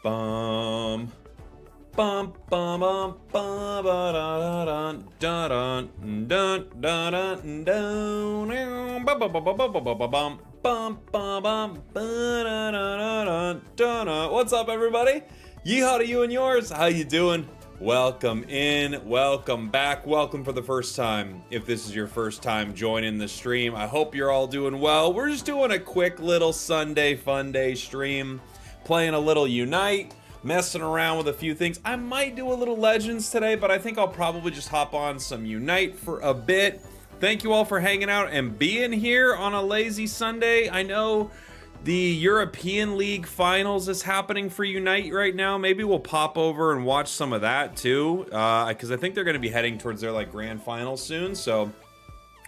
Bum. Bum bum bum bum ba da da da da da da da da bum bum bum bum bum bum bum bum bum ba da da da da. What's up, everybody? Yeehaw to you and yours. How you doing? Welcome in, welcome back, welcome for the first time. If this is your first time joining the stream, I hope you're all doing well. We're just doing a quick little Sunday fun day stream, playing a little Unite, messing around with a few things. I might do a little Legends today, but I think I'll probably just hop on some Unite for a bit. Thank you all for hanging out and being here on a lazy Sunday. I know the European League Finals is happening for Unite right now. Maybe we'll pop over and watch some of that too, because I think they're going to be heading towards their grand final soon, so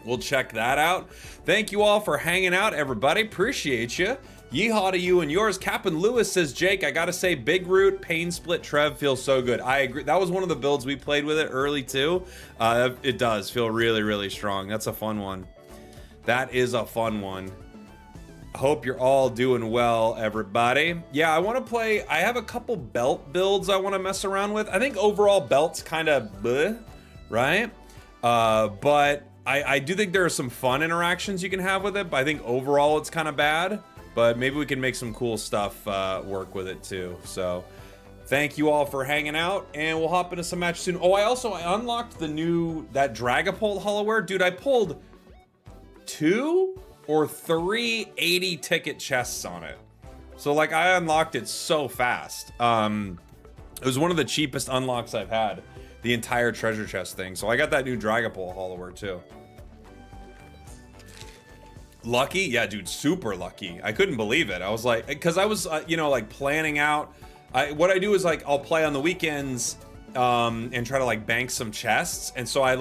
we'll check that out. Thank you all for hanging out, everybody. Appreciate you. Yeehaw to you and yours. Captain Lewis says, Jake, I gotta say, Big Root, Pain Split, Trev feels so good. I agree. That was one of the builds we played with it early too. It does feel really, really strong. That's a fun one. That is a fun one. Hope you're all doing well, everybody. Yeah, I want to play. I have a couple belt builds I want to mess around with. I think overall belt's kind of bleh, right? But I do think there are some fun interactions you can have with it, but I think overall it's kind of bad. But maybe we can make some cool stuff work with it too. So thank you all for hanging out, and we'll hop into some match soon. Oh, I unlocked that Dragapult Hollowware. Dude, I pulled 2 or 3 80 ticket chests on it. So like I unlocked it so fast. It was one of the cheapest unlocks I've had, the entire treasure chest thing. So I got that new Dragapult Hollowware too. Lucky? Yeah, dude, super lucky. I couldn't believe it. I was like, because I was, like planning out. What I do is like, I'll play on the weekends and try to like bank some chests. And so I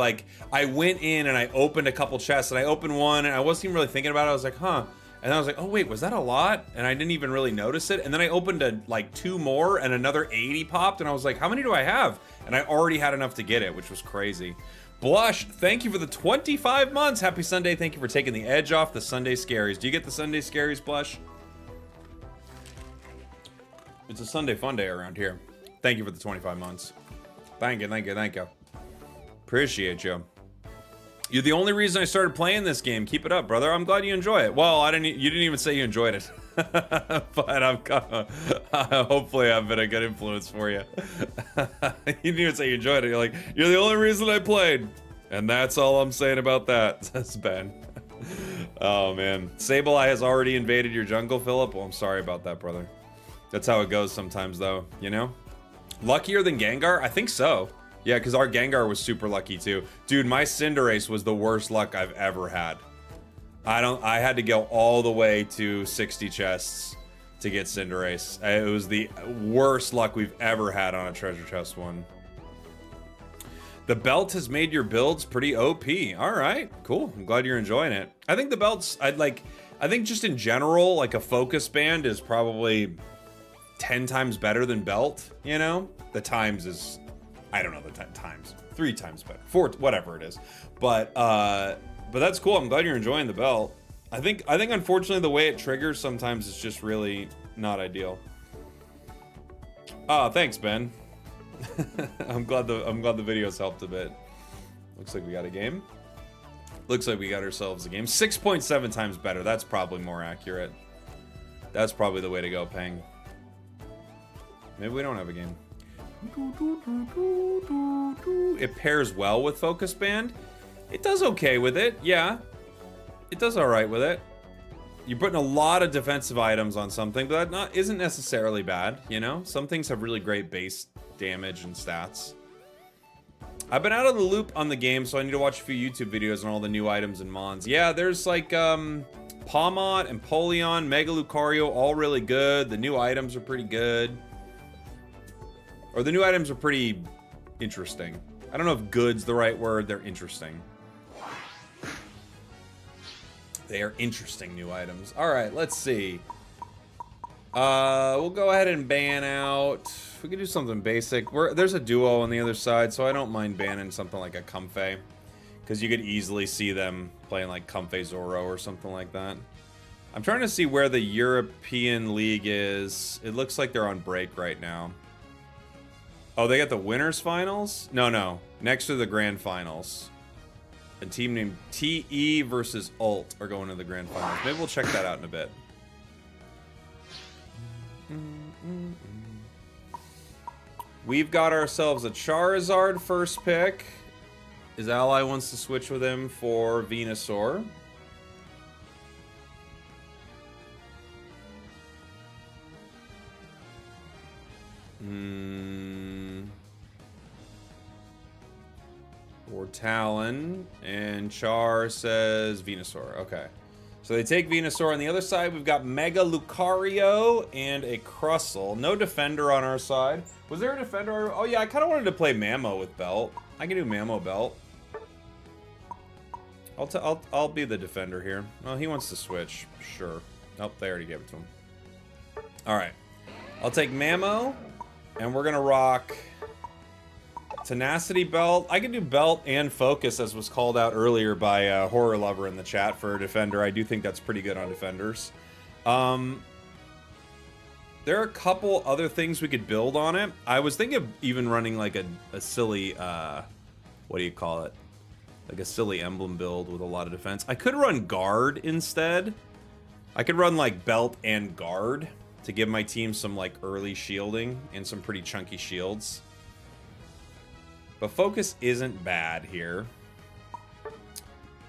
went in and I opened a couple chests, and I opened one and I wasn't even really thinking about it. I was like, huh. And I was like, oh wait, was that a lot? And I didn't even really notice it. And then I opened like 2 more and another 80 popped. And I was like, how many do I have? And I already had enough to get it, which was crazy. Blush, thank you for the 25 months. Happy Sunday. Thank you for taking the edge off the Sunday scaries. Do you get the Sunday scaries, Blush? It's a Sunday fun day around here. Thank you for the 25 months. Thank you, thank you, thank you. Appreciate you. You're the only reason I started playing this game. Keep it up, brother. I'm glad you enjoy it. Well, you didn't even say you enjoyed it. But hopefully I've been a good influence for you. You didn't even say you enjoyed it. You're like, you're the only reason I played. And that's all I'm saying about that, says Ben. Oh, man. Sableye has already invaded your jungle, Philip. Well, I'm sorry about that, brother. That's how it goes sometimes, though, you know? Luckier than Gengar? I think so. Yeah, because our Gengar was super lucky, too. Dude, my Cinderace was the worst luck I've ever had. I had to go all the way to 60 chests to get Cinderace. It was the worst luck we've ever had on a treasure chest one. The belt has made your builds pretty OP. All right, cool. I'm glad you're enjoying it. I think the belts, I think just in general, like a focus band is probably 10 times better than belt, you know? The times is, I don't know the times. 3 times better. 4, whatever it is. But that's cool. I'm glad you're enjoying the belt. I think unfortunately the way it triggers sometimes is just really not ideal. Oh, thanks, Ben. I'm glad the videos helped a bit. Looks like we got a game. Looks like we got ourselves a game. 6.7 times better. That's probably more accurate. That's probably the way to go, Peng. Maybe we don't have a game. It pairs well with Focus Band. It does okay with it, yeah. It does alright with it. You're putting a lot of defensive items on something, but that isn't necessarily bad, you know? Some things have really great base damage and stats. I've been out of the loop on the game, so I need to watch a few YouTube videos on all the new items and mons. Yeah, there's like Pawmot and Polion, Mega Lucario, all really good. The new items are pretty good. Or the new items are pretty interesting. I don't know if good's the right word. They're interesting. They are interesting new items. All right, let's see. We'll go ahead and ban out. We could do something basic. There's a duo on the other side, so I don't mind banning something like a Comfey. Because you could easily see them playing like Comfey Zoro or something like that. I'm trying to see where the European League is. It looks like they're on break right now. Oh, they got the winners finals? No. Next to the grand finals. A team named TE versus Ult are going to the grand finals. Maybe we'll check that out in a bit. We've got ourselves a Charizard first pick. His ally wants to switch with him for Venusaur. Or Talon. And Char says Venusaur. Okay. So they take Venusaur. On the other side, we've got Mega Lucario and a Crustle. No defender on our side. Was there a defender? Oh, yeah. I kind of wanted to play Mamo with Belt. I can do Mamo Belt. I'll be the defender here. Well, he wants to switch. Sure. Nope, they already gave it to him. All right. I'll take Mamo. And we're going to rock Tenacity Belt. I can do Belt and Focus, as was called out earlier by Horror Lover in the chat for a defender. I do think that's pretty good on defenders. There are a couple other things we could build on it. I was thinking of even running like a silly, what do you call it? Like a silly emblem build with a lot of defense. I could run Guard instead. I could run like Belt and Guard to give my team some like early shielding and some pretty chunky shields. But Focus isn't bad here.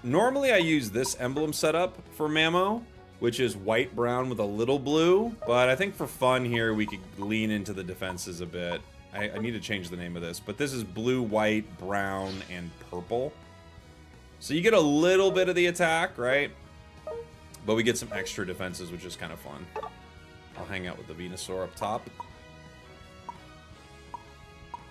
Normally I use this emblem setup for Mamo, which is white-brown with a little blue. But I think for fun here, we could lean into the defenses a bit. I need to change the name of this. But this is blue, white, brown, and purple. So you get a little bit of the attack, right? But we get some extra defenses, which is kind of fun. I'll hang out with the Venusaur up top.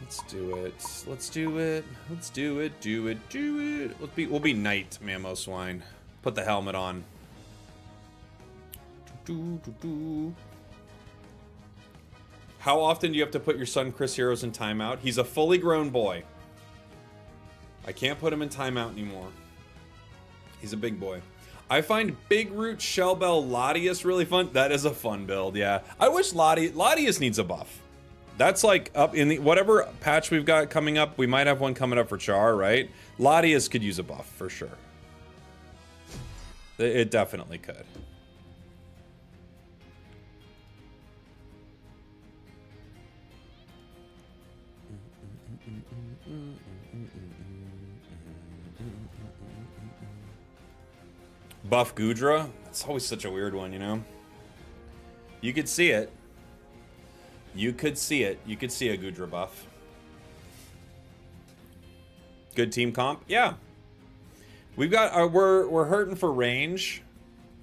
Let's do it. Let's do it. Let's do it. Do it. Do it. We'll be Knight Mamo Swine. Put the helmet on. How often do you have to put your son Chris Heroes in timeout? He's a fully grown boy. I can't put him in timeout anymore. He's a big boy. I find Big Root Shellbell Latias really fun. That is a fun build, yeah. I wish Latias needs a buff. That's like up in the whatever patch we've got coming up. We might have one coming up for Char, right? Latias could use a buff for sure. It definitely could. Buff Goodra? That's always such a weird one, you know? You could see it. You could see it. You could see a Goodra buff. Good team comp? Yeah. We've got we're hurting for range,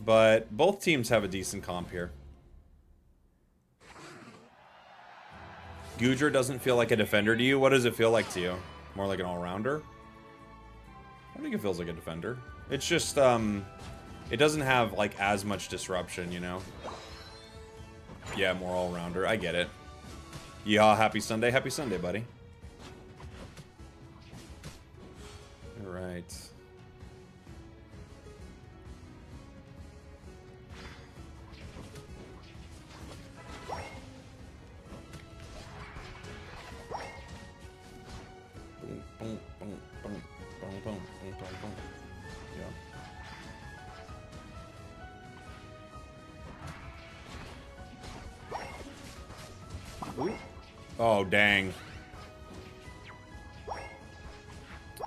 but both teams have a decent comp here. Goodra doesn't feel like a defender to you. What does it feel like to you? More like an all-rounder? I think it feels like a defender. It's just it doesn't have like as much disruption, you know. Yeah, more all-rounder. I get it. Yeah, happy Sunday, buddy. All right. Boom, boom, boom, boom, boom, boom, boom, boom, boom. Yeah. Ooh. Oh, dang.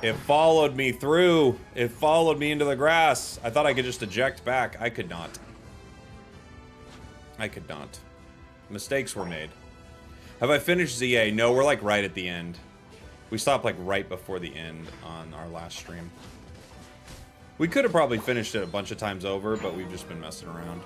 It followed me through. It followed me into the grass. I thought I could just eject back. I could not. I could not. Mistakes were made. Have I finished ZA? No, we're like right at the end. We stopped like right before the end on our last stream. We could have probably finished it a bunch of times over, but we've just been messing around.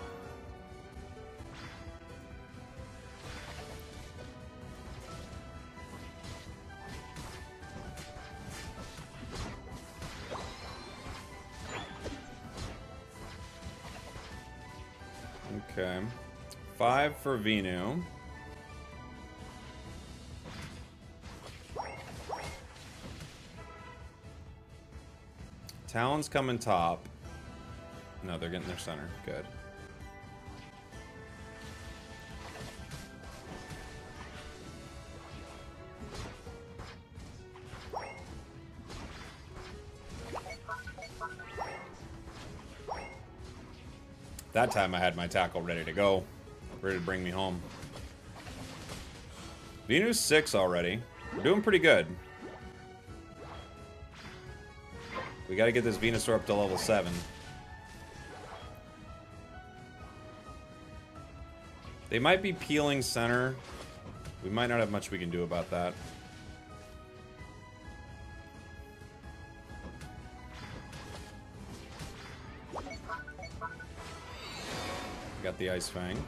Okay. 5 for Venu. Talon's coming top. No, they're getting their center. Good. That time I had my tackle ready to go. Ready to bring me home. Venus 6 already. We're doing pretty good. We gotta get this Venusaur up to level 7. They might be peeling center. We might not have much we can do about that. Got the Ice Fang.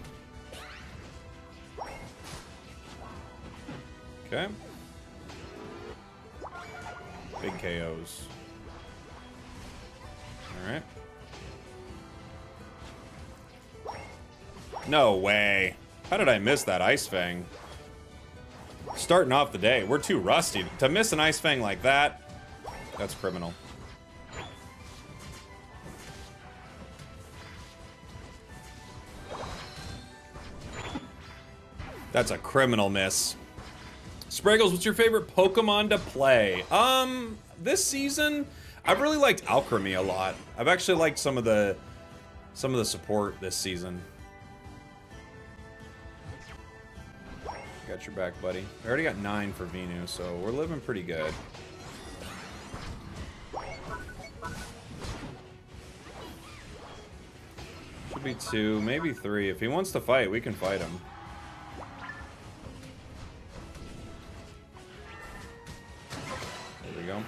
Okay. Big KOs. Alright. No way. How did I miss that Ice Fang? Starting off the day. We're too rusty. To miss an Ice Fang like that, that's criminal. That's a criminal miss. Spragels, what's your favorite Pokemon to play? This season, I've really liked Alchemy a lot. I've actually liked some of the support this season. Got your back, buddy. I already got 9 for Venu, so we're living pretty good. Should be 2, maybe 3. If he wants to fight, we can fight him. There we go.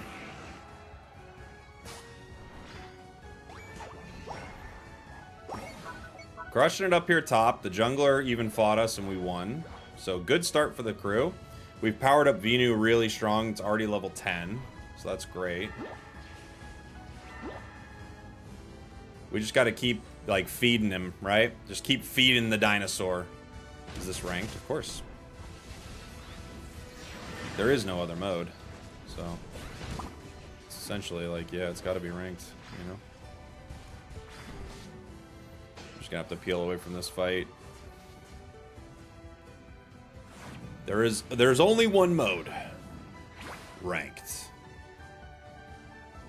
Crushing it up here top. The jungler even fought us and we won. So good start for the crew. We've powered up Venu really strong. It's already level 10. So that's great. We just got to keep, like, feeding him, right? Just keep feeding the dinosaur. Is this ranked? Of course. There is no other mode. So, it's essentially like, yeah, it's got to be ranked, you know? Just gonna have to peel away from this fight. There's only one mode. Ranked.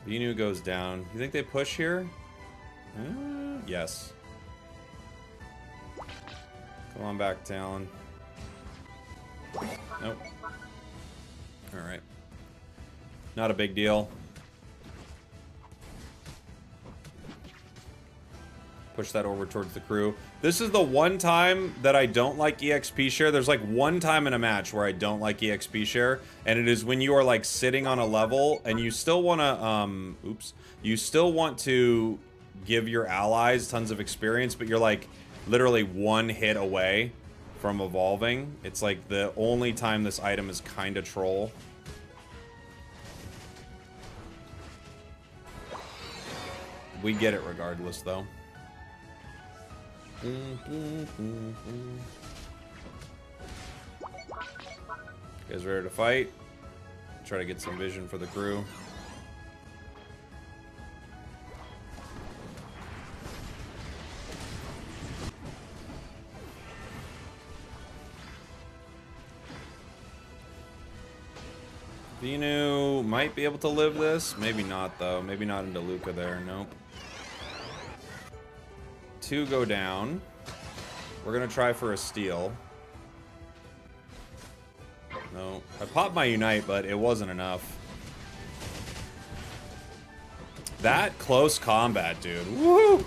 Venu goes down. You think they push here? Yes. Come on back, Talon. Nope. Alright. Not a big deal. Push that over towards the crew. This is the one time that I don't like EXP share. There's like one time in a match where I don't like EXP share, and it is when you are like sitting on a level and you still want to, you still want to give your allies tons of experience, but you're like literally one hit away from evolving. It's like the only time this item is kind of troll. We get it regardless, though. You guys ready to fight? Try to get some vision for the crew. Venu might be able to live this. Maybe not, though. Maybe not into Luca there. Nope. 2 go down. We're gonna try for a steal. No. I popped my Unite, but it wasn't enough. That close combat, dude. Woo!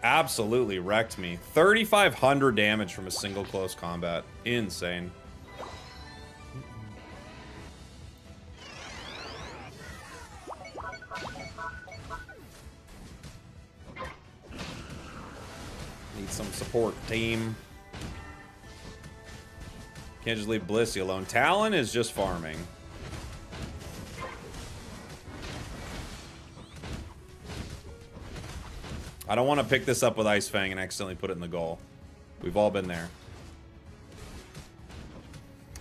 Absolutely wrecked me. 3,500 damage from a single close combat. Insane. Need some support, team. Can't just leave Blissey alone. Talon is just farming. I don't want to pick this up with Ice Fang and accidentally put it in the goal. We've all been there.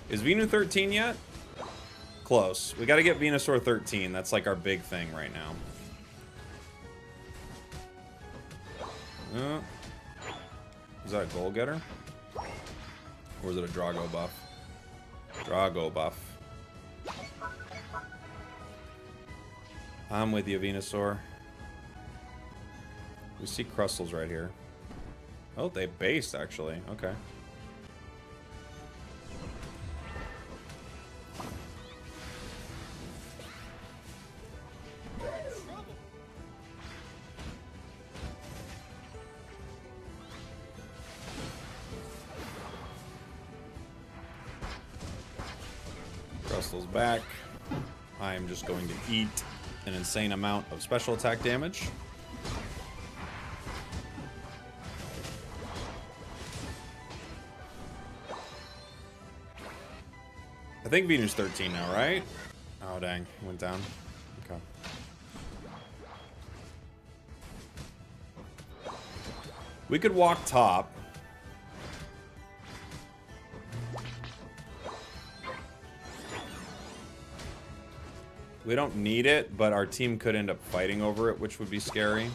Is Venu 13 yet? Close. We got to get Venusaur 13. That's like our big thing right now. Is that a goal getter? Or is it a Drago buff? Drago buff. I'm with you, Venusaur. We see Crustles right here. Oh, they based, actually. Okay. Russell's back. I am just going to eat an insane amount of special attack damage. I think Venus 13 now, right? Oh, dang. Went down. Okay. We could walk top. We don't need it, but our team could end up fighting over it, which would be scary.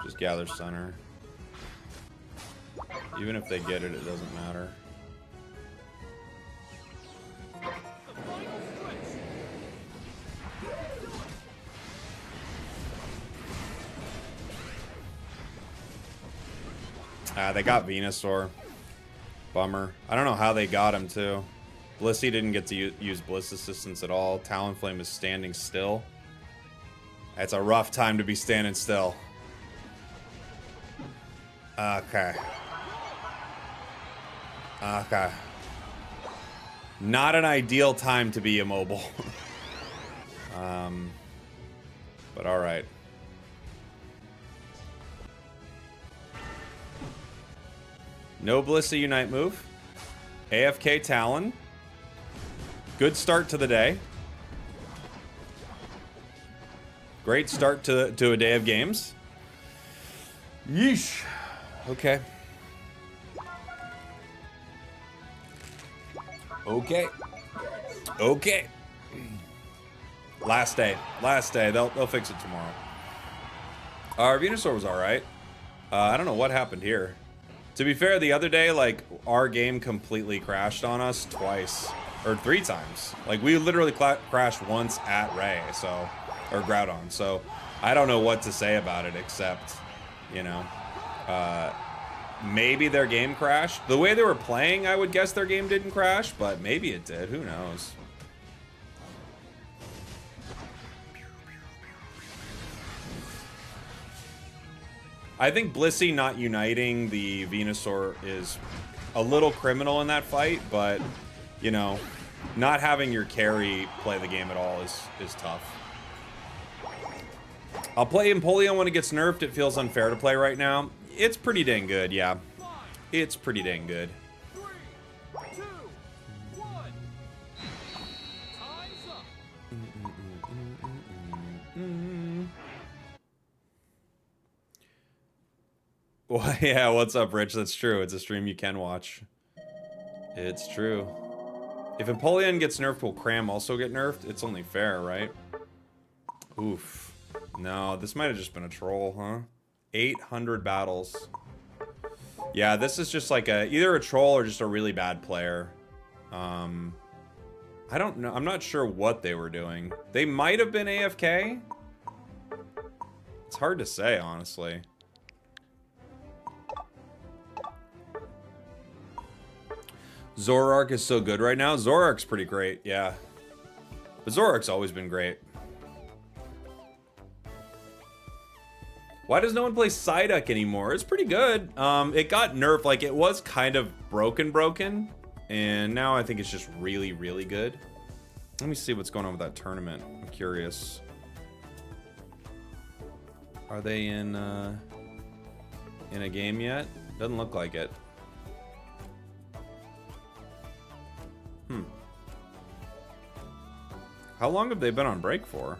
Just gather center. Even if they get it, it doesn't matter. They got Venusaur. Bummer. I don't know how they got him, too. Blissey didn't get to use Bliss Assistance at all. Talonflame is standing still. It's a rough time to be standing still. Okay. Okay. Not an ideal time to be immobile. But alright. No Blissey Unite move. AFK Talon. Good start to the day. Great start to a day of games. Yeesh. Okay. Okay. Okay. Last day. Last day. They'll fix it tomorrow. Our Venusaur was alright. I don't know what happened here. To be fair, the other day, like, our game completely crashed on us twice. Or 3 times. Like, we literally crashed once at Ray, so... Or Groudon, so... I don't know what to say about it, except... You know... maybe their game crashed. The way they were playing, I would guess their game didn't crash, but maybe it did. Who knows? I think Blissey not uniting the Venusaur is a little criminal in that fight, but, you know, not having your carry play the game at all is tough. I'll play Empoleon when it gets nerfed. It feels unfair to play right now. It's pretty dang good, yeah. It's pretty dang good. 3, 2, 1. Time's up. Well, yeah, what's up, Rich? That's true. It's a stream you can watch. It's true. If Empoleon gets nerfed, will Cram also get nerfed? It's only fair, right? Oof. No, this might have just been a troll, huh? 800 battles. Yeah, this is just like either a troll or just a really bad player. I don't know. I'm not sure what they were doing. They might have been AFK. It's hard to say, honestly. Zoroark is so good right now. Zoroark's pretty great, yeah. But Zoroark's always been great. Why does no one play Psyduck anymore? It's pretty good. It got nerfed, like it was kind of broken, and now I think it's just really, really good. Let me see what's going on with that tournament. I'm curious. Are they in a game yet? Doesn't look like it. How long have they been on break for?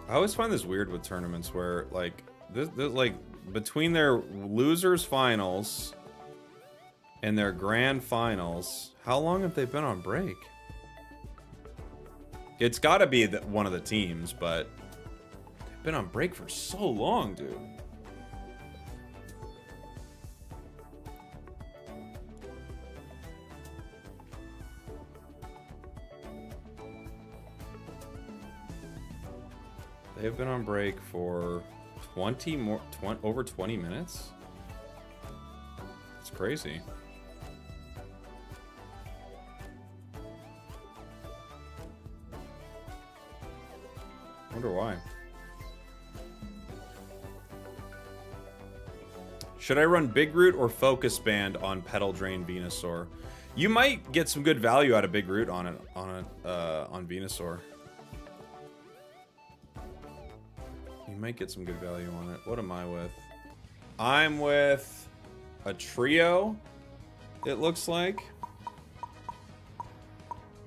I always find this weird with tournaments where, like, this like between their losers finals and their grand finals, how long have they been on break? It's got to be one of the teams, but Been on break for so long, dude. They've been on break for over 20 minutes. It's crazy. Wonder why. Should I run Big Root or Focus Band on Petal Drain Venusaur? You might get some good value out of Big Root on Venusaur. You might get some good value on it. What am I with? I'm with a trio, it looks like.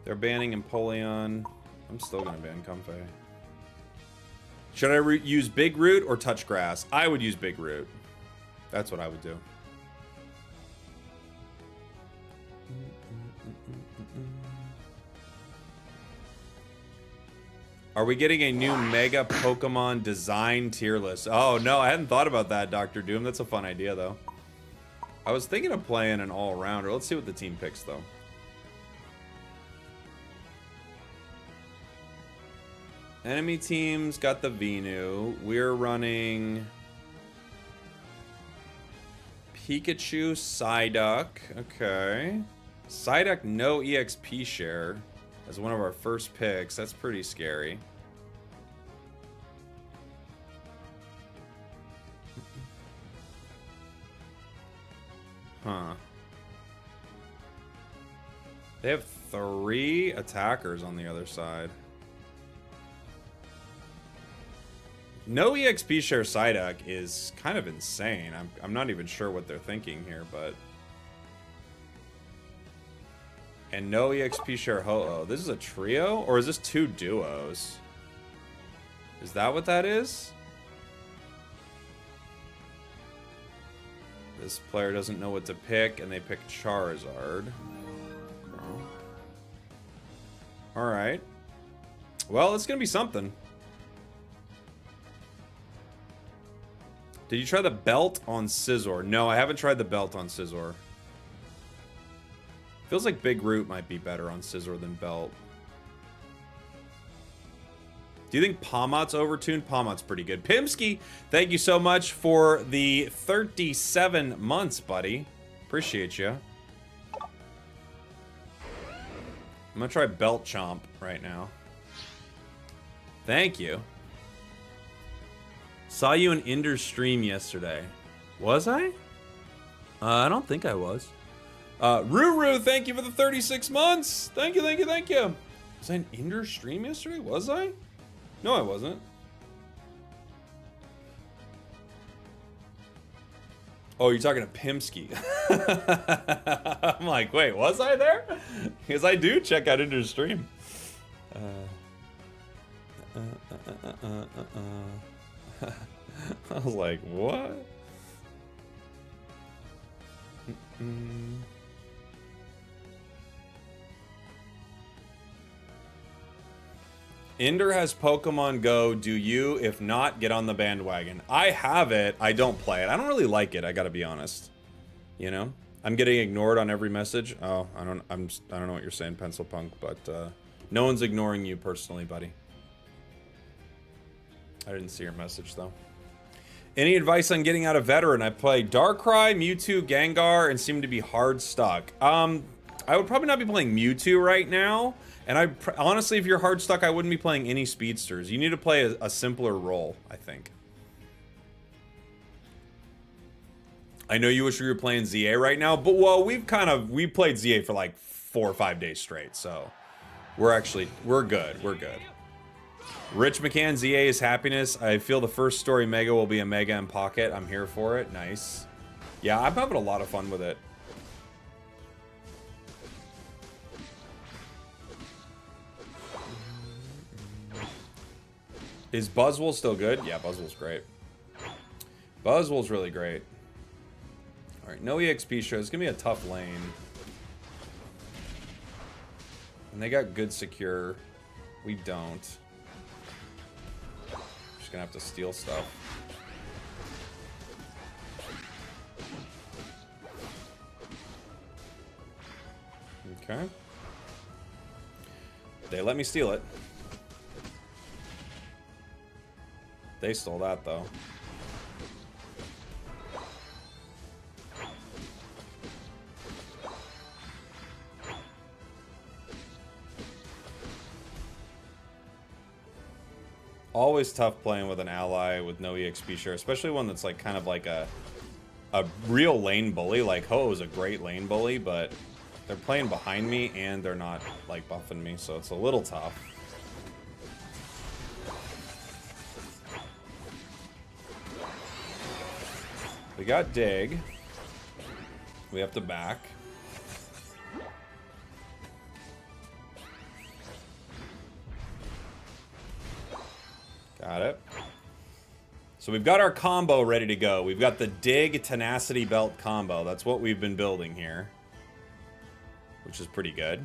They're banning Empoleon. I'm still gonna ban Comfey. Should I use Big Root or Touch Grass? I would use Big Root. That's what I would do. Are we getting a new Mega Pokemon design tier list? Oh, no, I hadn't thought about that, Dr. Doom. That's a fun idea, though. I was thinking of playing an all-rounder. Let's see what the team picks, though. Enemy team's got the Venu. We're running Pikachu, Psyduck. Okay. Psyduck, no EXP share as one of our first picks. That's pretty scary. Huh. They have 3 attackers on the other side. No EXP share Psyduck is kind of insane. I'm not even sure what they're thinking here, but... And no EXP share Ho-Oh. This is a trio? Or is this 2 duos? Is that what that is? This player doesn't know what to pick, and they pick Charizard. Oh. Alright. Well, it's gonna be something. Did you try the belt on Scizor? No, I haven't tried the belt on Scizor. Feels like Big Root might be better on Scizor than belt. Do you think Palmot's overtuned? Palmot's pretty good. Pimsky, thank you so much for the 37 months, buddy. Appreciate you. I'm gonna try Belt Chomp right now. Thank you. Saw you in Ender's stream yesterday. Was I? I don't think I was. Ruru, thank you for the 36 months. Thank you, thank you, thank you. Was I in Ender's stream yesterday? Was I? No, I wasn't. Oh, you're talking to Pimsky. I'm like, wait, was I there? Because I do check out Ender's stream. I was like, what? Ender has Pokemon Go. Do you? If not, get on the bandwagon. I have it. I don't play it. I don't really like it. I gotta be honest. You know, I'm getting ignored on every message. Oh, I don't know what you're saying, Pencil Punk, but no one's ignoring you personally, buddy. I didn't see your message though. Any advice on getting out of veteran? I play Darkrai, Mewtwo, Gengar, and seem to be hard stuck. I would probably not be playing Mewtwo right now. And honestly, if you're hard stuck, I wouldn't be playing any speedsters. You need to play a simpler role, I think. I know you wish we were playing ZA right now, but well, we played ZA for like 4 or 5 days straight, so we're good. We're good. Rich McCann, ZA is happiness. I feel the first story Mega will be a Mega in Pocket. I'm here for it. Nice. Yeah, I'm having a lot of fun with it. Is Buzzwole still good? Yeah, Buzzwole's great. Buzzwole's really great. Alright, no EXP show. It's gonna be a tough lane. And they got good secure. We don't. Just just gonna have to steal stuff. Okay. They let me steal it. They stole that, though. Always tough playing with an ally with no EXP share, especially one that's like kind of like a real lane bully. Like Ho is a great lane bully, but they're playing behind me and they're not like buffing me, so it's a little tough. We got dig. We have to back. Got it. So we've got our combo ready to go. We've got the dig tenacity belt combo. That's what we've been building here, which is pretty good.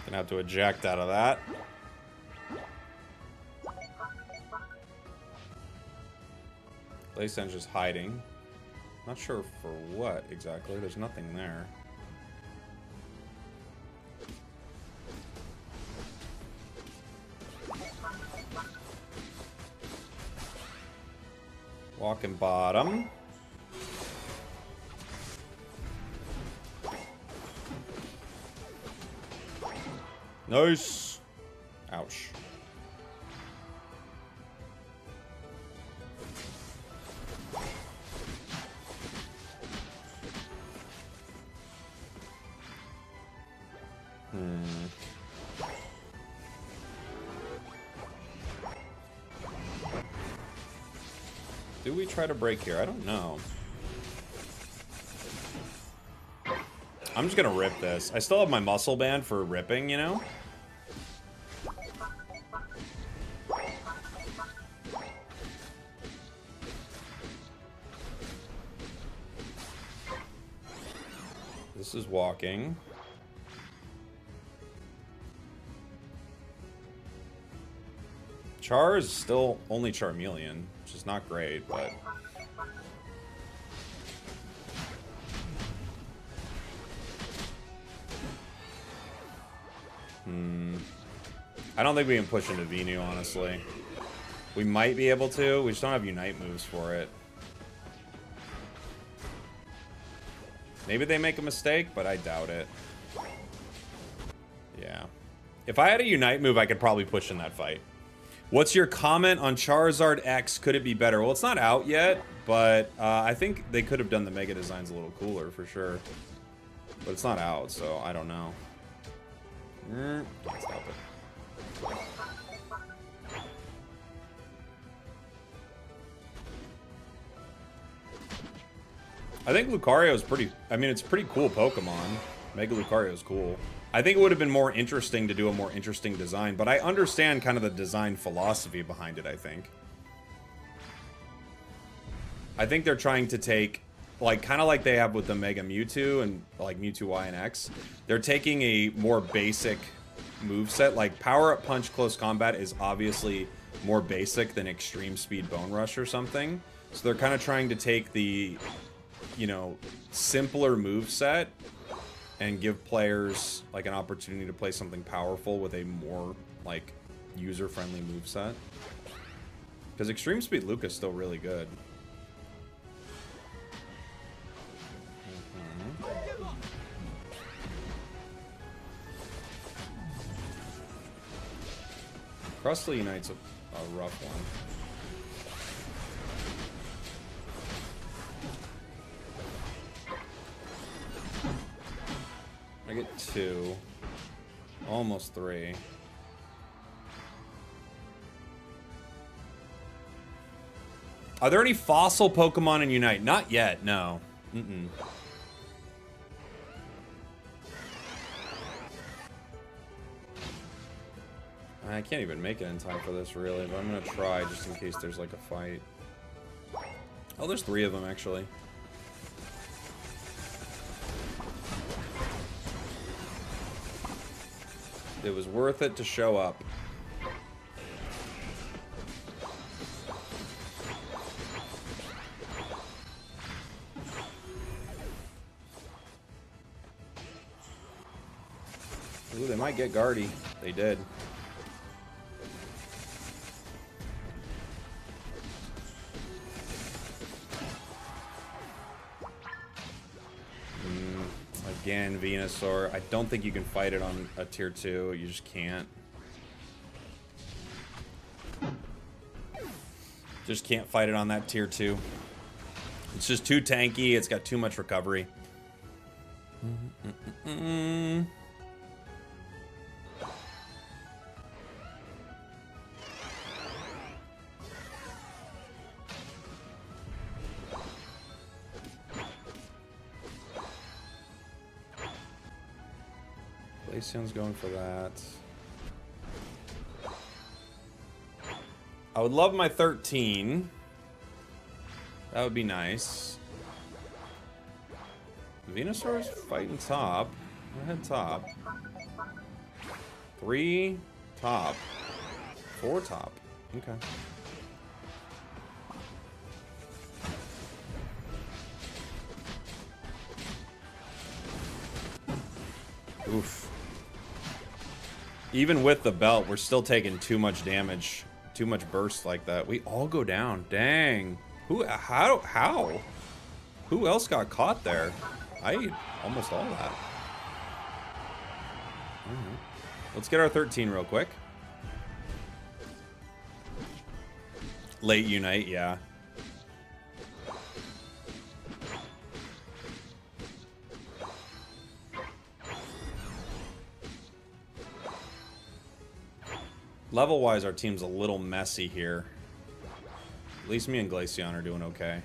Gonna have to eject out of that. Laysen's just hiding. Not sure for what exactly. There's nothing there. Walking bottom. Nice. Ouch. Do we try to break here? I don't know. I'm just gonna rip this. I still have my muscle band for ripping, you know? This is walking. Char is still only Charmeleon, which is not great, but... I don't think we can push into Venu, honestly. We might be able to. We just don't have Unite moves for it. Maybe they make a mistake, but I doubt it. Yeah. If I had a Unite move, I could probably push in that fight. What's your comment on Charizard X? Could it be better? Well, it's not out yet, but I think they could have done the Mega designs a little cooler, for sure. But it's not out, so I don't know. Can't stop it. I think Lucario is pretty... I mean, it's a pretty cool Pokemon. Mega Lucario is cool. I think it would have been more interesting to do a more interesting design, but I understand kind of the design philosophy behind it, I think. I think they're trying to take... like, kind of like they have with the Mega Mewtwo and, like, Mewtwo Y and X. They're taking a more basic moveset. Like, Power Up Punch Close Combat is obviously more basic than Extreme Speed Bone Rush or something. So they're kind of trying to take the, you know, simpler moveset and give players, like, an opportunity to play something powerful with a more, like, user-friendly moveset. Because Extreme Speed Luca's still really good. Crustly Unite's a rough one. I get 2. Almost 3. Are there any fossil Pokemon in Unite? Not yet, no. I can't even make it in time for this, really, but I'm gonna try just in case there's like a fight. Oh, there's 3 of them, actually. It was worth it to show up. Ooh, they might get Guardy. They did. Again, Venusaur. I don't think you can fight it on a tier 2. You just can't. Just can't fight it on that tier 2. It's just too tanky. It's got too much recovery. Glaceon's going for that. I would love my 13. That would be nice. Venusaur's fighting top. Go ahead, top. 3 top. 4 top. Okay. Oof. Even with the belt, we're still taking too much damage. Too much burst like that. We all go down. Dang. How? Who else got caught there? I ate almost all that. Let's get our 13 real quick. Late Unite, yeah. Level-wise, our team's a little messy here. At least me and Glaceon are doing okay.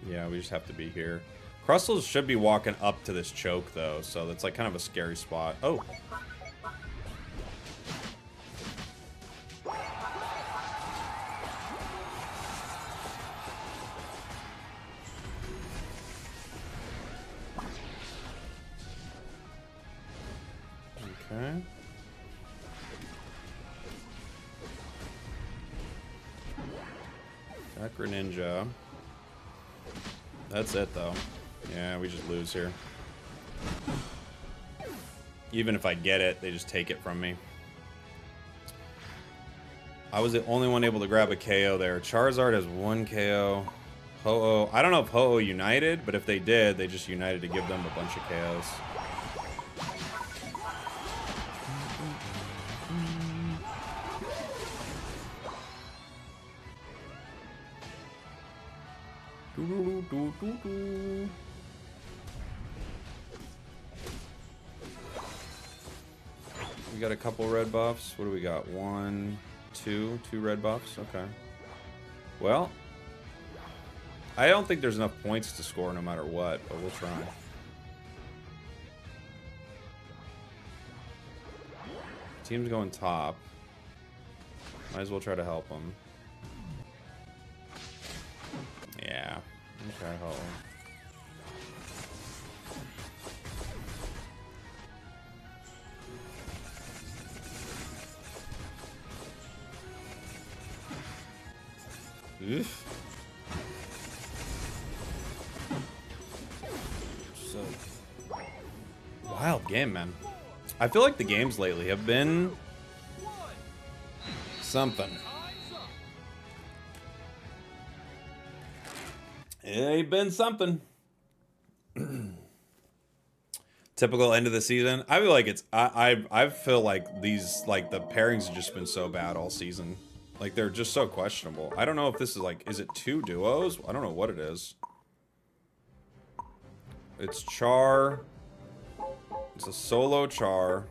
Yeah, we just have to be here. Crustles should be walking up to this choke, though, so that's like kind of a scary spot. Oh! Okay. Chakra Ninja. That's it, though. Yeah, we just lose here. Even if I get it, they just take it from me. I was the only one able to grab a KO there. Charizard has 1 KO. Ho-Oh. I don't know if Ho-Oh united, but if they did, they just united to give them a bunch of KOs. We got a couple red buffs. What do we got? 1, 2 red buffs. Okay. Well, I don't think there's enough points to score no matter what, but we'll try. Team's going top. Might as well try to help them. Yeah. Okay, help them. Oof. So wild game, man. I feel like the games lately have been something. It ain't been something. Typical end of the season. I feel like it's I feel like these, like, the pairings have just been so bad all season. Like, they're just so questionable. I don't know if this is like, is it 2 duos? I don't know what it is. It's Char. It's a solo Char.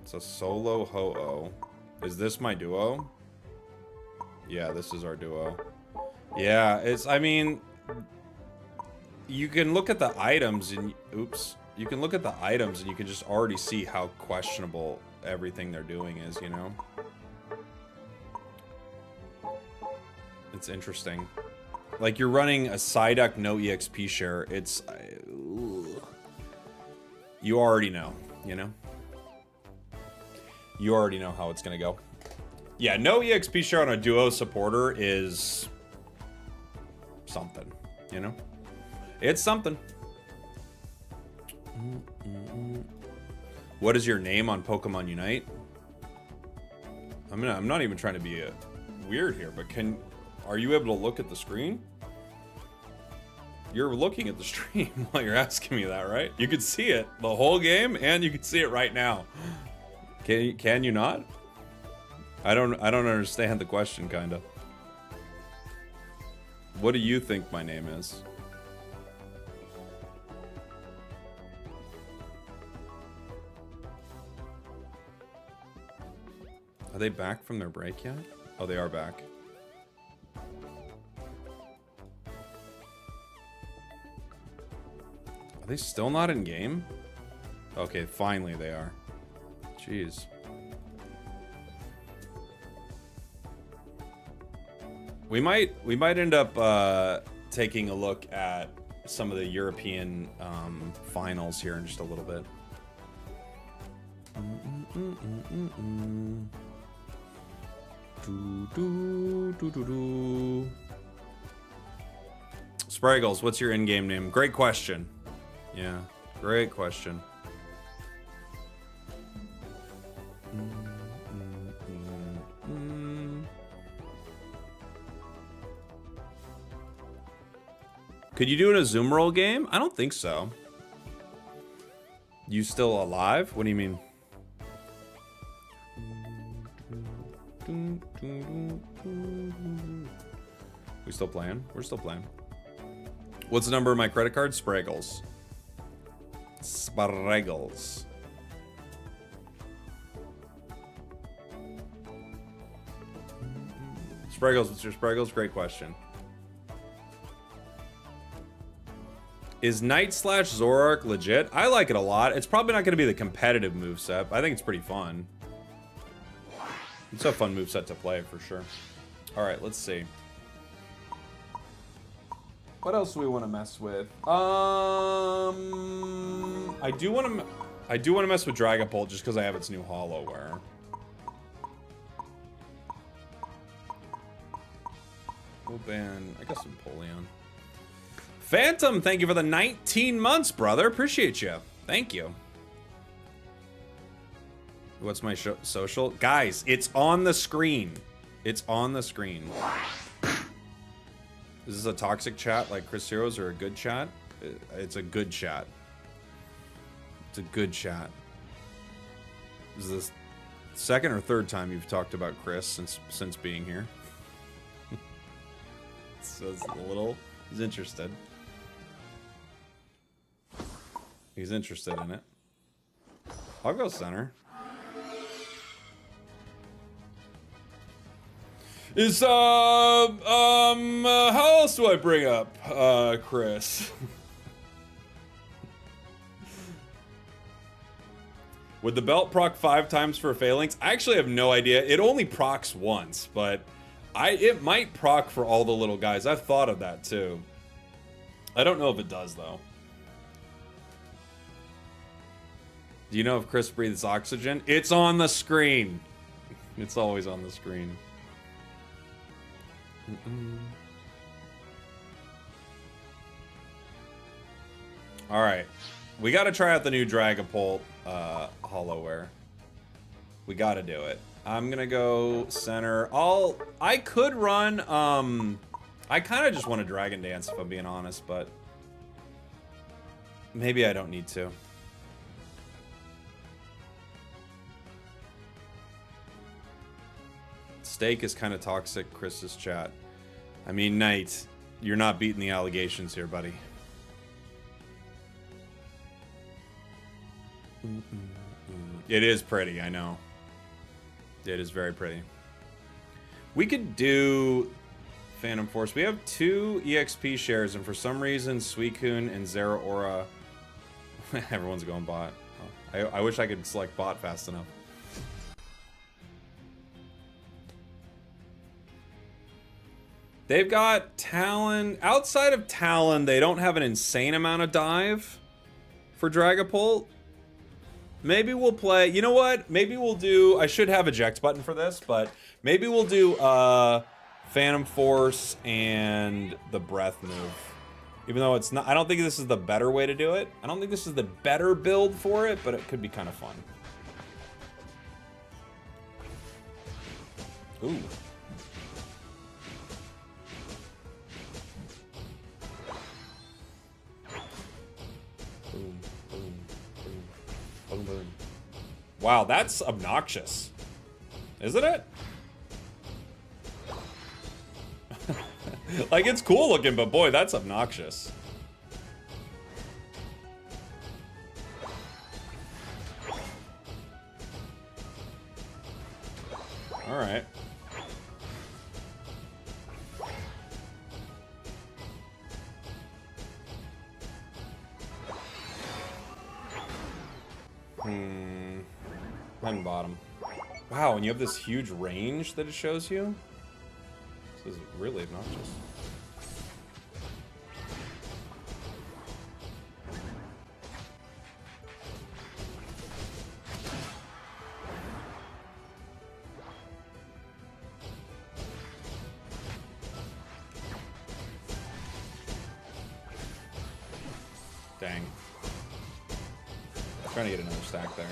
It's a solo Ho-Oh. Is this my duo? Yeah, this is our duo. Yeah, it's, I mean, you can look at the items and, oops, you can look at the items and you can just already see how questionable everything they're doing is, you know? It's interesting. Like, you're running a Psyduck no EXP share, it's, you already know, you know? You already know how it's gonna go. Yeah, no EXP share on a duo supporter is something, you know? It's something. What is your name on Pokemon Unite? I'm not even trying to be weird here, but are you able to look at the screen? You're looking at the stream while you're asking me that, right? You could see it the whole game, and you can see it right now. Can you not? I don't understand the question, kinda. What do you think my name is? Are they back from their break yet? Oh, they are back. Are they still not in game? Okay, finally they are. Jeez. We might end up taking a look at some of the European finals here in just a little bit. Spragels, what's your in-game name? Great question. Yeah, great question. Could you do an Azumarill game? I don't think so. You still alive? What do you mean? We still playing? We're still playing. What's the number of my credit card? Spragels. Spragels. Spragels, what's your Spragels? Great question. Is Knight / Zoroark legit? I like it a lot. It's probably not going to be the competitive moveset. I think it's pretty fun. It's a fun moveset to play for sure. Alright, let's see. What else do we want to mess with? I do want to mess with Dragapult just because I have its new Hollowware. We'll ban, I guess, Empoleon. Phantom, thank you for the 19 months, brother. Appreciate you. Thank you. What's my social? Guys, it's on the screen. It's on the screen. Is this a toxic chat like Chris Heroes or a good chat? It's a good chat. It's a good chat. Is this second or third time you've talked about Chris since being here? So it's a little... He's interested. He's interested in it. I'll go center. Is, how else do I bring up, Chris? Would the belt proc 5 times for Phalanx? I actually have no idea. It only procs once, but it might proc for all the little guys. I've thought of that too. I don't know if it does though. Do you know if Chris breathes oxygen? It's on the screen. It's always on the screen. All right, we got to try out the new Dragapult Hollowware. We got to do it. I'm gonna go center. I could run. I kind of just want to Dragon Dance if I'm being honest, but maybe I don't need to. Steak is kind of toxic, Chris's chat. I mean, Knight, you're not beating the allegations here, buddy. It is pretty, I know. It is very pretty. We could do Phantom Force. We have 2 EXP shares, and for some reason, Suicune and Zera Aura... Everyone's going bot. Oh, I wish I could select bot fast enough. They've got Talon. Outside of Talon, they don't have an insane amount of dive for Dragapult. Maybe we'll play... You know what? Maybe we'll do... I should have eject button for this, but maybe we'll do Phantom Force and the Breath move. Even though it's not... I don't think this is the better way to do it. I don't think this is the better build for it, but it could be kind of fun. Ooh. Boom, boom, boom, boom, boom. Wow, that's obnoxious. Isn't it? Like, it's cool looking, but boy, that's obnoxious. All right. And bottom. Wow, and you have this huge range that it shows you? This is really obnoxious. Dang. I'm trying to get another stack there.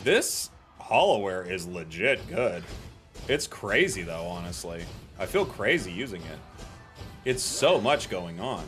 This Hollowware is legit good. It's crazy though, honestly. I feel crazy using it. It's so much going on.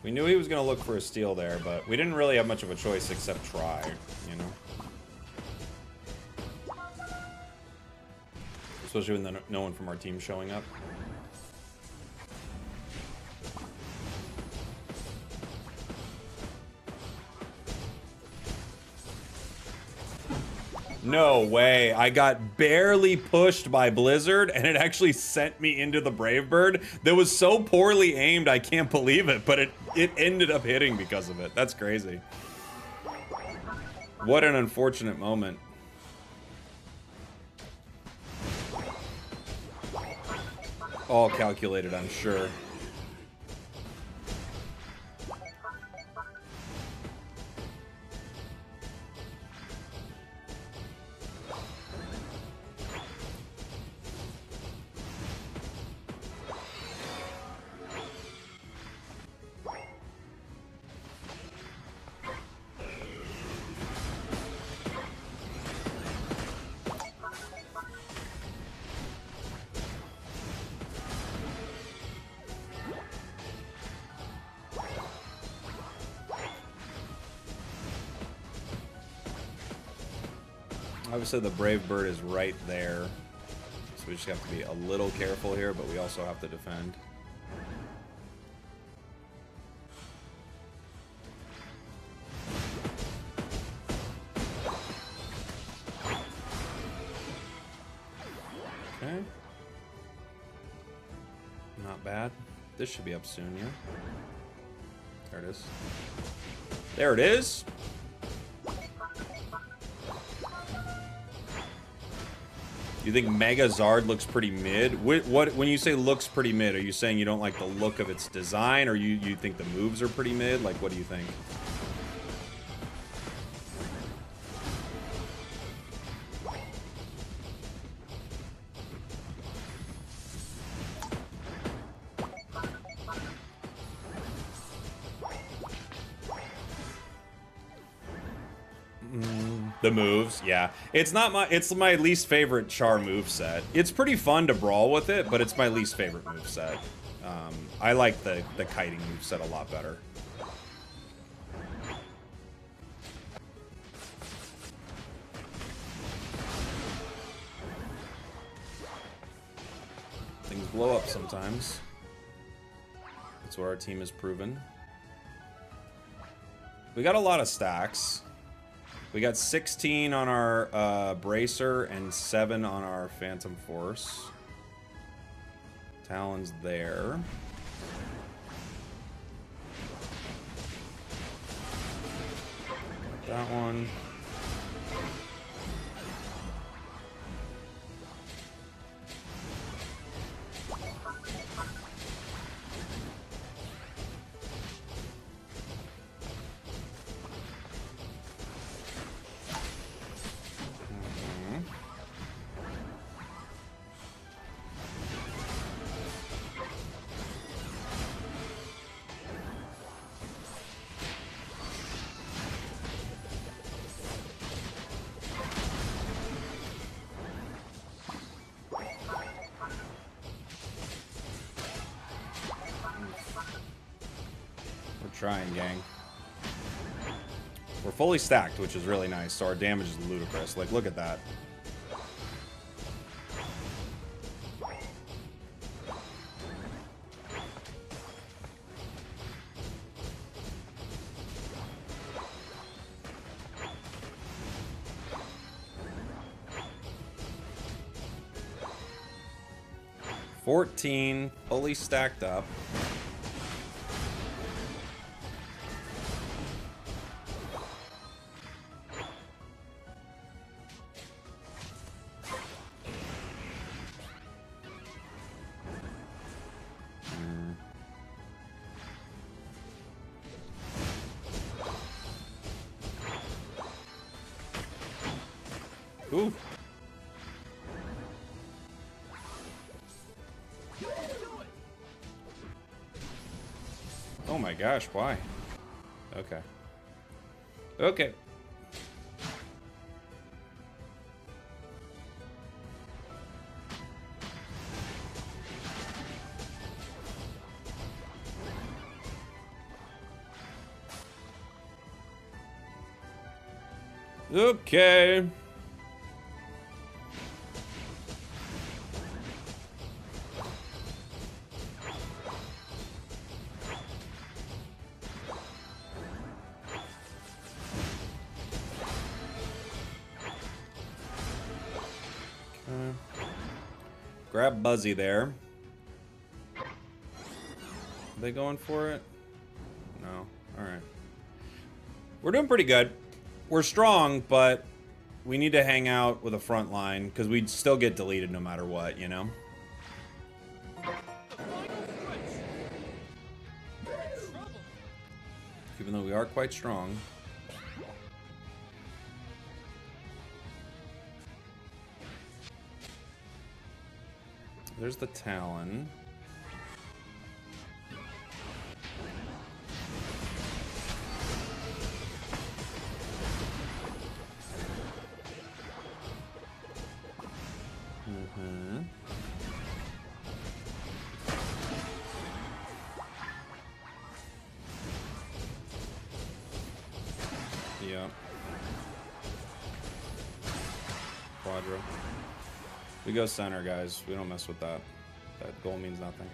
We knew he was going to look for a steal there, but we didn't really have much of a choice except try, you know? Especially when no one from our team showing up. No way. I got barely pushed by Blizzard, and it actually sent me into the Brave Bird. That was so poorly aimed, I can't believe it, but it ended up hitting because of it. That's crazy. What an unfortunate moment. All calculated, I'm sure. Obviously, the Brave Bird is right there, so we just have to be a little careful here, but we also have to defend. Okay. Not bad. This should be up soon, yeah? There it is. There it is! You think Mega Zard looks pretty mid? What when you say looks pretty mid, are you saying you don't like the look of its design, or you think the moves are pretty mid? Like, what do you think? The moves, yeah. It's not my, it's my least favorite Char moveset. It's pretty fun to brawl with it, but it's my least favorite moveset. I like the kiting moveset a lot better. Things blow up sometimes. That's what our team has proven. We got a lot of stacks. We got 16 on our Bracer and 7 on our Phantom Force. Talon's there. That one. Trying, gang. We're fully stacked, which is really nice, so our damage is ludicrous. Like, look at that. $14, fully stacked up. Ooh. Oh my gosh, why? Okay. Okay. Okay. Grab Buzzy there. Are they going for it? No. Alright. We're doing pretty good. We're strong, but we need to hang out with a front line because we'd still get deleted no matter what, you know? Even though we are quite strong. There's the Talon. Yeah. Quadra. We go center, guys. We don't mess with that. That goal means nothing.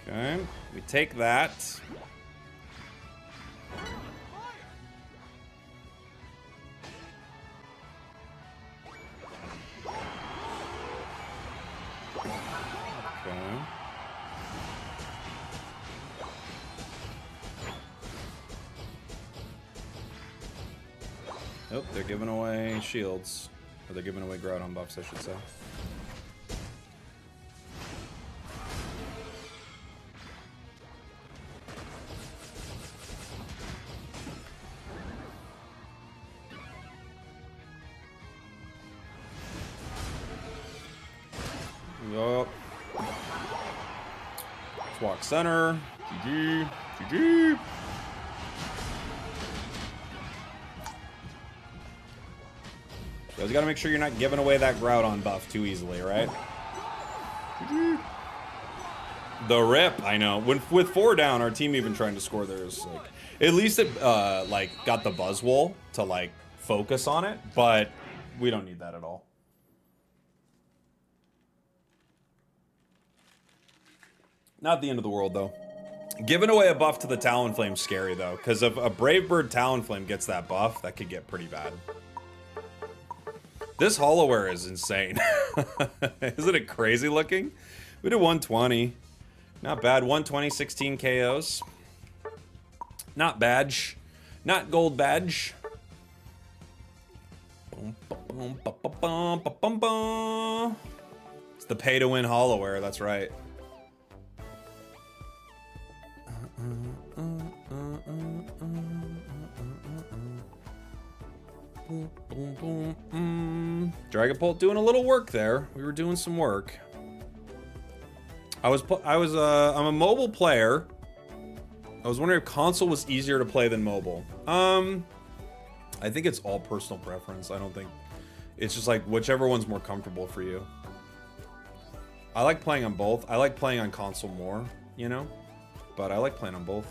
Okay. We take that. Okay. Nope, they're giving away shields. Or they're giving away Groudon buffs, I should say. Yup. Let's walk center. GG. GG. You guys gotta make sure you're not giving away that Groudon buff too easily, right? GG. The rip, I know. With 4 down, our team even trying to score theirs, like, at least it like got the Buzzwole to like focus on it, but we don't need that at all. Not the end of the world though. Giving away a buff to the Talonflame's scary though, because if a Brave Bird Talonflame gets that buff, that could get pretty bad. This Hollowware is insane. Isn't it crazy looking? We did 120. Not bad. 120, 16 KOs. Not badge. Not gold badge. It's the pay to win Hollowware, that's right. Dragapult doing a little work there. We were doing some work. I'm a mobile player. I was wondering if console was easier to play than mobile. I think it's all personal preference. I don't think it's just like whichever one's more comfortable for you. I like playing on both. I like playing on console more, you know, but I like playing on both.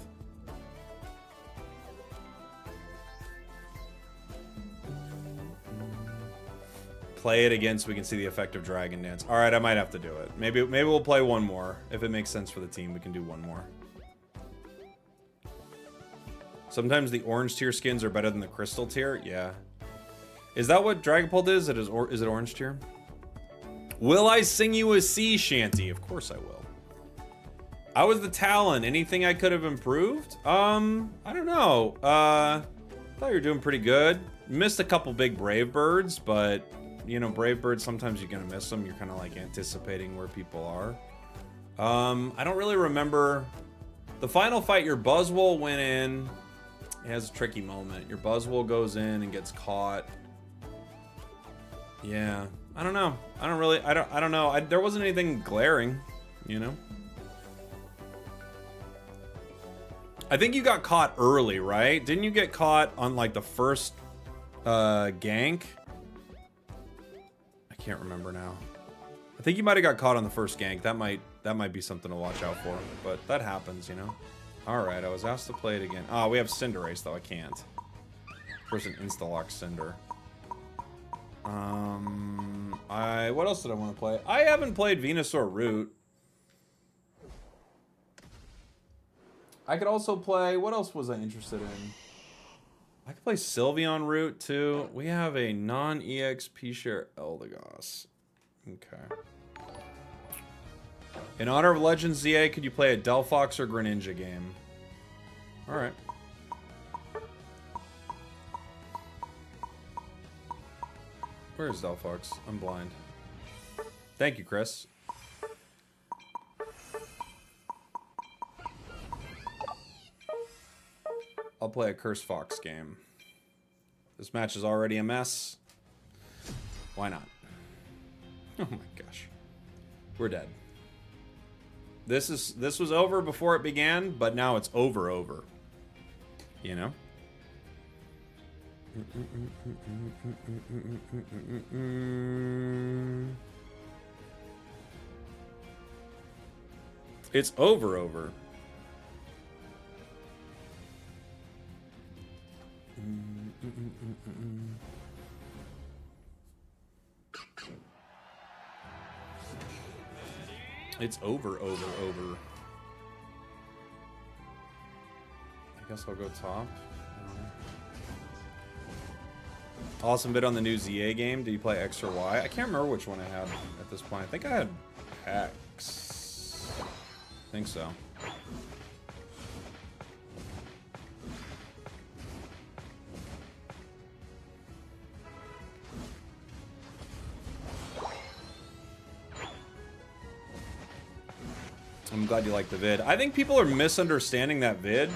Play it again so we can see the effect of Dragon Dance. All right, I might have to do it. Maybe we'll play one more. If it makes sense for the team, we can do one more. Sometimes the orange tier skins are better than the crystal tier. Yeah. Is that what Dragapult is? Is it orange tier? Will I sing you a sea shanty? Of course I will. I was the Talon. Anything I could have improved? I don't know. Thought you were doing pretty good. Missed a couple big Brave Birds, but you know, Brave Birds, sometimes you're gonna miss them. You're kind of like anticipating where people are. I don't really remember. The final fight, your Buzzwole went in. It has a tricky moment. Your Buzzwole goes in and gets caught. Yeah, I don't know. I don't know. There wasn't anything glaring, you know? I think you got caught early, right? Didn't you get caught on like the first gank? I can't remember now. I think you might have got caught on the first gank. That might be something to watch out for, but that happens, you know? All right, I was asked to play it again. Oh, we have Cinderace though. I can't. First an Instalock Cinder. What else did I want to play? I haven't played Venusaur Root. I could also play, what else was I interested in? I could play Sylveon Root too. We have a non-EXP share Eldegoss. Okay. In honor of Legends ZA, could you play a Delphox or Greninja game? Alright. Where is Delphox? I'm blind. Thank you, Chris. I'll play a Curse Fox game. This match is already a mess. Why not? Oh my gosh. We're dead. This was over before it began, but now it's over. You know? It's over. It's over. I guess I'll go top. Awesome bit on the new ZA game. Did you play X or Y? I can't remember which one I had at this point. I think I had X. I think so. I'm glad you liked the vid. I think people are misunderstanding that vid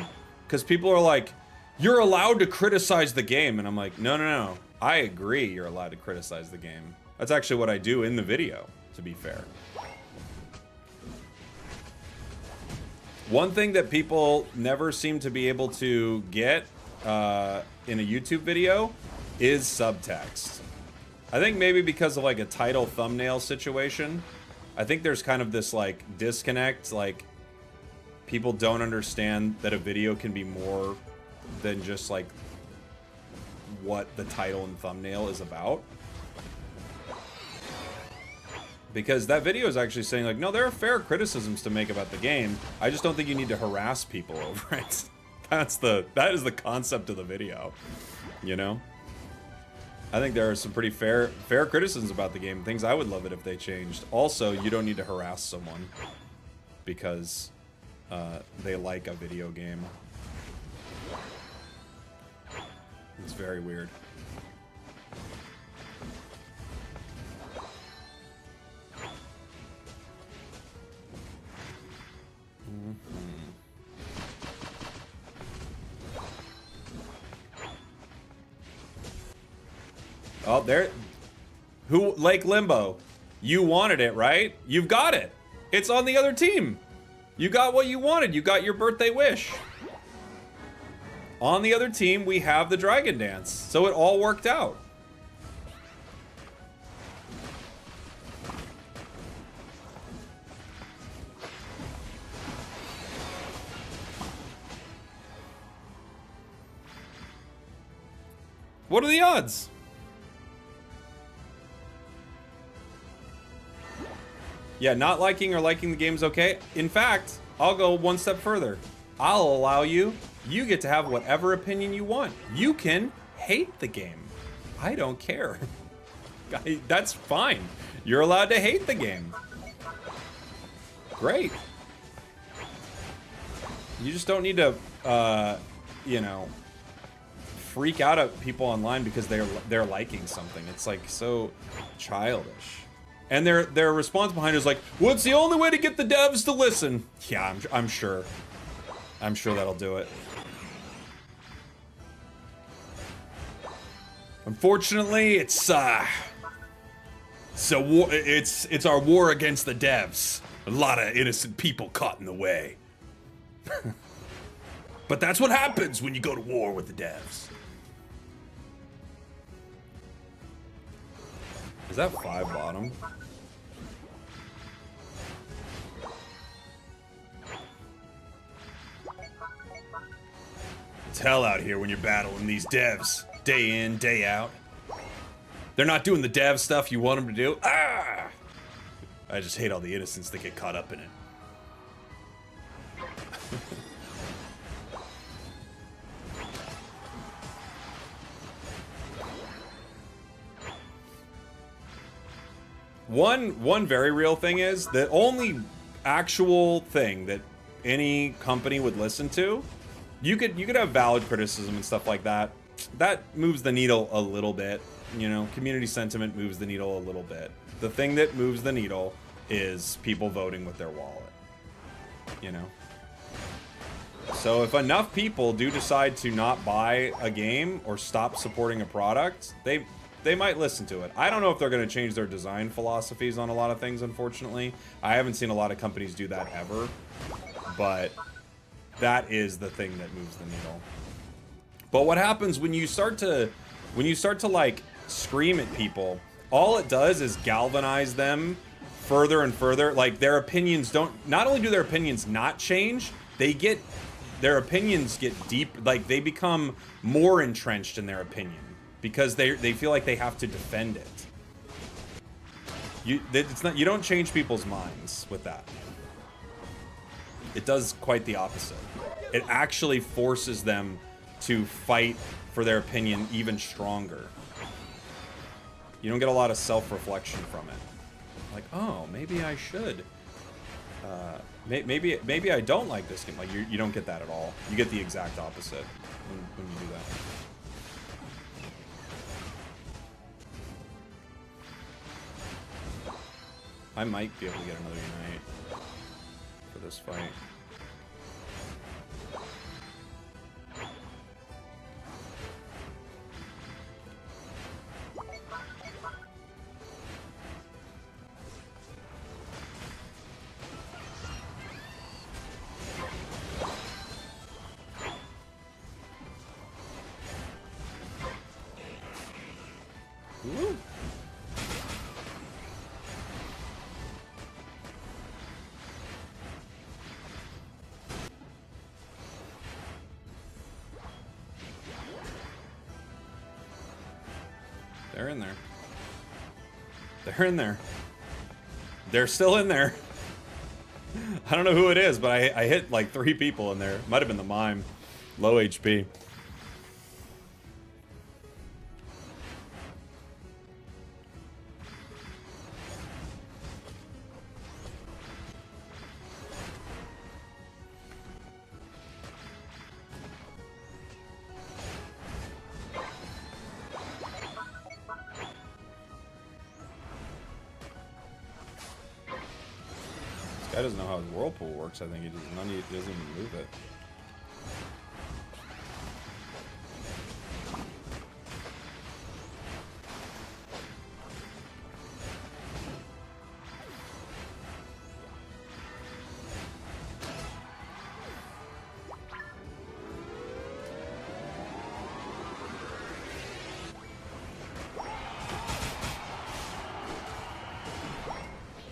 because people are like, you're allowed to criticize the game. And I'm like, no. I agree you're allowed to criticize the game. That's actually what I do in the video, to be fair. One thing that people never seem to be able to get in a YouTube video is subtext. I think maybe because of like a title thumbnail situation, I think there's kind of this like disconnect, like people don't understand that a video can be more than just like what the title and thumbnail is about. Because that video is actually saying like, no, there are fair criticisms to make about the game. I just don't think you need to harass people over it. That is the concept of the video, you know? I think there are some pretty fair criticisms about the game. Things I would love it if they changed. Also, you don't need to harass someone because they like a video game. It's very weird. Oh, there. Lake Limbo? You wanted it, right? You've got it. It's on the other team. You got what you wanted. You got your birthday wish. On the other team, we have the Dragon Dance. So it all worked out. What are the odds? Yeah, not liking or liking the game's okay. In fact, I'll go one step further. I'll allow you. You get to have whatever opinion you want. You can hate the game. I don't care. That's fine. You're allowed to hate the game. Great. You just don't need to, you know, freak out at people online because they're liking something. It's like so childish. And their response behind it is like, well, it's the only way to get the devs to listen. Yeah, I'm sure. I'm sure that'll do it. Unfortunately, it's our war against the devs. A lot of innocent people caught in the way. But that's what happens when you go to war with the devs. Is that 5 bottom? It's hell out here when you're battling these devs. Day in, day out. They're not doing the dev stuff you want them to do. Ah! I just hate all the innocents that get caught up in it. One very real thing is the only actual thing that any company would listen to, you could have valid criticism and stuff like that. That moves the needle a little bit. You know, community sentiment moves the needle a little bit. The thing that moves the needle is people voting with their wallet. You know? So if enough people do decide to not buy a game or stop supporting a product, they might listen to it. I don't know if they're going to change their design philosophies on a lot of things, unfortunately. I haven't seen a lot of companies do that ever. But that is the thing that moves the needle. But what happens when you start to like scream at people, all it does is galvanize them further and further. Like their opinions not only do their opinions not change, their opinions get deep, like they become more entrenched in their opinion because they feel like they have to defend it. You don't change people's minds with that. It does quite the opposite. It actually forces them to fight for their opinion even stronger. You don't get a lot of self-reflection from it. Like, oh, maybe I should. Maybe I don't like this game. Like, you don't get that at all. You get the exact opposite when you do that. I might be able to get another Unite for this fight. Woo. They're in there. They're in there. They're still in there. I don't know who it is, but I hit like 3 people in there. Might have been the mime. Low HP. This guy doesn't know how his whirlpool works. I think he doesn't even move it.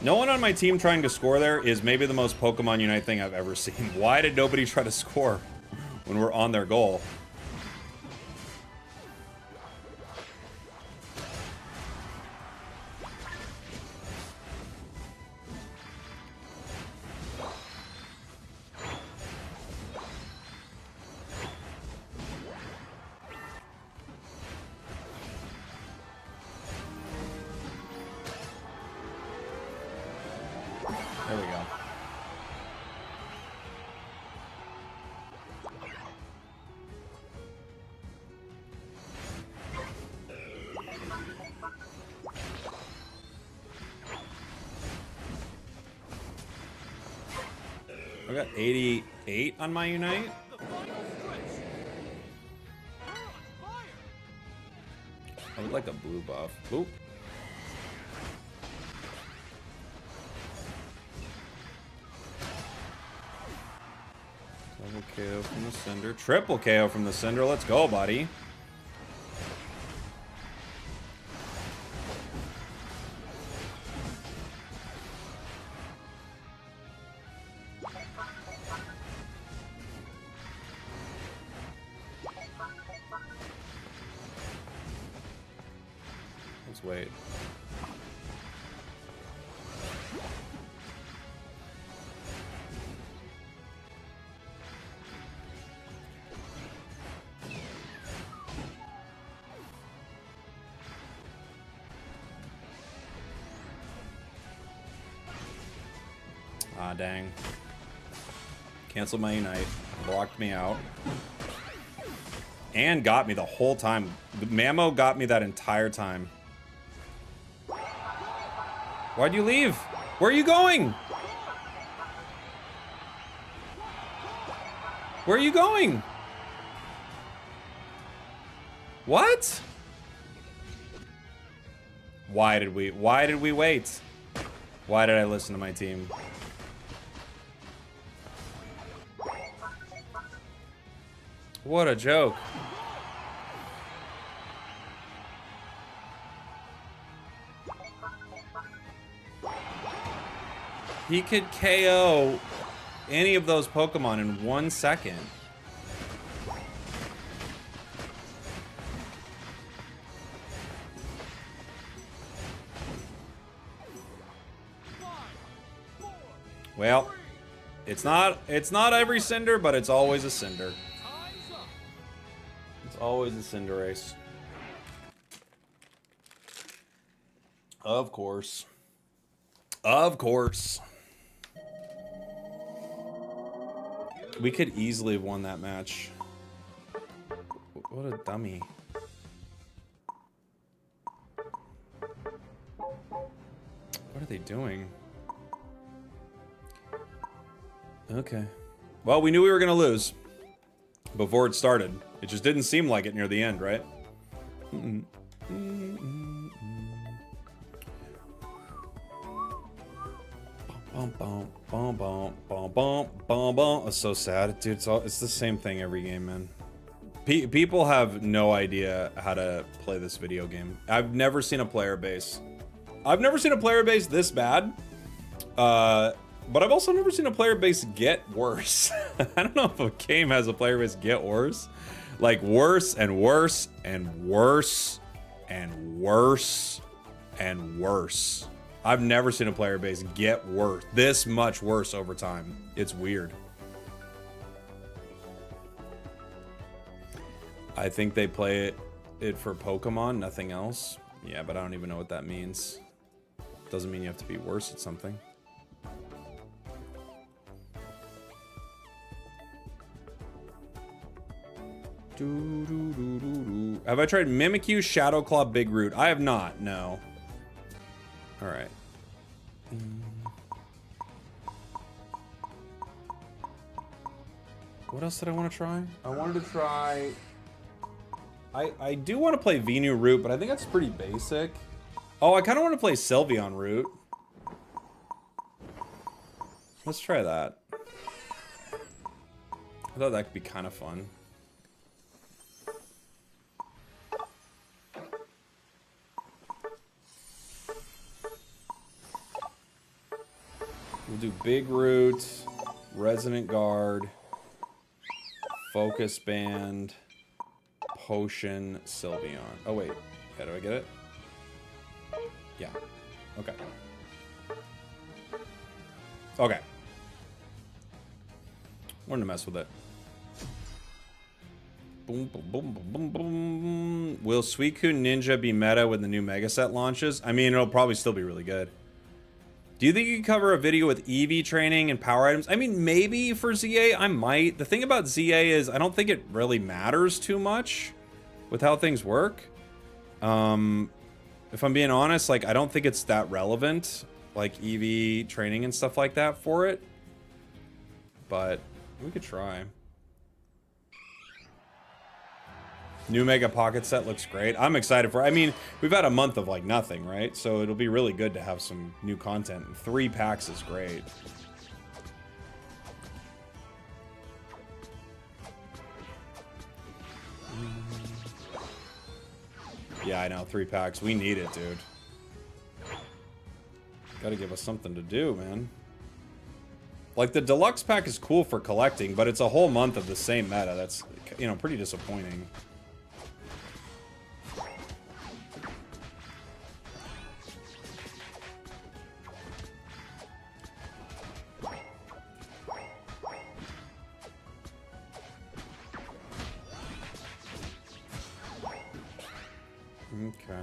No one on my team trying to score there is maybe the most Pokemon Unite thing I've ever seen. Why did nobody try to score when we're on their goal? There we go. I got 88 on my Unite. The final stretch. We're on fire. I would like a blue buff. Oop. Double KO from the Cinder. Triple KO from the Cinder. Let's go, buddy. Let's wait. Ah, dang. Canceled my Unite. Blocked me out. And got me the whole time. The Mamo got me that entire time. Why'd you leave? Where are you going? Where are you going? What? Why did we wait? Why did I listen to my team? What a joke. He could KO any of those Pokemon in 1 second. Well, it's not every Cinder, but it's always a Cinder. It's always a Cinder race. Of course. Of course. We could easily have won that match. What a dummy. What are they doing? Okay. Well, we knew we were gonna lose before it started. It just didn't seem like it near the end, right? Bum, bum, bum, bum, bum, bum, bum, bum. It's so sad, dude. It's the same thing every game, man. People have no idea how to play this video game. I've never seen a player base. I've never seen a player base this bad. But I've also never seen a player base get worse. I don't know if a game has a player base get worse. Like worse and worse and worse and worse and worse. I've never seen a player base get worse. This much worse over time. It's weird. I think they play it for Pokemon, nothing else. Yeah, but I don't even know what that means. Doesn't mean you have to be worse at something. Have I tried Mimikyu, Shadow Claw, Big Root? I have not, no. Alright. What else did I want to try? I wanted to try... I do want to play Venu Root, but I think that's pretty basic. Oh, I kind of want to play Sylveon Root. Let's try that. I thought that could be kind of fun. We'll do Big Root, Resonant Guard, Focus Band, Potion, Sylveon. Oh wait, yeah, do I get it? Yeah, okay. Okay. Wanted to mess with it. Boom, boom, boom, boom, boom, boom. Will Suicune Ninja be meta when the new Mega Set launches? I mean, it'll probably still be really good. Do you think you could cover a video with EV training and power items? I mean, maybe for ZA, I might. The thing about ZA is I don't think it really matters too much with how things work. If I'm being honest, like, I don't think it's that relevant, like EV training and stuff like that for it. But we could try. New Mega Pocket Set looks great. I'm excited for it. I mean, we've had a month of like nothing, right? So it'll be really good to have some new content. 3 packs is great. Yeah, I know. 3 packs. We need it, dude. Gotta give us something to do, man. Like, the deluxe pack is cool for collecting, but it's a whole month of the same meta. That's, you know, pretty disappointing. Okay.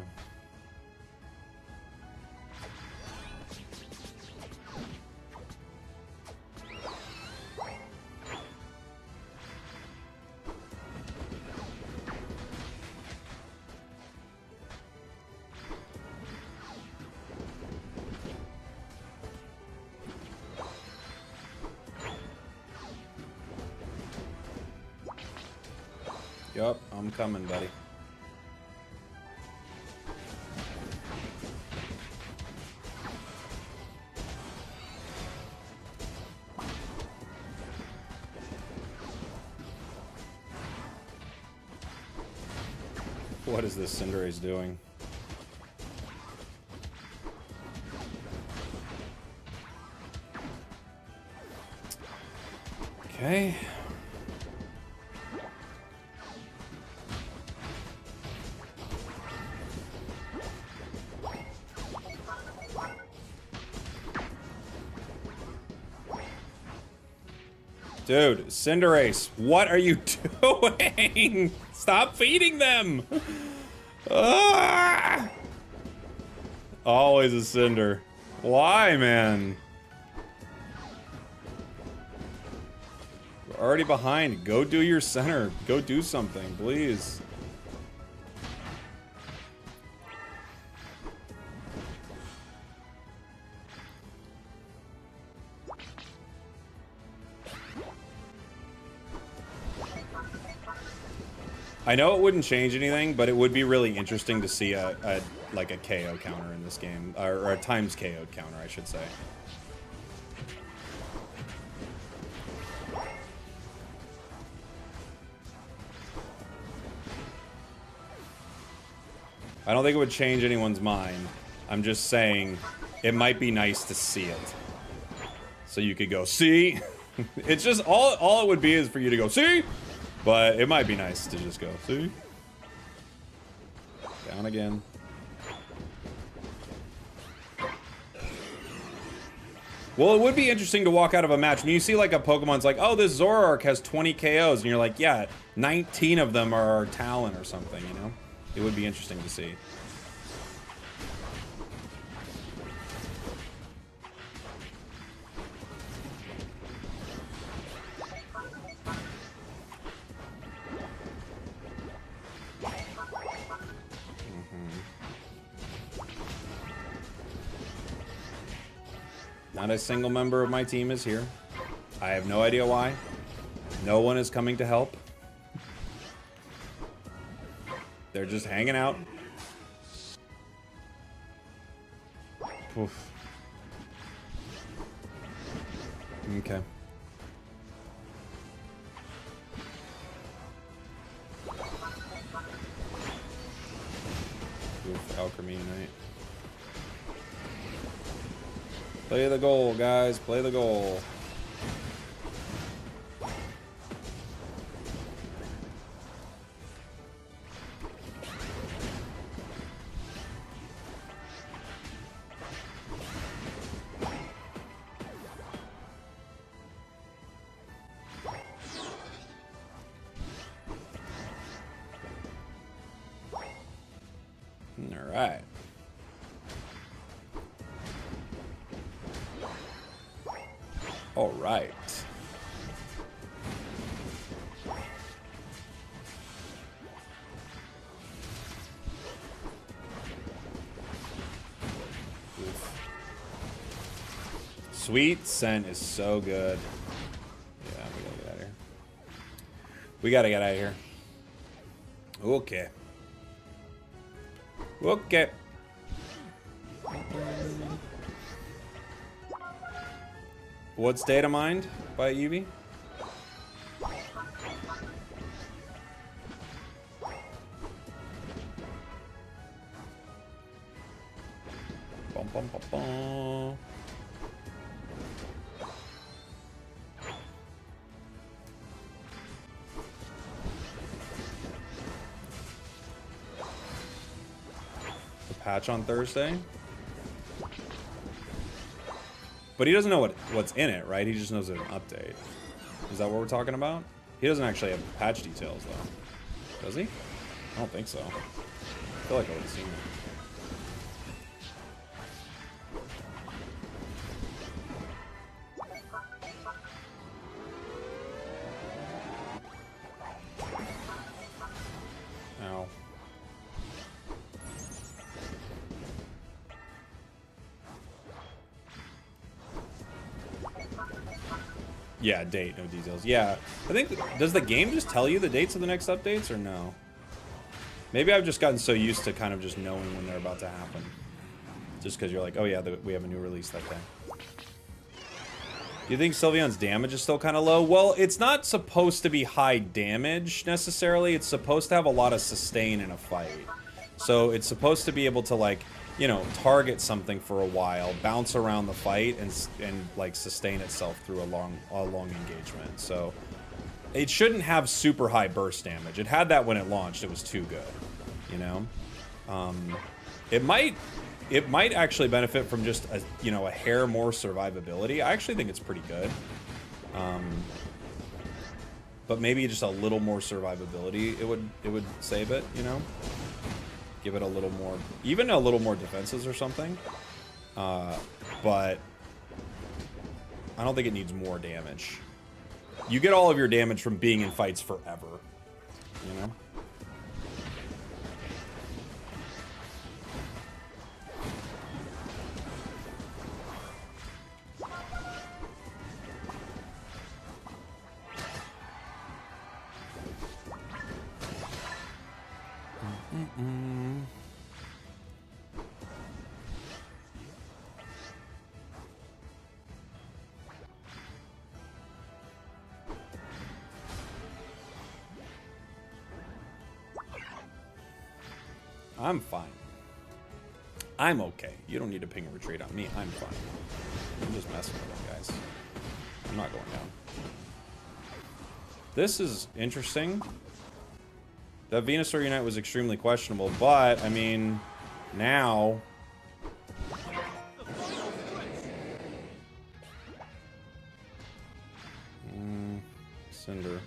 Yup, I'm coming, buddy. What is this Cinderace doing? Okay. Dude, Cinderace, what are you doing? Stop feeding them! Ah! Always a Cinder. Why, man? We're already behind. Go do your center. Go do something, please. I know it wouldn't change anything, but it would be really interesting to see like a KO counter in this game, or a times KO counter, I should say. I don't think it would change anyone's mind. I'm just saying it might be nice to see it. So you could go, see? It's just, all it would be is for you to go, see? But it might be nice to just go, see? Down again. Well, it would be interesting to walk out of a match when you see like a Pokemon's like, oh, this Zoroark has 20 KOs, and you're like, yeah, 19 of them are Talon or something, you know? It would be interesting to see. Not a single member of my team is here. I have no idea why. No one is coming to help. They're just hanging out. Oof. Okay. Oof, Alchemy Knight. Play the goal, guys. Play the goal. All right. All right. Oof. Sweet scent is so good. Yeah, we gotta get out of here. We gotta get out of here. Okay. Okay. What's Data Mined by Eevee? Bum, bum, bum, bum. The patch on Thursday? But he doesn't know what's in it, right? He just knows it's an update. Is that what we're talking about? He doesn't actually have patch details, though. Does he? I don't think so. I feel like I would have seen it. Ow. Yeah, date, no details. Yeah, I think, does the game just tell you the dates of the next updates, or no? Maybe I've just gotten so used to kind of just knowing when they're about to happen. Just because you're like, oh yeah, we have a new release that day. Do you think Sylveon's damage is still kind of low? Well, it's not supposed to be high damage, necessarily. It's supposed to have a lot of sustain in a fight. So it's supposed to be able to, like, you know, target something for a while, bounce around the fight, and like sustain itself through a long engagement. So it shouldn't have super high burst damage. It had that when it launched. It was too good, you know. It might actually benefit from just a hair more survivability. I actually think it's pretty good. But maybe just a little more survivability. It would save it, you know. Give it a little more, even a little more defenses or something. But I don't think it needs more damage. You get all of your damage from being in fights forever, you know? I'm fine. I'm okay. You don't need to ping a retreat on me. I'm fine. I'm just messing with them, guys. I'm not going down. This is interesting. That Venusaur Unite was extremely questionable, but, I mean, now... Cinder.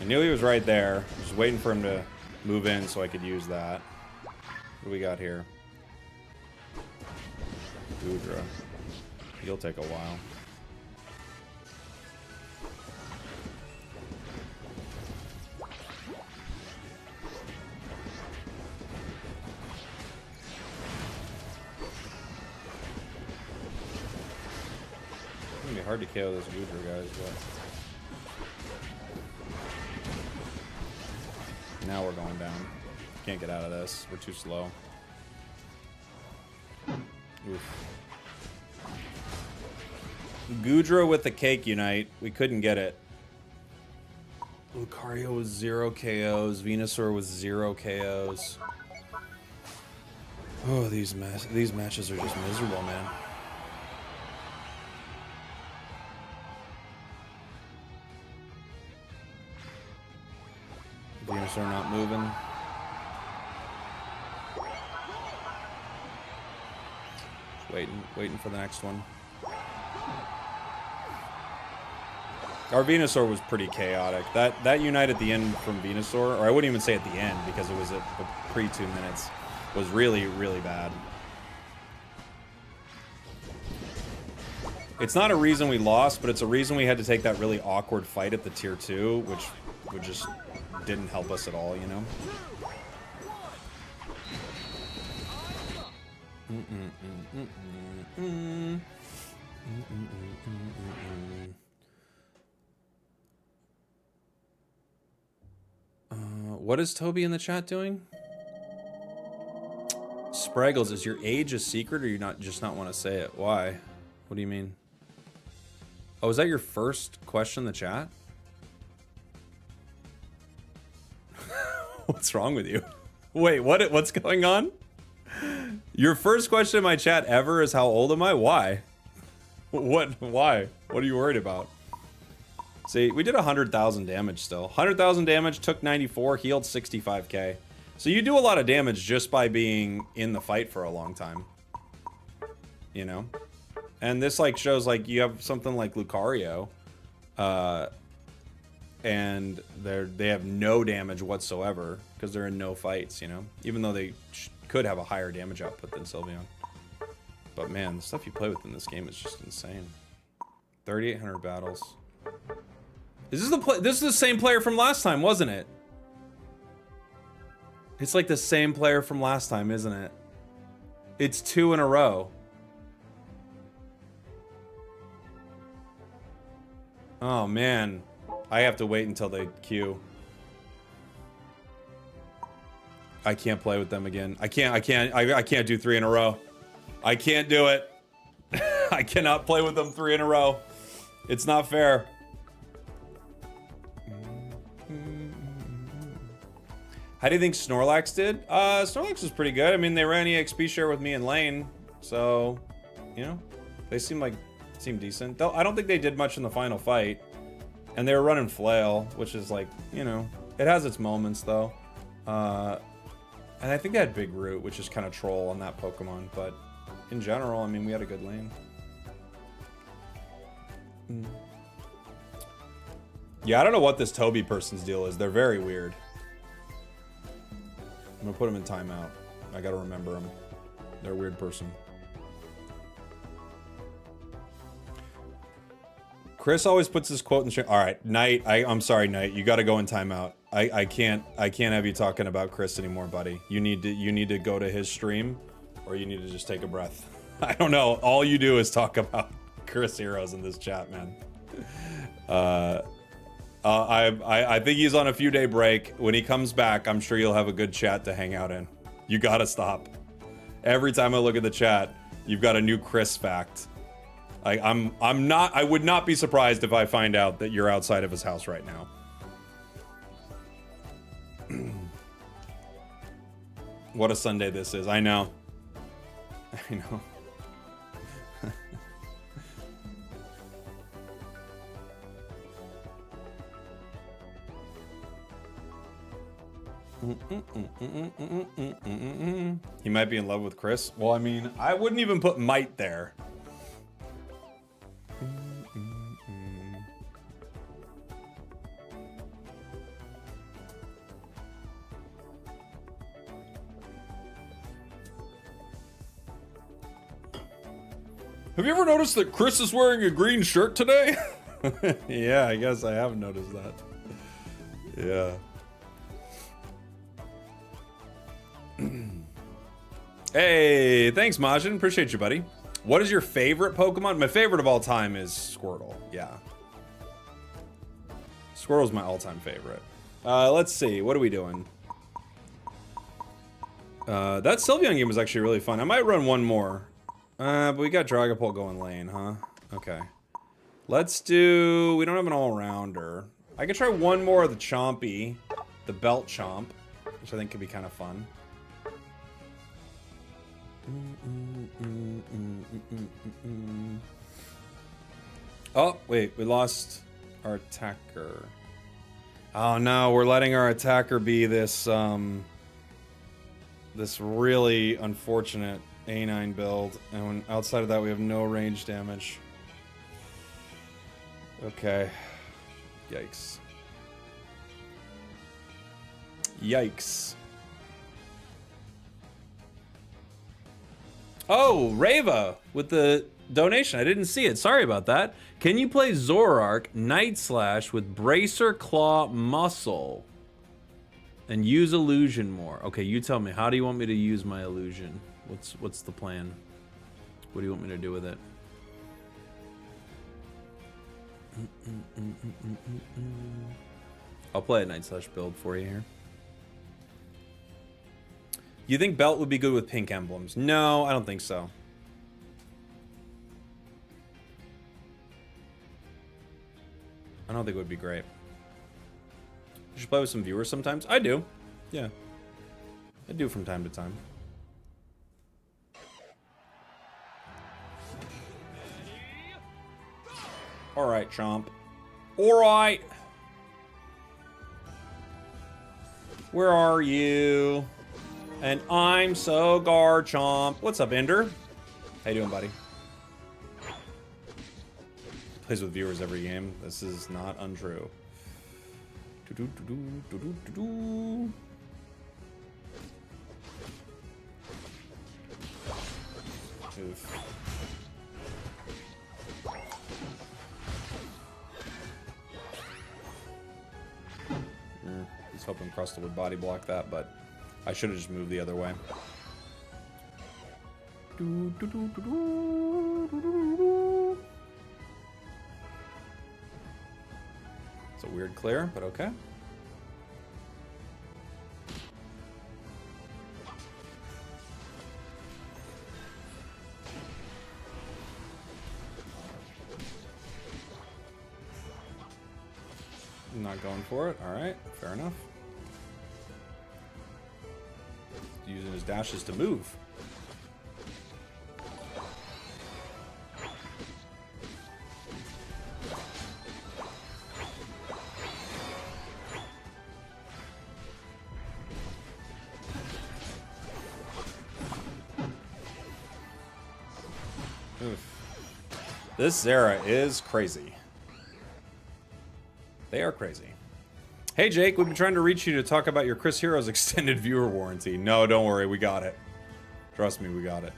I knew he was right there. Just waiting for him to move in so I could use that. What do we got here? Goodra. He'll take a while. It's gonna be hard to KO this Goodra, guys, but... Now we're going down. Can't get out of this. We're too slow. Oof. Goodra with the Cake Unite. We couldn't get it. Lucario was 0 KOs. Venusaur was 0 KOs. Oh, these matches are just miserable, man. Venusaur not moving. Waiting for the next one. Our Venusaur was pretty chaotic. That Unite at the end from Venusaur, or I wouldn't even say at the end because it was a pre 2 minutes, was really, really bad. It's not a reason we lost, but it's a reason we had to take that really awkward fight at the tier 2, which just didn't help us at all, you know? What is Toby in the chat doing? Spragels, is your age a secret or you just not want to say it? Why? What do you mean? Oh, is that your first question in the chat? What's wrong with you? Wait, what's going on? Your first question in my chat ever is how old am I? Why? Why? What are you worried about? See, we did 100,000 damage still. 100,000 damage, took 94, healed 65k. So you do a lot of damage just by being in the fight for a long time. You know? And this like shows like you have something like Lucario. And they have no damage whatsoever because they're in no fights, you know? Even though they could have a higher damage output than Sylveon. But man, the stuff you play with in this game is just insane. 3,800 battles. This is the same player from last time, wasn't it? It's like the same player from last time, isn't it? It's 2 in a row. Oh man, I have to wait until they queue. I can't play with them again. I can't do 3 in a row. I can't do it. I cannot play with them 3 in a row. It's not fair. How do you think Snorlax did? Snorlax was pretty good. I mean, they ran EXP share with me in lane, so, you know, they seemed decent. Though I don't think they did much in the final fight, and they were running Flail, which is like, you know, it has its moments though. And I think they had Big Root, which is kind of troll on that Pokemon, but in general, I mean, we had a good lane. Yeah, I don't know what this Toby person's deal is. They're very weird. I'm gonna put them in timeout. I gotta remember them. They're a weird person. Chris always puts his quote in the stream. All right, Knight. I'm sorry, Knight. You gotta go in timeout. I can't have you talking about Chris anymore, buddy. You need to go to his stream, or you need to just take a breath. I don't know. All you do is talk about Chris Heroes in this chat, man. I think he's on a few-day break. When he comes back, I'm sure you'll have a good chat to hang out in. You gotta stop. Every time I look at the chat, you've got a new Chris fact. I would not be surprised if I find out that you're outside of his house right now. What a Sunday this is. I know. I know. He might be in love with Chris. Well, I mean, I wouldn't even put might there. Have you ever noticed that Chris is wearing a green shirt today? Yeah, I guess I have noticed that. Yeah. Hey, thanks, Majin. Appreciate you, buddy. What is your favorite Pokemon? My favorite of all time is Squirtle. Yeah. Squirtle's my all-time favorite. Let's see. What are we doing? That Sylveon game was actually really fun. I might run one more. But we got Dragapult going lane, huh? Okay. Let's do... We don't have an all-rounder. I could try one more of the Chompy. The Belt Chomp. Which I think could be kind of fun. Oh, wait. We lost our attacker. Oh, no. We're letting our attacker be this, this really unfortunate A9 build, and when, outside of that we have no range damage. Okay. Yikes. Yikes. Oh, Rava with the donation. I didn't see it. Sorry about that. Can you play Zoroark Night Slash with Bracer Claw Muscle and use illusion more? Okay, you tell me. How do you want me to use my illusion? What's the plan? What do you want me to do with it? I'll play a Night Slash build for you here. You think Belt would be good with pink emblems? No, I don't think so. I don't think it would be great. You should play with some viewers sometimes. I do. Yeah. I do from time to time. Alright, Chomp. Alright. Where are you? And I'm so Garchomp. What's up, Ender? How you doing, buddy? Plays with viewers every game. This is not untrue. Oof. I was hoping Crustle would body block that, but I should have just moved the other way. It's a weird clear, but okay. Not going for it. All right, fair enough. Using his dashes to move. Oof. This Zera is crazy. They are crazy. Hey Jake, we've been trying to reach you to talk about your Chris Heroes extended viewer warranty. No, don't worry, we got it. Trust me, we got it.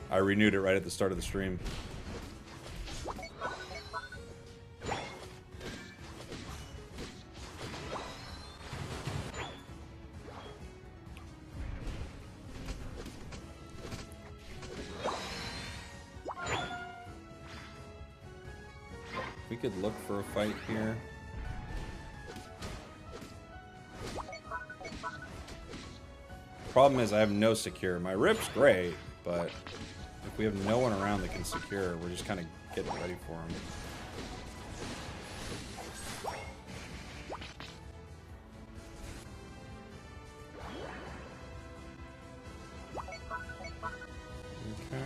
I renewed it right at the start of the stream. could look for a fight here. Problem is I have no secure. My rip's great, but if we have no one around that can secure, we're just kind of getting ready for him. Okay.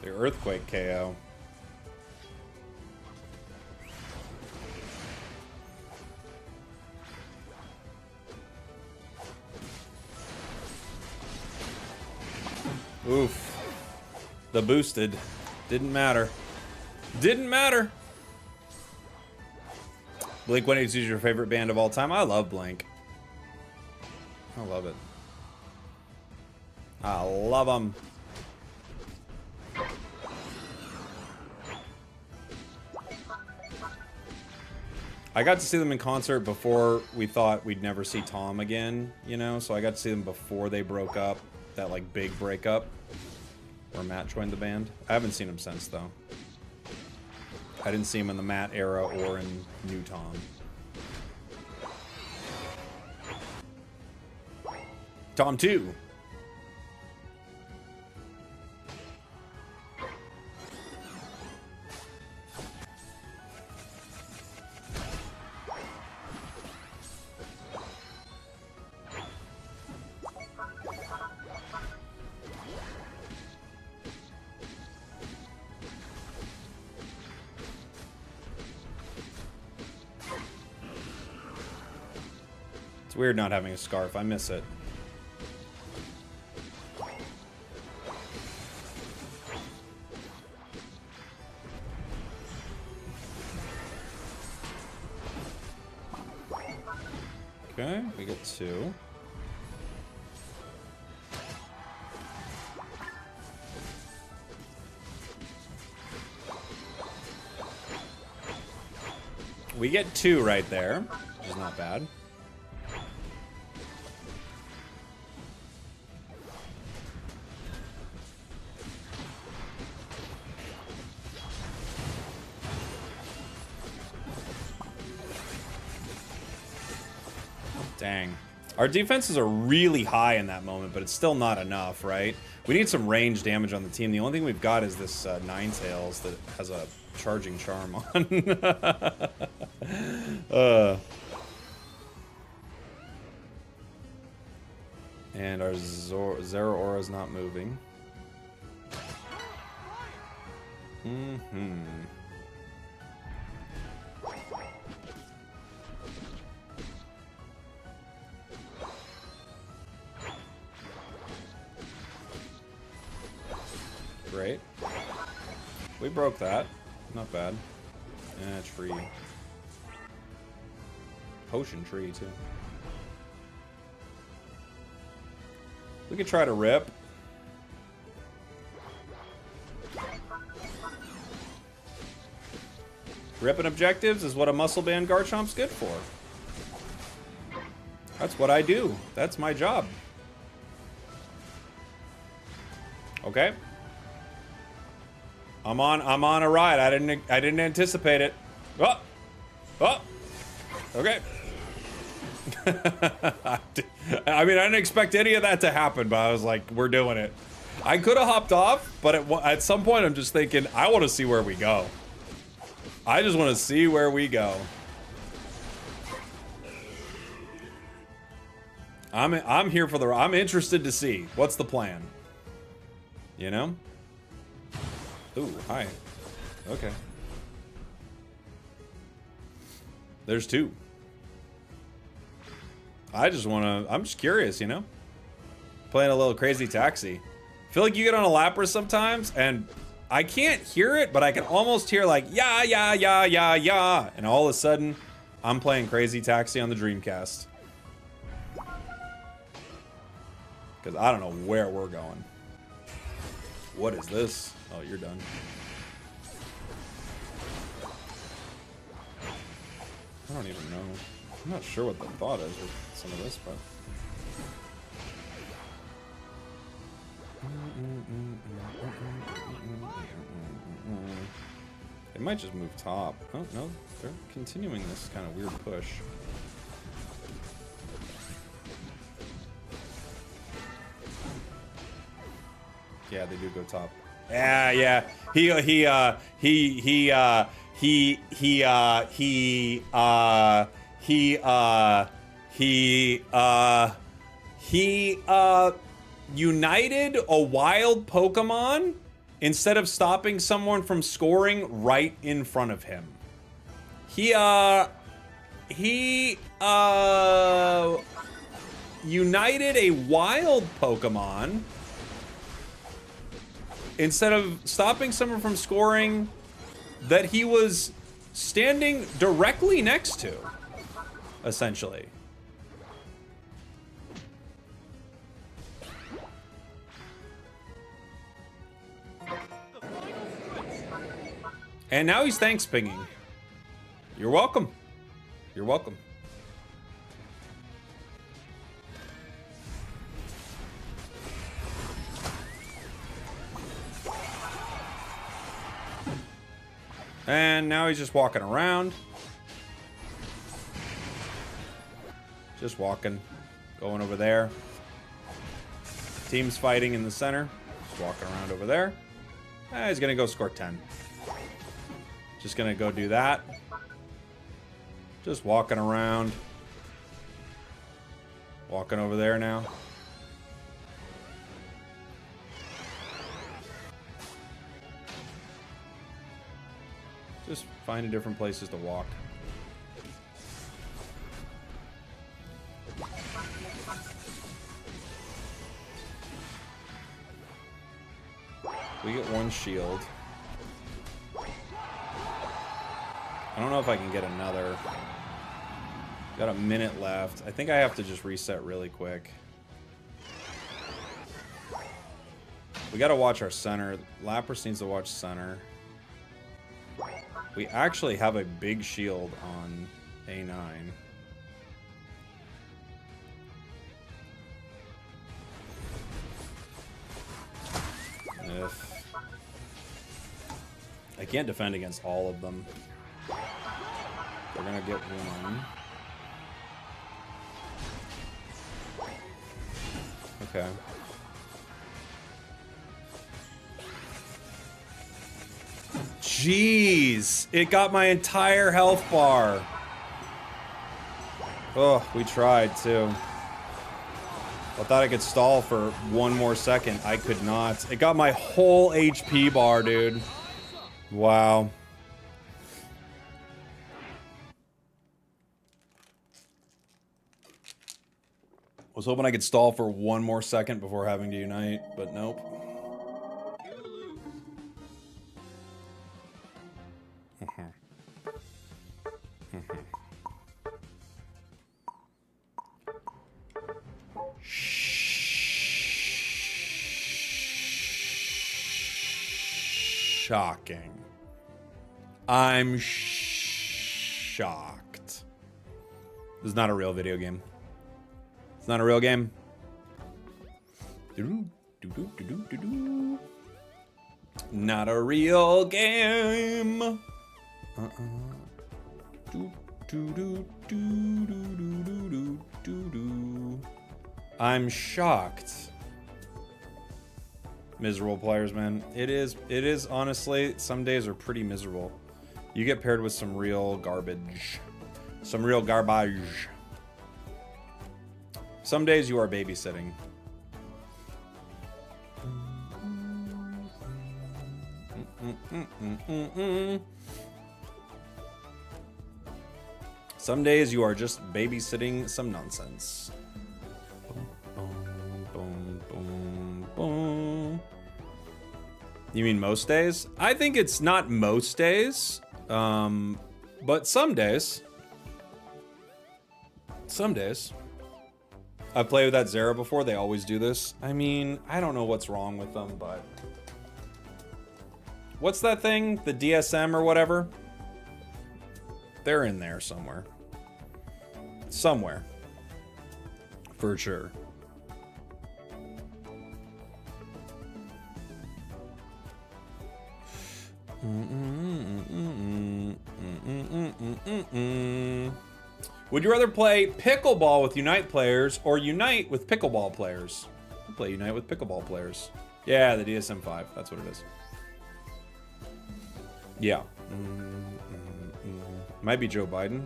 The earthquake KO. Oof. The boosted. Didn't matter. Didn't matter. Blink-182 is your favorite band of all time? I love Blink. I love it. I love them. I got to see them in concert before we thought we'd never see Tom again, you know? So I got to see them before they broke up. That, like, big breakup. Where Matt joined the band. I haven't seen him since, though. I didn't see him in the Matt era or in New Tom. Tom 2. It's weird not having a scarf. I miss it. Okay, we get 2. We get 2 right there, which is not bad. Dang. Our defenses are really high in that moment, but it's still not enough, right? We need some range damage on the team. The only thing we've got is this Ninetales that has a charging charm on. And our Zeraora is not moving. Great. We broke that. Not bad. Tree. Potion tree, too. We could try to rip. Ripping objectives is what a muscle band Garchomp's good for. That's what I do. That's my job. Okay. I'm on a ride. I didn't anticipate it. Oh. Oh. Okay. I mean, I didn't expect any of that to happen, but I was like, we're doing it. I could have hopped off, but at some point I'm just thinking, I want to see where we go. I just want to see where we go. I'm here for I'm interested to see. What's the plan? You know? Ooh, hi. Okay. There's 2. I just want to... I'm just curious, you know? Playing a little crazy taxi. I feel like you get on a Lapras sometimes, and I can't hear it, but I can almost hear like, yeah, yeah, yeah, yeah, yeah. And all of a sudden, I'm playing Crazy Taxi on the Dreamcast. Because I don't know where we're going. What is this? Oh, you're done. I don't even know. I'm not sure what the thought is with some of this, but... They might just move top. Oh, no. They're continuing this kind of weird push. Yeah, they do go top. Yeah, yeah. He united a wild Pokemon instead of stopping someone from scoring right in front of him. He united a wild Pokemon instead of stopping someone from scoring that he was standing directly next to, essentially. And now he's thanks pinging. You're welcome. You're welcome. And now he's just walking around. Just walking. Going over there. Team's fighting in the center. Just walking around over there. He's gonna go score 10. Just gonna go do that. Just walking around. Walking over there now. Just finding different places to walk. We get one shield. I don't know if I can get another. Got a minute left. I think I have to just reset really quick. We gotta watch our center. Lapras needs to watch center. We actually have a big shield on A9. I can't defend against all of them. We're gonna get one. Okay. Jeez! It got my entire health bar. Oh, we tried too. I thought I could stall for one more second. I could not. It got my whole HP bar, dude. Wow. Was hoping I could stall for one more second before having to unite, but nope. Shocking. I'm shocked. This is not a real video game. It's not a real game. Not a real game. I'm shocked. Miserable players, man. It is honestly, some days are pretty miserable. You get paired with some real garbage. Some real garbage. Some days you are babysitting. Some days you are just babysitting some nonsense. You mean most days? I think it's not most days, but some days. Some days. I've played with that Zera before. They always do this. I mean, I don't know what's wrong with them, but... What's that thing? The DSM or whatever? They're in there somewhere. Somewhere. For sure. Would you rather play pickleball with Unite players or Unite with pickleball players? I'll play Unite with pickleball players. Yeah, the DSM-5. That's what it is. Yeah. Might be Joe Biden.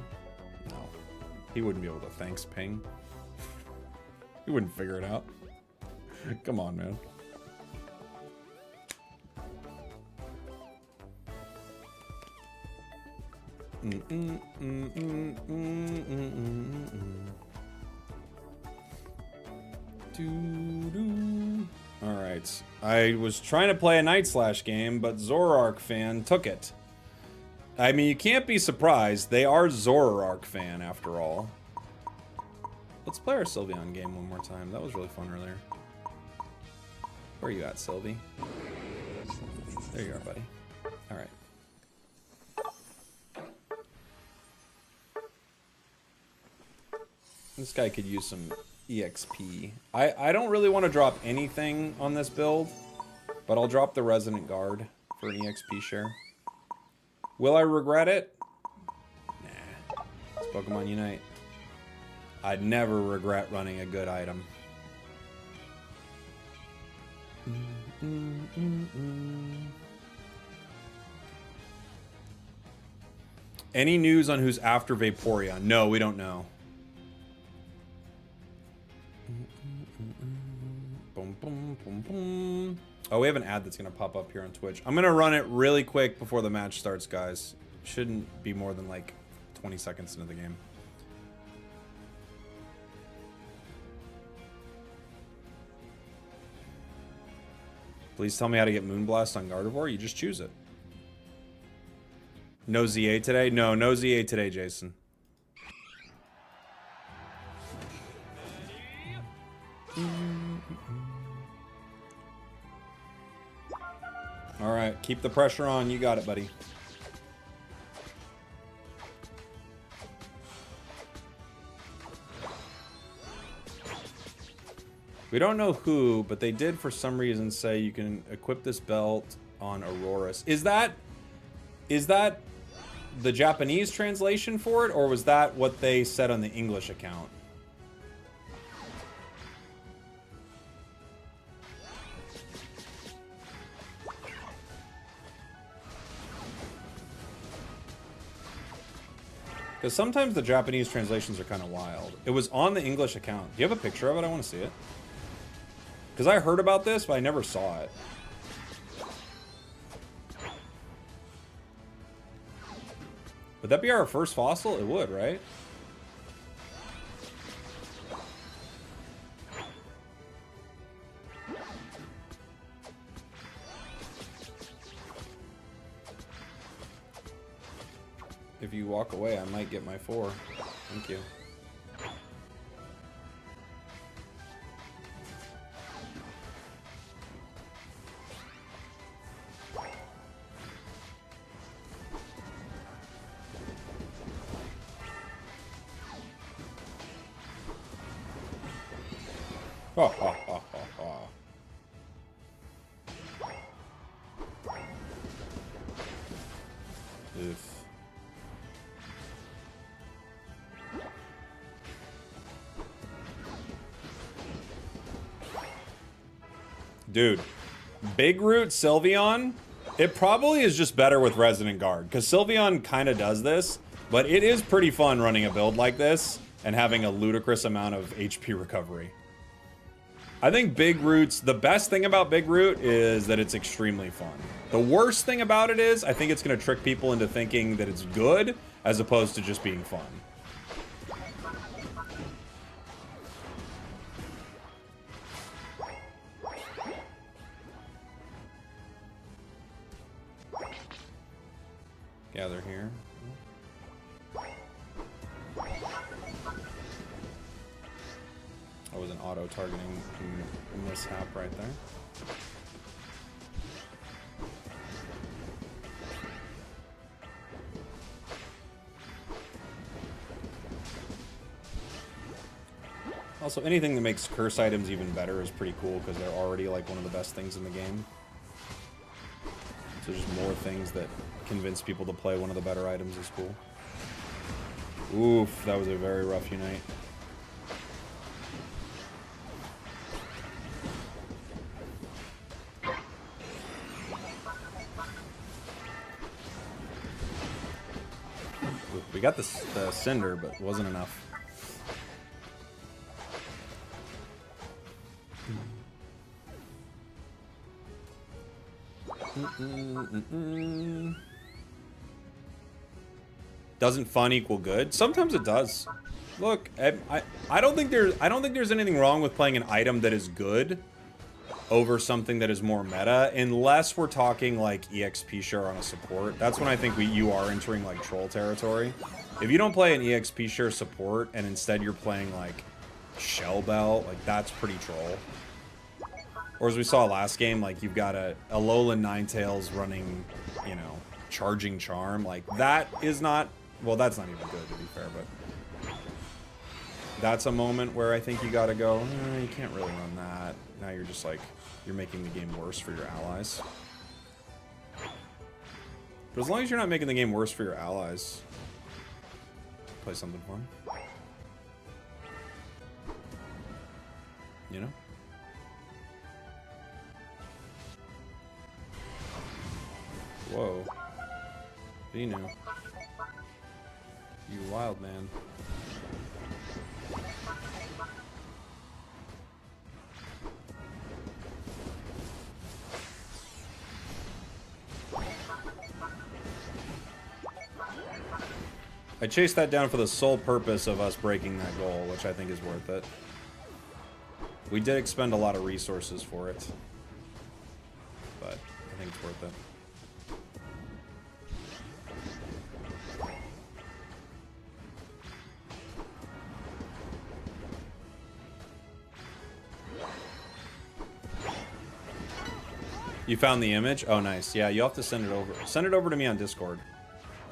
No. He wouldn't be able to thanks ping. He wouldn't figure it out. Come on, man. Alright. I was trying to play a Night Slash game, but Zoroark fan took it. I mean, you can't be surprised. They are Zoroark fan, after all. Let's play our Sylveon game one more time. That was really fun earlier. Where are you at, Sylvie? There you are, buddy. Alright. This guy could use some EXP. I don't really want to drop anything on this build, but I'll drop the Resonant Guard for an EXP share. Will I regret it? Nah. It's Pokemon Unite. I'd never regret running a good item. Any news on who's after Vaporeon? No, we don't know. Boom, boom, boom, boom. Oh, we have an ad that's going to pop up here on Twitch. I'm going to run it really quick before the match starts, guys. Shouldn't be more than like 20 seconds into the game. Please tell me how to get Moonblast on Gardevoir. You just choose it. No ZA today? No, no ZA today, Jason. All right, keep the pressure on. You got it, buddy. We don't know who, but they did for some reason say you can equip this belt on Auroras. Is that the Japanese translation for it, or was that what they said on the English account? Because sometimes the Japanese translations are kind of wild. It was on the English account. Do you have a picture of it? I want to see it. Because I heard about this, but I never saw it. Would that be our first fossil? It would, right? If you walk away, I might get my 4. Thank you. Ha ha ha ha ha. Oof. Dude, Big Root Sylveon, it probably is just better with Resonant Guard, because Sylveon kind of does this, but it is pretty fun running a build like this and having a ludicrous amount of HP recovery. I think Big Root's, the best thing about Big Root is that it's extremely fun. The worst thing about it is, I think it's going to trick people into thinking that it's good, as opposed to just being fun. Gather here. I was an auto-targeting mishap right there. Also, anything that makes curse items even better is pretty cool, because they're already like one of the best things in the game. So just more things that convince people to play one of the better items is cool. Oof, that was a very rough unite. Oof, we got the Cinder, but it wasn't enough. Doesn't fun equal good? Sometimes it does. Look, I don't think there's anything wrong with playing an item that is good over something that is more meta, unless we're talking like EXP share on a support. That's when I think you are entering like troll territory. If you don't play an EXP share support and instead you're playing like Shell Bell, like that's pretty troll. Or as we saw last game, like you've got a Alolan Ninetales running, you know, charging charm. Like that is not, well, that's not even good to be fair, but that's a moment where I think you gotta go, you can't really run that. Now you're just like, you're making the game worse for your allies. But as long as you're not making the game worse for your allies, play something fun. You know? Whoa. Vinu. You wild man. I chased that down for the sole purpose of us breaking that goal, which I think is worth it. We did expend a lot of resources for it, but I think it's worth it. You found the image? Oh, nice. Yeah, you have to send it over. Send it over to me on Discord.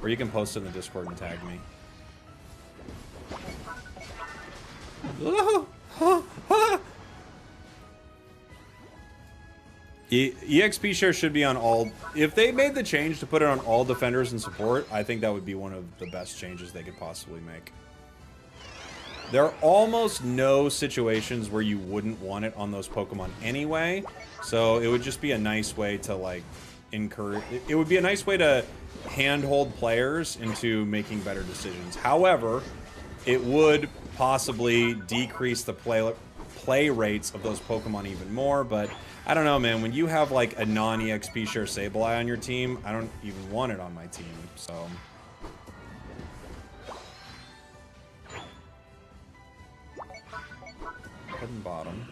Or you can post it in the Discord and tag me. EXP share should be on all... If they made the change to put it on all defenders and support, I think that would be one of the best changes they could possibly make. There are almost no situations where you wouldn't want it on those Pokemon anyway, so it would just be a nice way to, like, encourage... It would be a nice way to handhold players into making better decisions. However, it would possibly decrease the play rates of those Pokemon even more, but I don't know, man. When you have, like, a non-EXP share Sableye on your team, I don't even want it on my team, so... Head and bottom.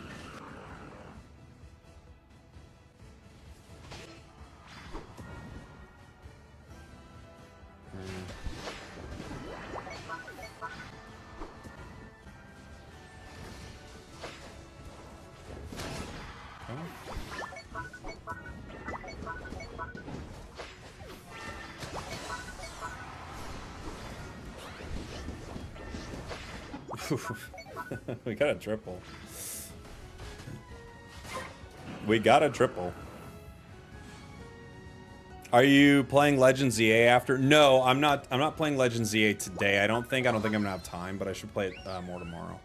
We got a triple. We got a triple. Are you playing Legends ZA after? No, I'm not. I'm not playing Legends ZA today. I don't think I'm gonna have time, but I should play it more tomorrow.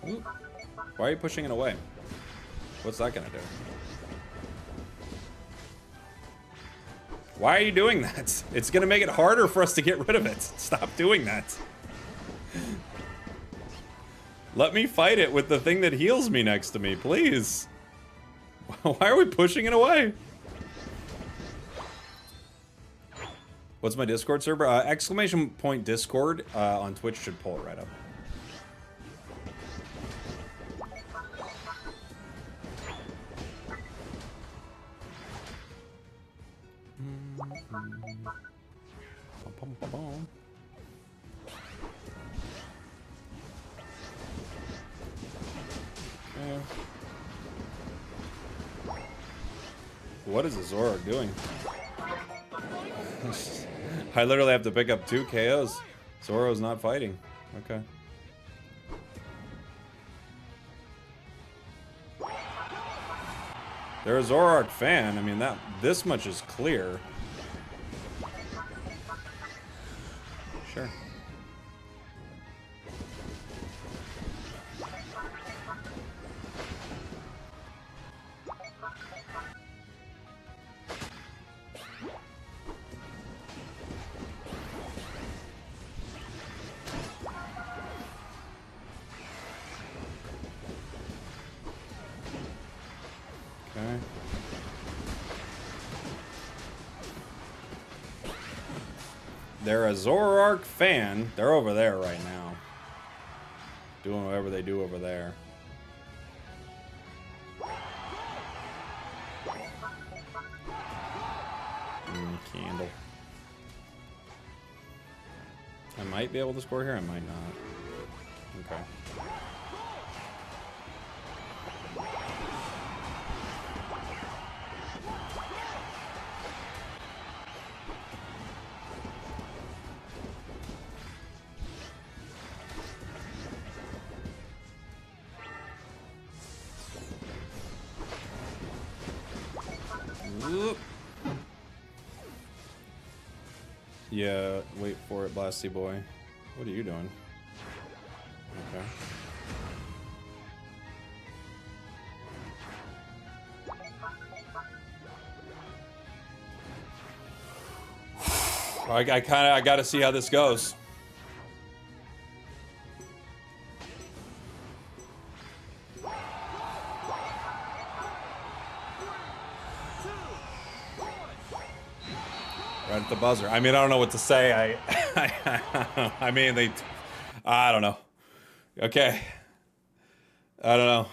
Ooh. Why are you pushing it away? What's that gonna do? Why are you doing that? It's gonna make it harder for us to get rid of it. Stop doing that. Let me fight it with the thing that heals me next to me, please. Why are we pushing it away? What's my Discord server? Exclamation point Discord on Twitch should pull it right up. Bum, bum, bum. Yeah. What is the Zoroark doing? I literally have to pick up 2 KOs. Zoro's not fighting. Okay. They're a Zoroark fan. I mean, this much is clear. Sure. Okay. They're a Zoroark fan. They're over there right now. Doing whatever they do over there. Candle. I might be able to score here, I might not. Okay. Whoop. Yeah, wait for it, Blasty Boy. What are you doing? Okay. I gotta see how this goes. Right at the buzzer. I mean, I don't know what to say. I mean, I don't know. Okay. I don't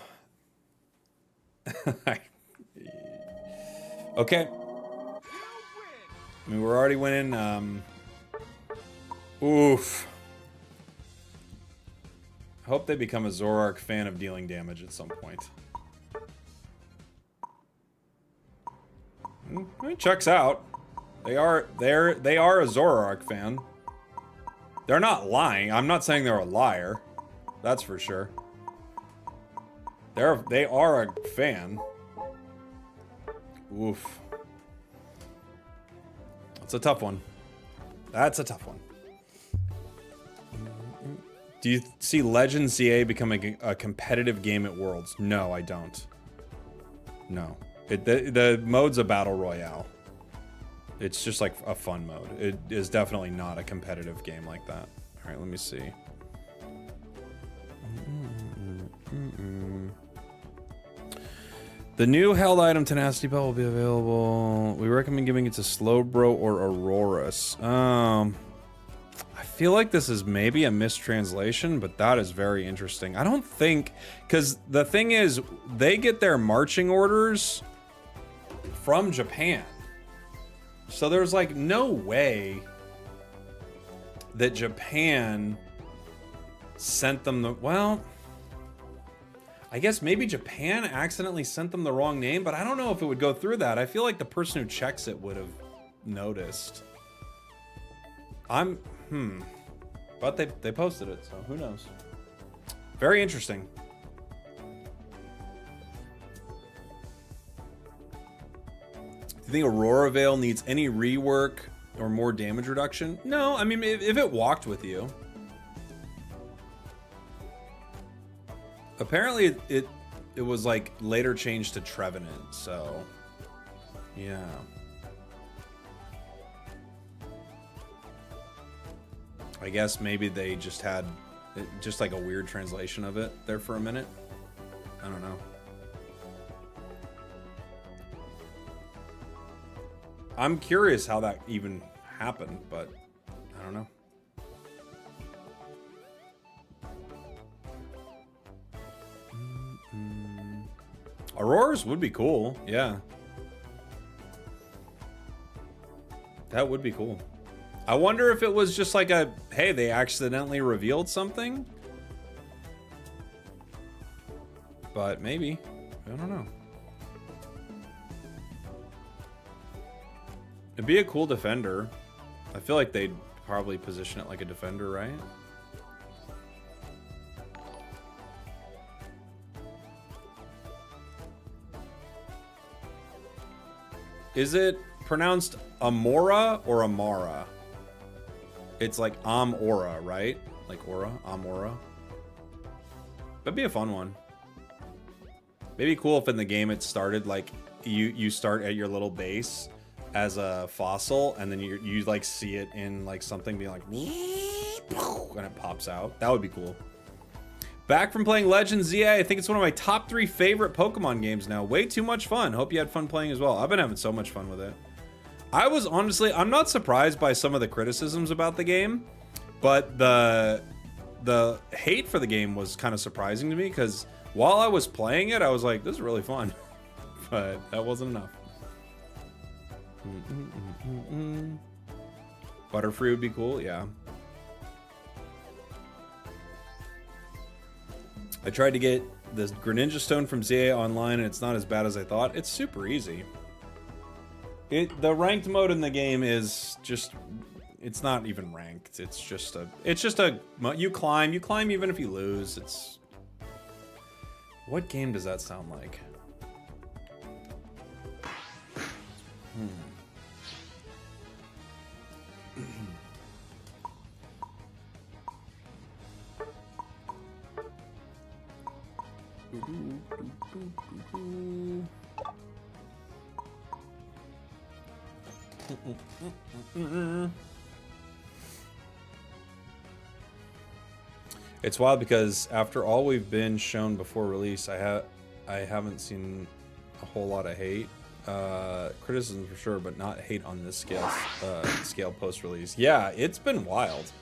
know. Okay. I mean, we're already winning. Oof. I hope they become a Zoroark fan of dealing damage at some point. It checks out. They are a Zoroark fan. They're not lying. I'm not saying they're a liar. That's for sure. They are a fan. Oof. That's a tough one. That's a tough one. Do you see Legends CA becoming a competitive game at Worlds? No, I don't. No. The mode's a battle royale. It's just like a fun mode. It is definitely not a competitive game like that. All right, let me see. The new held item Tenacity Bell will be available. We recommend giving it to Slowbro or Auroras. I feel like this is maybe a mistranslation, but that is very interesting. I don't think, because the thing is, they get their marching orders from Japan. So there's like no way that Japan sent them the, well, I guess maybe Japan accidentally sent them the wrong name, but I don't know if it would go through that. I feel like the person who checks it would have noticed. But they posted it, so who knows? Very interesting. Do you think Aurora Veil needs any rework or more damage reduction? No, I mean, if it walked with you. Apparently it was like later changed to Trevenant, so yeah. I guess maybe they just had just like a weird translation of it there for a minute. I don't know. I'm curious how that even happened, but I don't know. Auroras would be cool, yeah. That would be cool. I wonder if it was just like a, hey, they accidentally revealed something? But maybe. I don't know. It'd be a cool defender. I feel like they'd probably position it like a defender, right? Is it pronounced Amora or Amara? It's like Am-Aura, right? Like aura, Am-Aura. That'd be a fun one. Maybe cool if in the game it started like you start at your little base as a fossil, and then you like see it in like something being like, and it pops out. That would be cool. Back from playing Legends ZA, I think it's one of my top 3 favorite Pokemon games now. Way too much fun. Hope you had fun playing as well. I've been having so much fun with it. I was honestly, I'm not surprised by some of the criticisms about the game, but the hate for the game was kind of surprising to me, because while I was playing it, I was like, this is really fun. But that wasn't enough. Butterfree would be cool, yeah. I tried to get the Greninja Stone from ZA online, and it's not as bad as I thought. It's super easy. The ranked mode in the game is just, it's not even ranked. It's just a you climb even if you lose. It's, what game does that sound like? It's wild because after all we've been shown before release, I haven't seen a whole lot of hate. Criticism for sure, but not hate on this scale post-release. Yeah, it's been wild.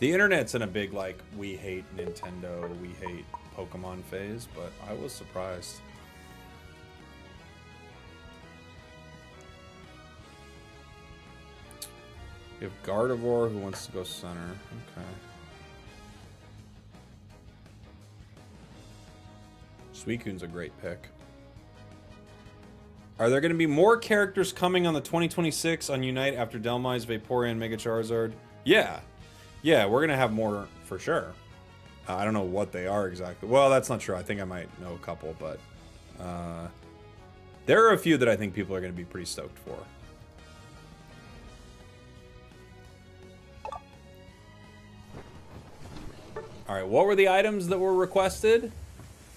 The internet's in a big, like, we hate Nintendo, we hate Pokemon phase, but I was surprised. We have Gardevoir who wants to go center. Okay. Suicune's a great pick. Are there going to be more characters coming on the 2026 on Unite after Dhelmise, Vaporeon, Mega Charizard? Yeah. Yeah, we're going to have more for sure. I don't know what they are exactly. Well, that's not true. I think I might know a couple, but there are a few that I think people are going to be pretty stoked for. All right, what were the items that were requested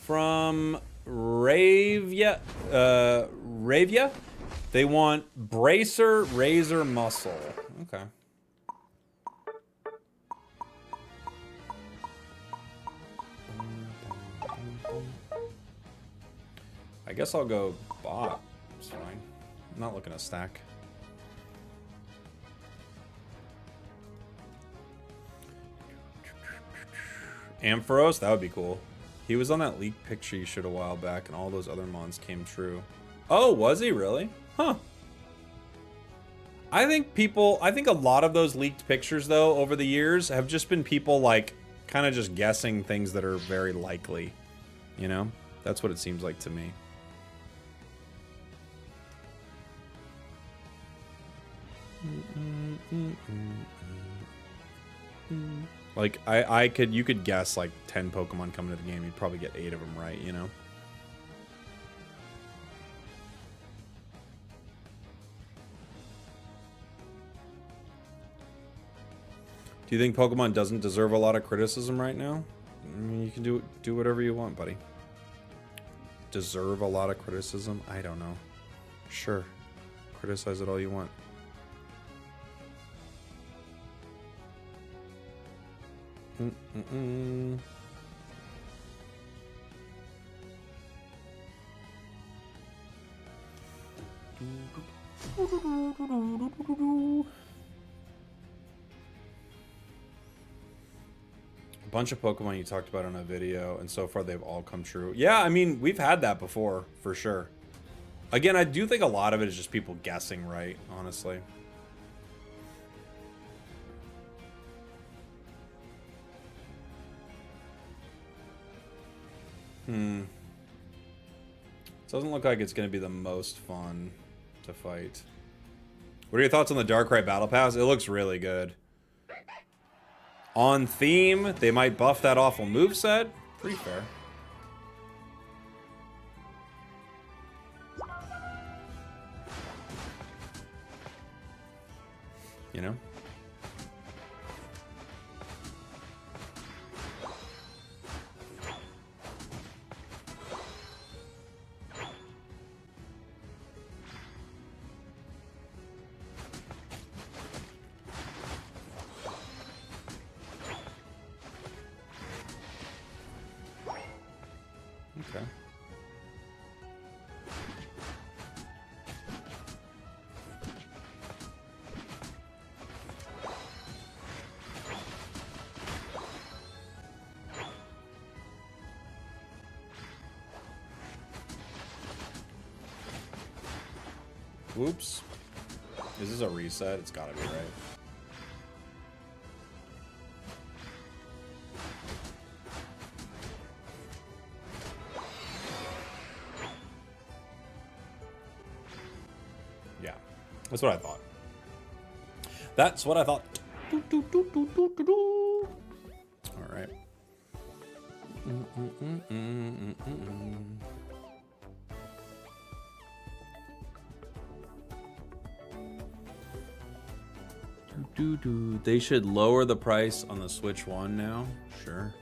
from Ravia? Ravia? They want Bracer, Razor, Muscle. Okay. I guess I'll go bot. It's fine. I'm not looking to stack. Ampharos, that would be cool. He was on that leaked picture you showed a while back, and all those other mons came true. Oh, was he really? Huh. I think a lot of those leaked pictures, though, over the years have just been people, like, kind of just guessing things that are very likely. You know? That's what it seems like to me. Like, you could guess, like, 10 Pokemon coming to the game. You'd probably get 8 of them right, you know? Do you think Pokemon doesn't deserve a lot of criticism right now? I mean, you can do whatever you want, buddy. Deserve a lot of criticism? I don't know. Sure. Criticize it all you want. A bunch of Pokemon you talked about on a video, and so far they've all come true. Yeah, I mean, we've had that before, for sure. Again, I do think a lot of it is just people guessing right, honestly. Doesn't look like it's going to be the most fun to fight. What are your thoughts on the Darkrai Battle Pass? It looks really good. On theme, they might buff that awful moveset. Pretty fair. You know? Okay. Whoops. Is this a reset? It's gotta be, right? Yeah. That's what I thought. That's what I thought. All right. They should lower the price on the Switch 1 now. Sure.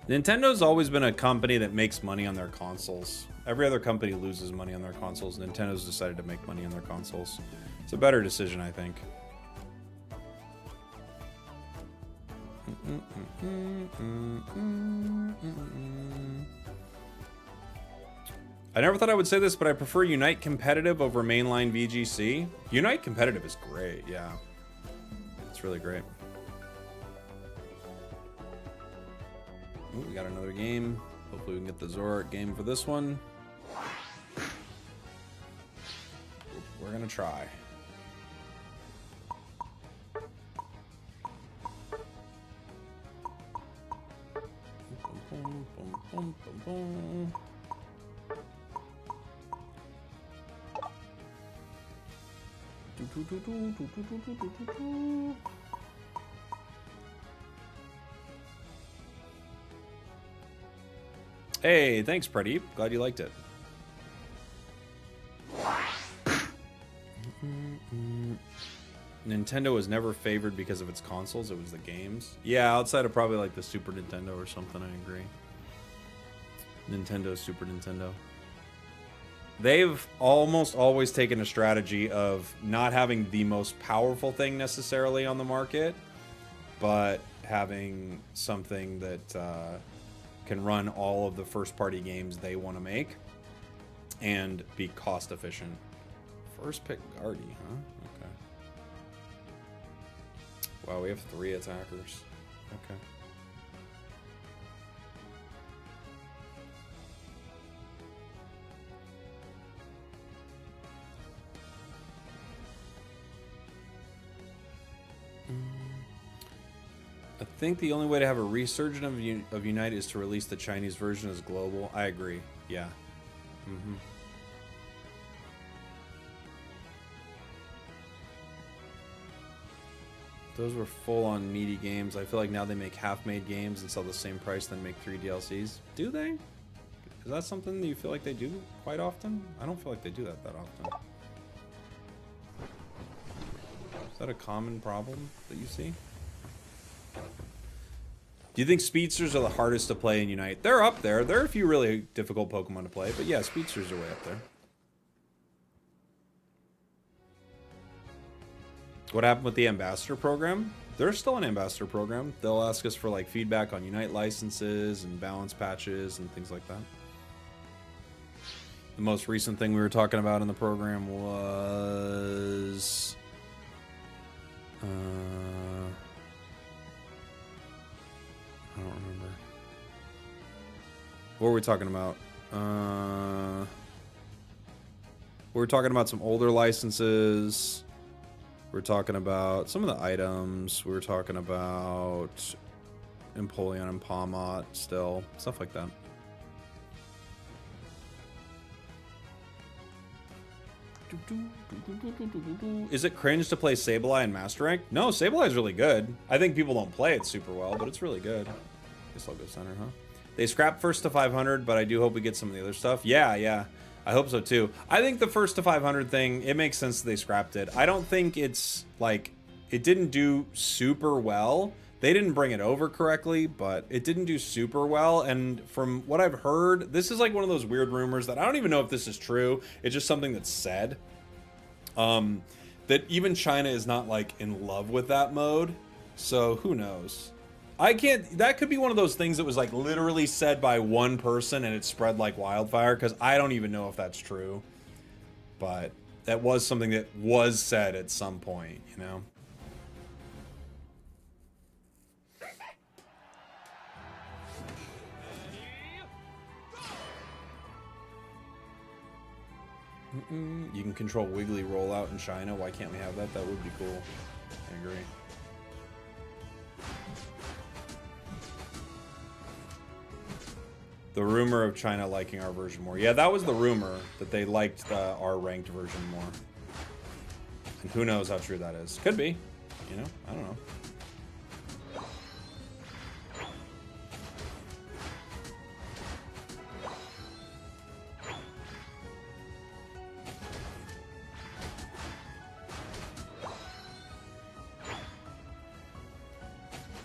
Nintendo's always been a company that makes money on their consoles. Every other company loses money on their consoles. Nintendo's decided to make money on their consoles. It's a better decision, I think. I never thought I would say this, but I prefer Unite Competitive over mainline VGC. Unite Competitive is great, yeah. It's really great. Ooh, we got another game. Hopefully we can get the Zoroark game for this one. We're gonna try. Hey, thanks, Pradeep. Glad you liked it. Nintendo was never favored because of its consoles. It was the games. Yeah, outside of probably like the Super Nintendo or something, I agree. Nintendo, Super Nintendo. They've almost always taken a strategy of not having the most powerful thing necessarily on the market, but having something that can run all of the first-party games they want to make and be cost-efficient. First pick Guardy, huh? Okay. Wow, we have 3 attackers. Okay. I think the only way to have a resurgence of Unite is to release the Chinese version as global. I agree. Yeah. Those were full-on meaty games. I feel like now they make half-made games and sell the same price, then make 3 DLCs. Do they? Is that something that you feel like they do quite often? I don't feel like they do that often. Is that a common problem that you see? Do you think Speedsters are the hardest to play in Unite? They're up there. There are a few really difficult Pokemon to play, but yeah, Speedsters are way up there. What happened with the Ambassador program? There's still an Ambassador program. They'll ask us for like feedback on Unite licenses and balance patches and things like that. The most recent thing we were talking about in the program was... I don't remember. What were we talking about? We were talking about some older licenses. We were talking about some of the items. We were talking about Empoleon and Palmot still. Stuff like that. Is it cringe to play Sableye in Master Rank? No, Sableye is really good. I think people don't play it super well, but it's really good. Guess I'll go center, huh? They scrapped first to 500, but I do hope we get some of the other stuff. Yeah, yeah. I hope so too. I think the first to 500 thing, it makes sense that they scrapped it. I don't think it's like, it didn't do super well. They didn't bring it over correctly, but it didn't do super well. And from what I've heard, this is like one of those weird rumors that I don't even know if this is true. It's just something that's said. That even China is not like in love with that mode. So who knows? I can't, that could be one of those things that was like literally said by one person and it spread like wildfire, because I don't even know if that's true. But that was something that was said at some point, you know? You can control Wiggly rollout in China. Why can't we have that? That would be cool. I agree. The rumor of China liking our version more. Yeah, that was the rumor, that they liked our ranked version more. And who knows how true that is. Could be. You know? I don't know.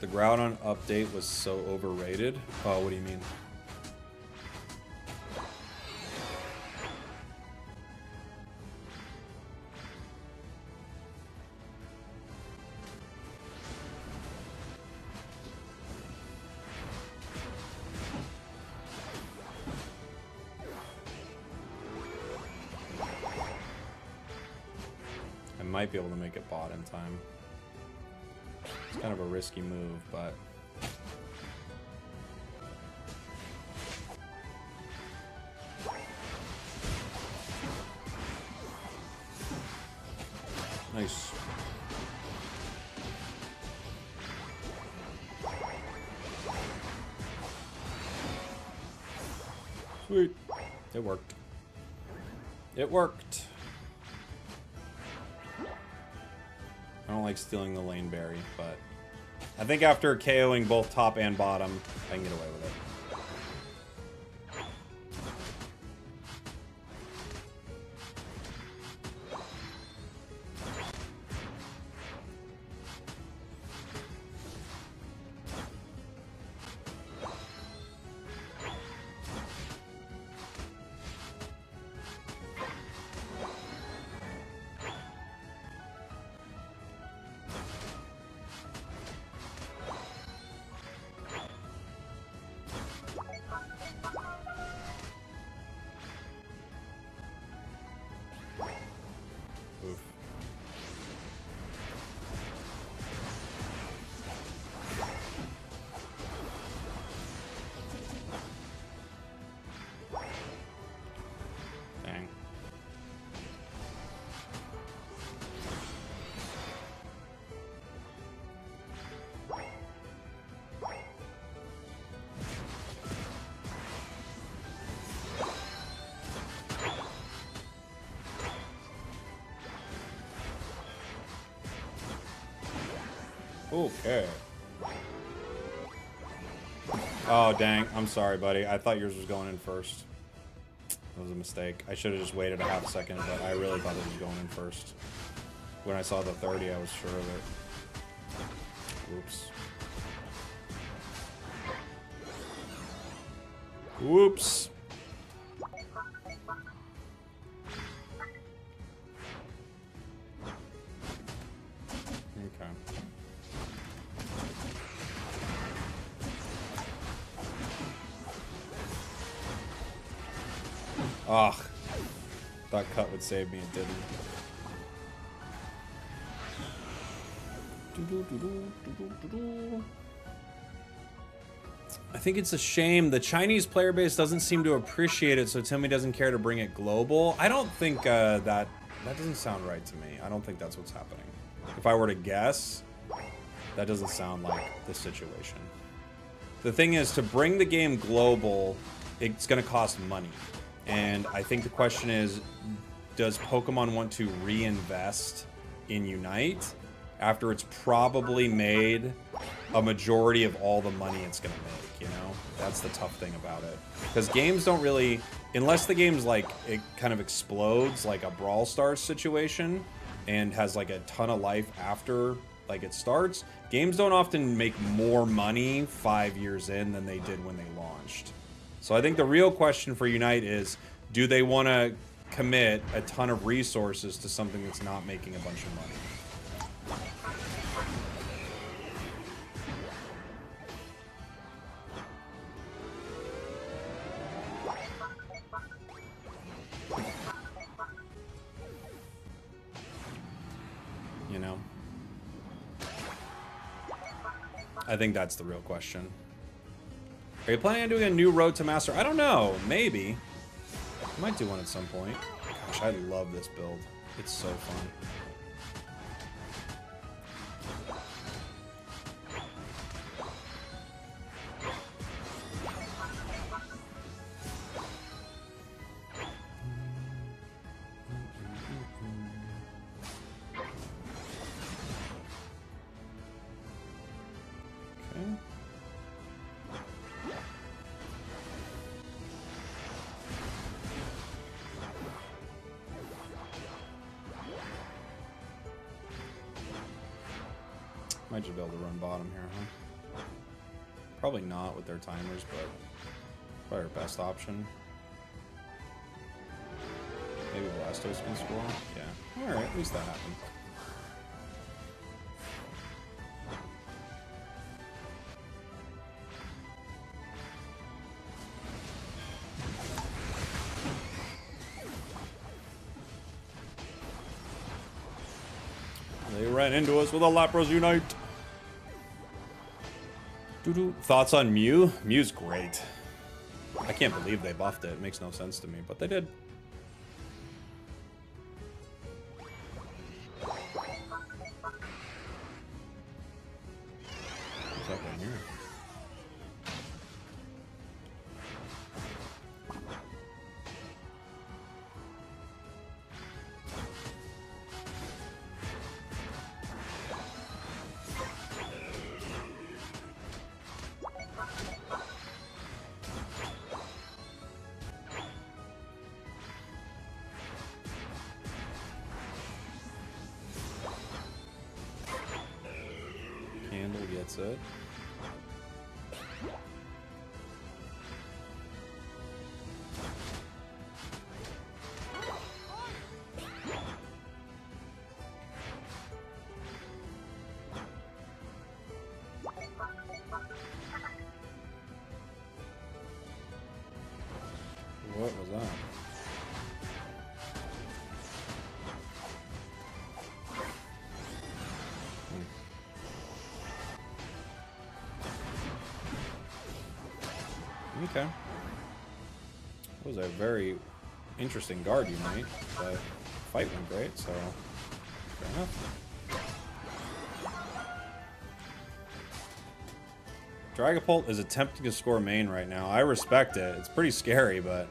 The Groudon update was so overrated. Oh, what do you mean? I might be able to make it bot in time. It's kind of a risky move, but... Nice. Sweet. It worked. It worked. I don't like stealing the lane berry, but I think after KOing both top and bottom, I can get away with it. Okay. Oh, dang. I'm sorry, buddy. I thought yours was going in first. That was a mistake. I should have just waited a half second, but I really thought it was going in first. When I saw the 30, I was sure of it. Oops. Whoops. Okay. Ugh. Thought cut would save me, it didn't. I think it's a shame. The Chinese player base doesn't seem to appreciate it, so Timmy doesn't care to bring it global. I don't think that doesn't sound right to me. I don't think that's what's happening. If I were to guess, that doesn't sound like the situation. The thing is, to bring the game global, it's going to cost money. And I think the question is, does Pokemon want to reinvest in Unite after it's probably made a majority of all the money it's going to make, you know? That's the tough thing about it. Because games don't really, unless the game's like, it kind of explodes like a Brawl Stars situation and has like a ton of life after like it starts, games don't often make more money 5 years in than they did when they launched. So I think the real question for Unite is, do they want to commit a ton of resources to something that's not making a bunch of money? You know? I think that's the real question. Are you planning on doing a new Road to Master? I don't know. Maybe. I might do one at some point. Gosh, I love this build. It's so fun. Okay. Might just be able to run bottom here, huh? Probably not with their timers, but probably our best option. Maybe Blastoise can score. Yeah. Alright, at least that happened. They ran into us with a Lapras Unite. Doo-doo. Thoughts on Mew? Mew's great. I can't believe they buffed it. It makes no sense to me, but they did. What's up in here? Candle gets it. What was that? Okay. That was a very interesting guard unite, but fight went great, so fair enough. Dragapult is attempting to score main right now. I respect it. It's pretty scary, but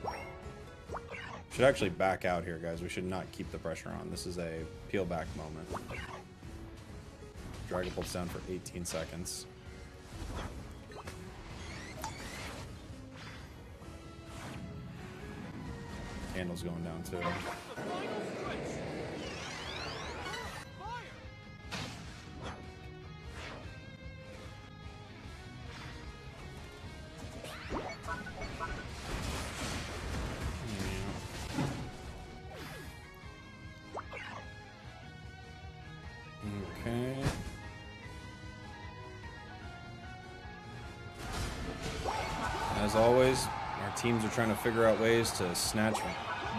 should actually back out here, guys. We should not keep the pressure on. This is a peel back moment. Dragapult's down for 18 seconds. Candle's going down too. Okay. As always, our teams are trying to figure out ways to snatch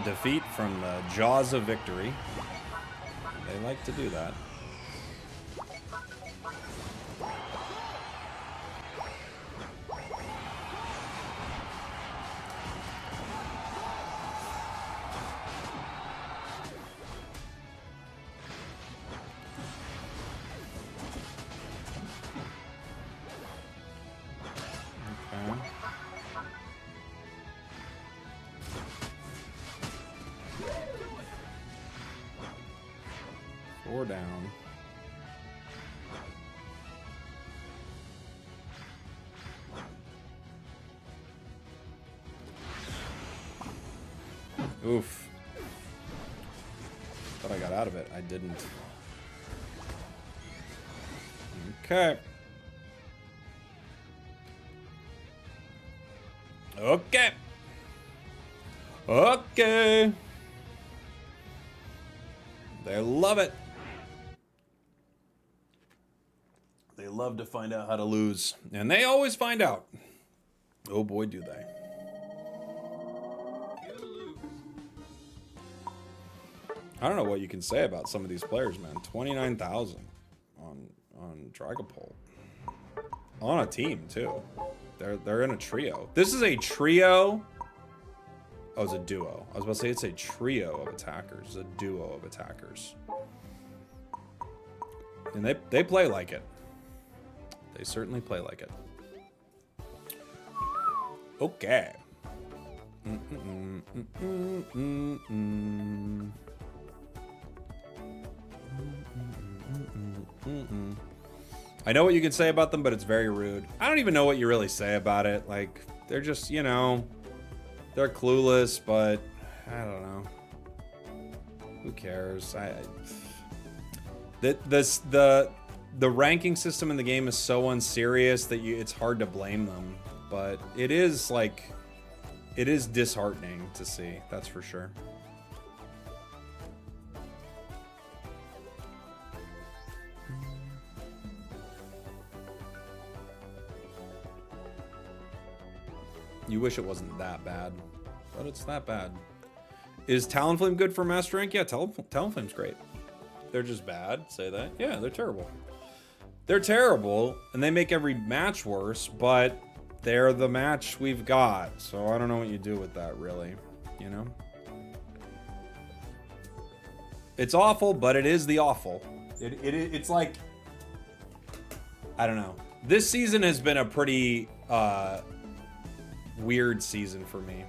defeat from the jaws of victory. They like to do that. 4 down. Oof. Thought I got out of it. I didn't. Okay. Okay. Okay. They love it. They love to find out how to lose. And they always find out. Oh boy, do they. You lose. I don't know what you can say about some of these players, man. 29,000 on Dragapult. On a team too. They're in a trio. This is a trio. Oh, it's a duo. I was about to say it's a trio of attackers. It's a duo of attackers. And they play like it. They certainly play like it. Okay. I know what you can say about them, but it's very rude. I don't even know what you really say about it. Like, they're just, you know, they're clueless, but I don't know. Who cares? The ranking system in the game is so unserious that it's hard to blame them. But it is like, it is disheartening to see. That's for sure. You wish it wasn't that bad, but it's that bad. Is Talonflame good for Master Rank? Yeah, Talonflame's great. They're just bad, say that. Yeah, they're terrible. They're terrible, and they make every match worse, but they're the match we've got. So I don't know what you do with that, really, you know? It's awful, but it is the awful. It's like, I don't know. This season has been a pretty weird season for me.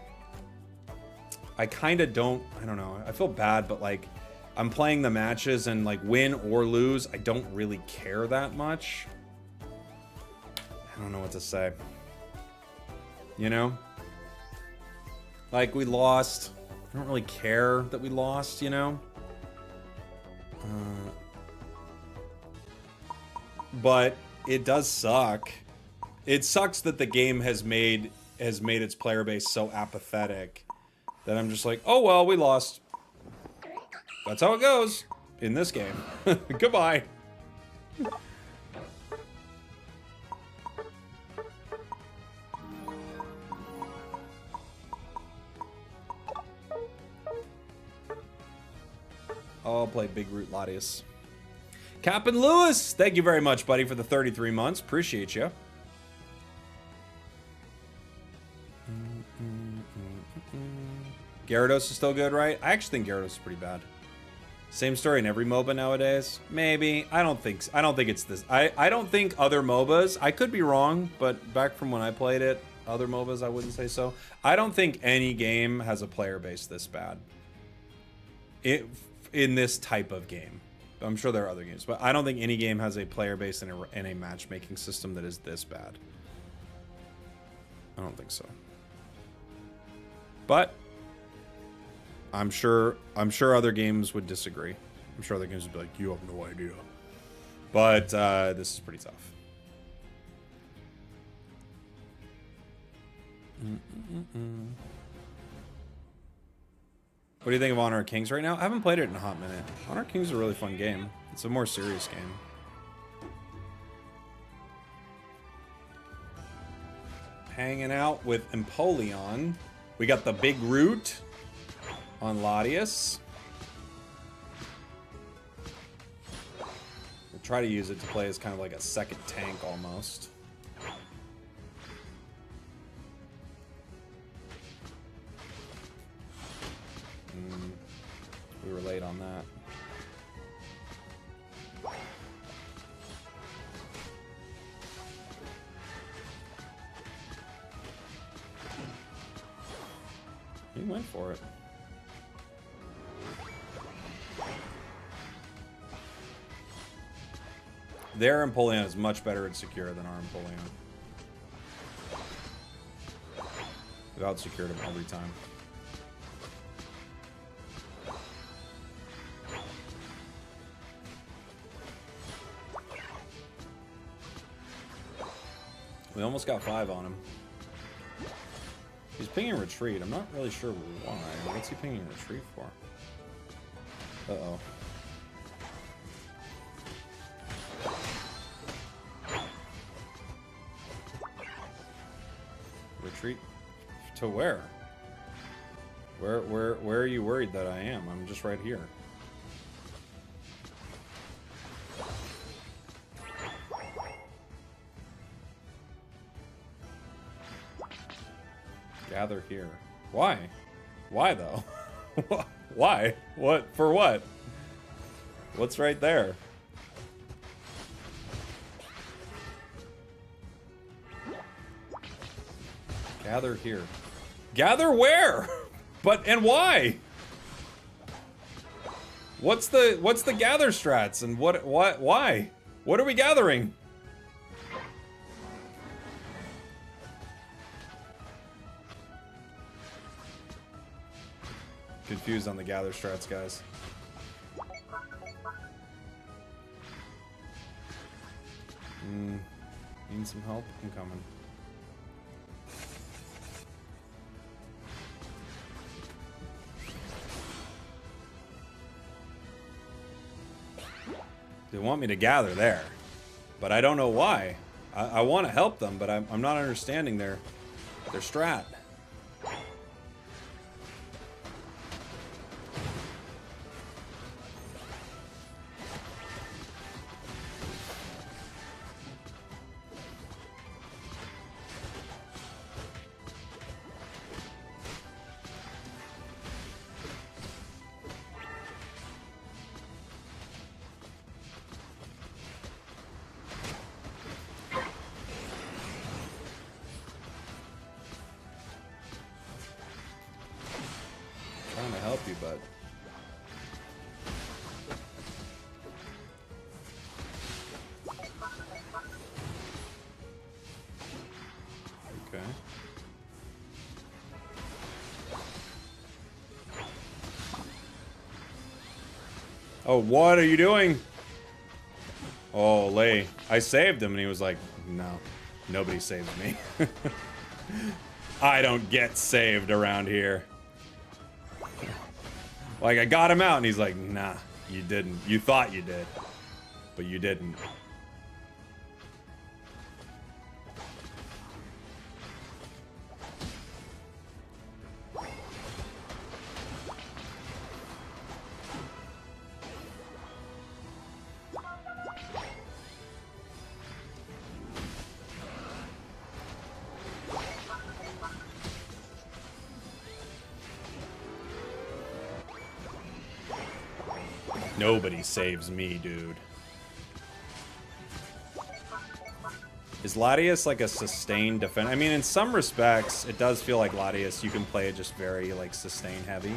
I kind of don't know. I feel bad, but like I'm playing the matches and like win or lose, I don't really care that much. I don't know what to say. You know? Like we lost. I don't really care that we lost, you know? But it does suck. It sucks that the game has made its player base so apathetic that I'm just like, oh well, we lost. That's how it goes in this game. Goodbye. I'll play Big Root Latias. Captain Lewis, thank you very much, buddy, for the 33 months. Appreciate you. Gyarados is still good, right? I actually think Gyarados is pretty bad. Same story in every MOBA nowadays? Maybe. I don't think it's this. I don't think other MOBAs, I could be wrong, but back from when I played it, other MOBAs, I wouldn't say so. I don't think any game has a player base this bad. In this type of game. I'm sure there are other games, but I don't think any game has a player base and a matchmaking system that is this bad. I don't think so. But I'm sure other games would disagree. I'm sure other games would be like, you have no idea. But this is pretty tough. What do you think of Honor of Kings right now? I haven't played it in a hot minute. Honor of Kings is a really fun game. It's a more serious game. Hanging out with Empoleon. We got the Big Root on Latias. We'll try to use it to play as kind of like a second tank almost. We were late on that. He went for it. Their Empoleon is much better at secure than our Empoleon. We've out-secured him every time. We almost got 5 on him. He's pinging retreat. I'm not really sure why. What's he pinging retreat for? Uh-oh. Retreat to where? Where are you worried that I am? I'm just right here. Gather here. Why? Why though? Why? What? For what? What's right there? Gather here. Gather where? But and why? What's the gather strats and what why? What are we gathering? Confused on the gather strats, guys. Need some help? I'm coming. They want me to gather there, but I don't know why. I want to help them, but I'm not understanding their strat. Trying to help you, bud. Okay. Oh, what are you doing? Oh, Lay. I saved him and he was like, no, nobody saves me. I don't get saved around here. Like, I got him out, and he's like, nah, you didn't. You thought you did, but you didn't. Nobody saves me, dude. Is Latias like a sustained defense? I mean, in some respects, it does feel like Latias, you can play it just very, like, sustain heavy,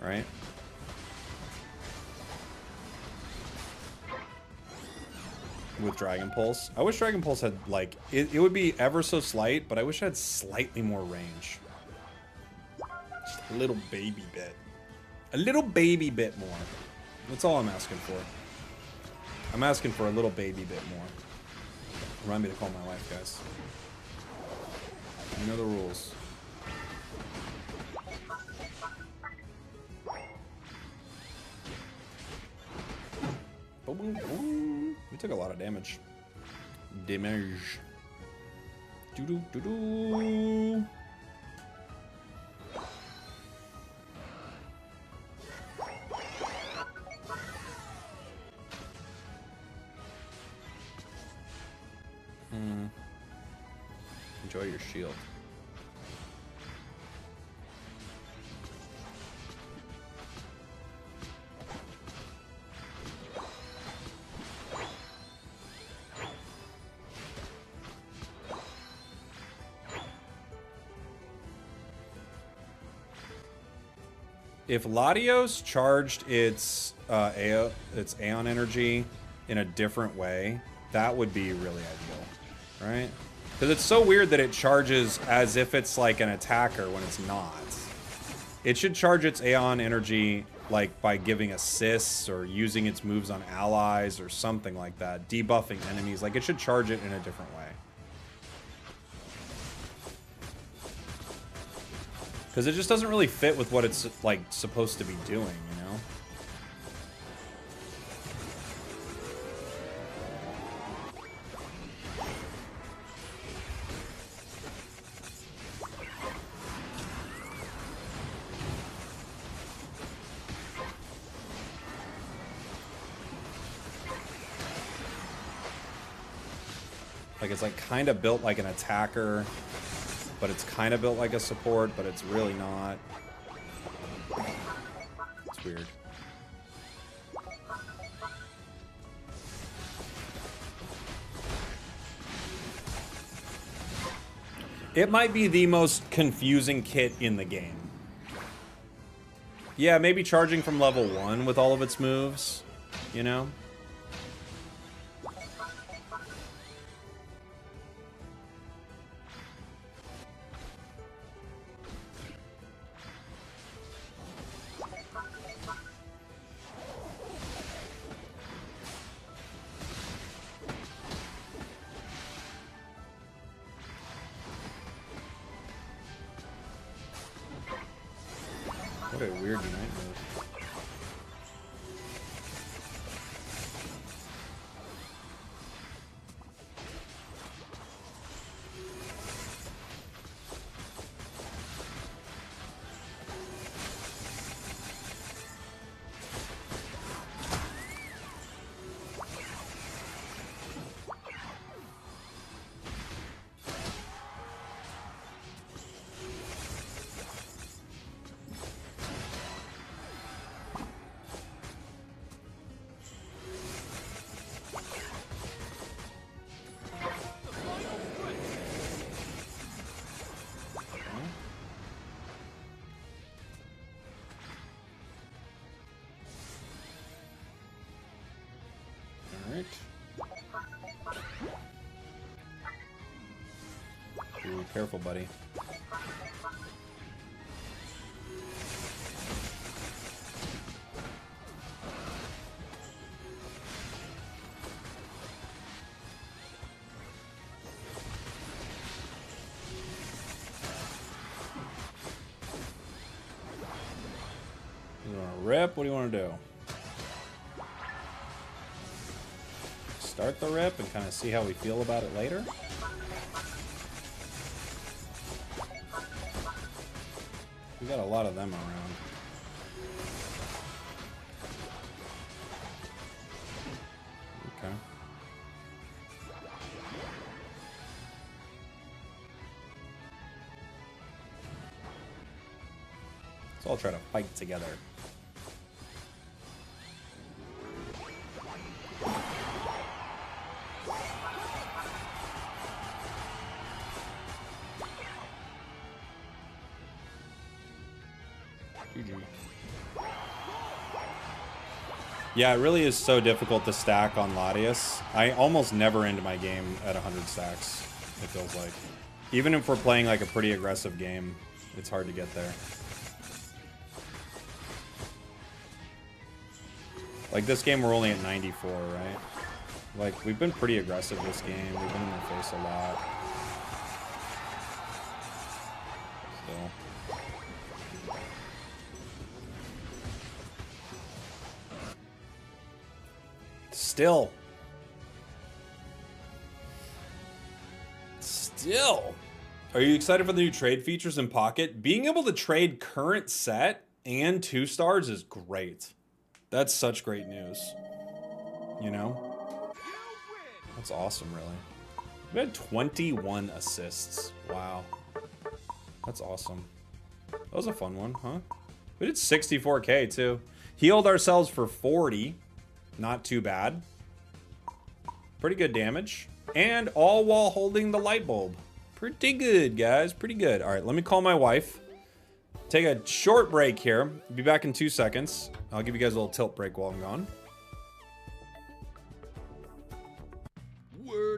right? With Dragon Pulse. I wish Dragon Pulse had, like, it would be ever so slight, but I wish it had slightly more range. Just a little baby bit. A little baby bit more. That's all I'm asking for. I'm asking for a little baby bit more. Remind me to call my wife, guys. You know the rules. We took a lot of damage. Damage. Doo-doo, doo-doo. Enjoy your shield. If Latios charged its Aeon energy in a different way, That would be really ideal, right? Because it's so weird that it charges as if it's like an attacker when it's not. It should charge its Aeon energy like by giving assists or using its moves on allies or something like that. Debuffing enemies. Like, it should charge it in a different way. Because it just doesn't really fit with what it's, like, supposed to be doing, you know? Like, it's like kind of built like an attacker, but it's kind of built like a support, but it's really not. It's weird. It might be the most confusing kit in the game. Yeah, maybe charging from level 1 with all of its moves, you know? What a weird unite move. Alright. Ooh, careful, buddy. You want to rip? What do you want to do? Start the rip and kind of see how we feel about it later. We got a lot of them around. Okay. So I'll try to fight together. Yeah, it really is so difficult to stack on Latias. I almost never end my game at 100 stacks, it feels like. Even if we're playing like a pretty aggressive game, it's hard to get there. Like this game, we're only at 94, right? Like, we've been pretty aggressive this game. We've been in their face a lot. Still. Still. Are you excited for the new trade features in Pocket? Being able to trade current set and 2 stars is great. That's such great news. You know? That's awesome, really. We had 21 assists. Wow. That's awesome. That was a fun one, huh? We did 64k, too. Healed ourselves for 40. Not too bad. Pretty good damage. And all while holding the light bulb. Pretty good, guys. Pretty good. All right, let me call my wife. Take a short break here. Be back in 2 seconds. I'll give you guys a little tilt break while I'm gone.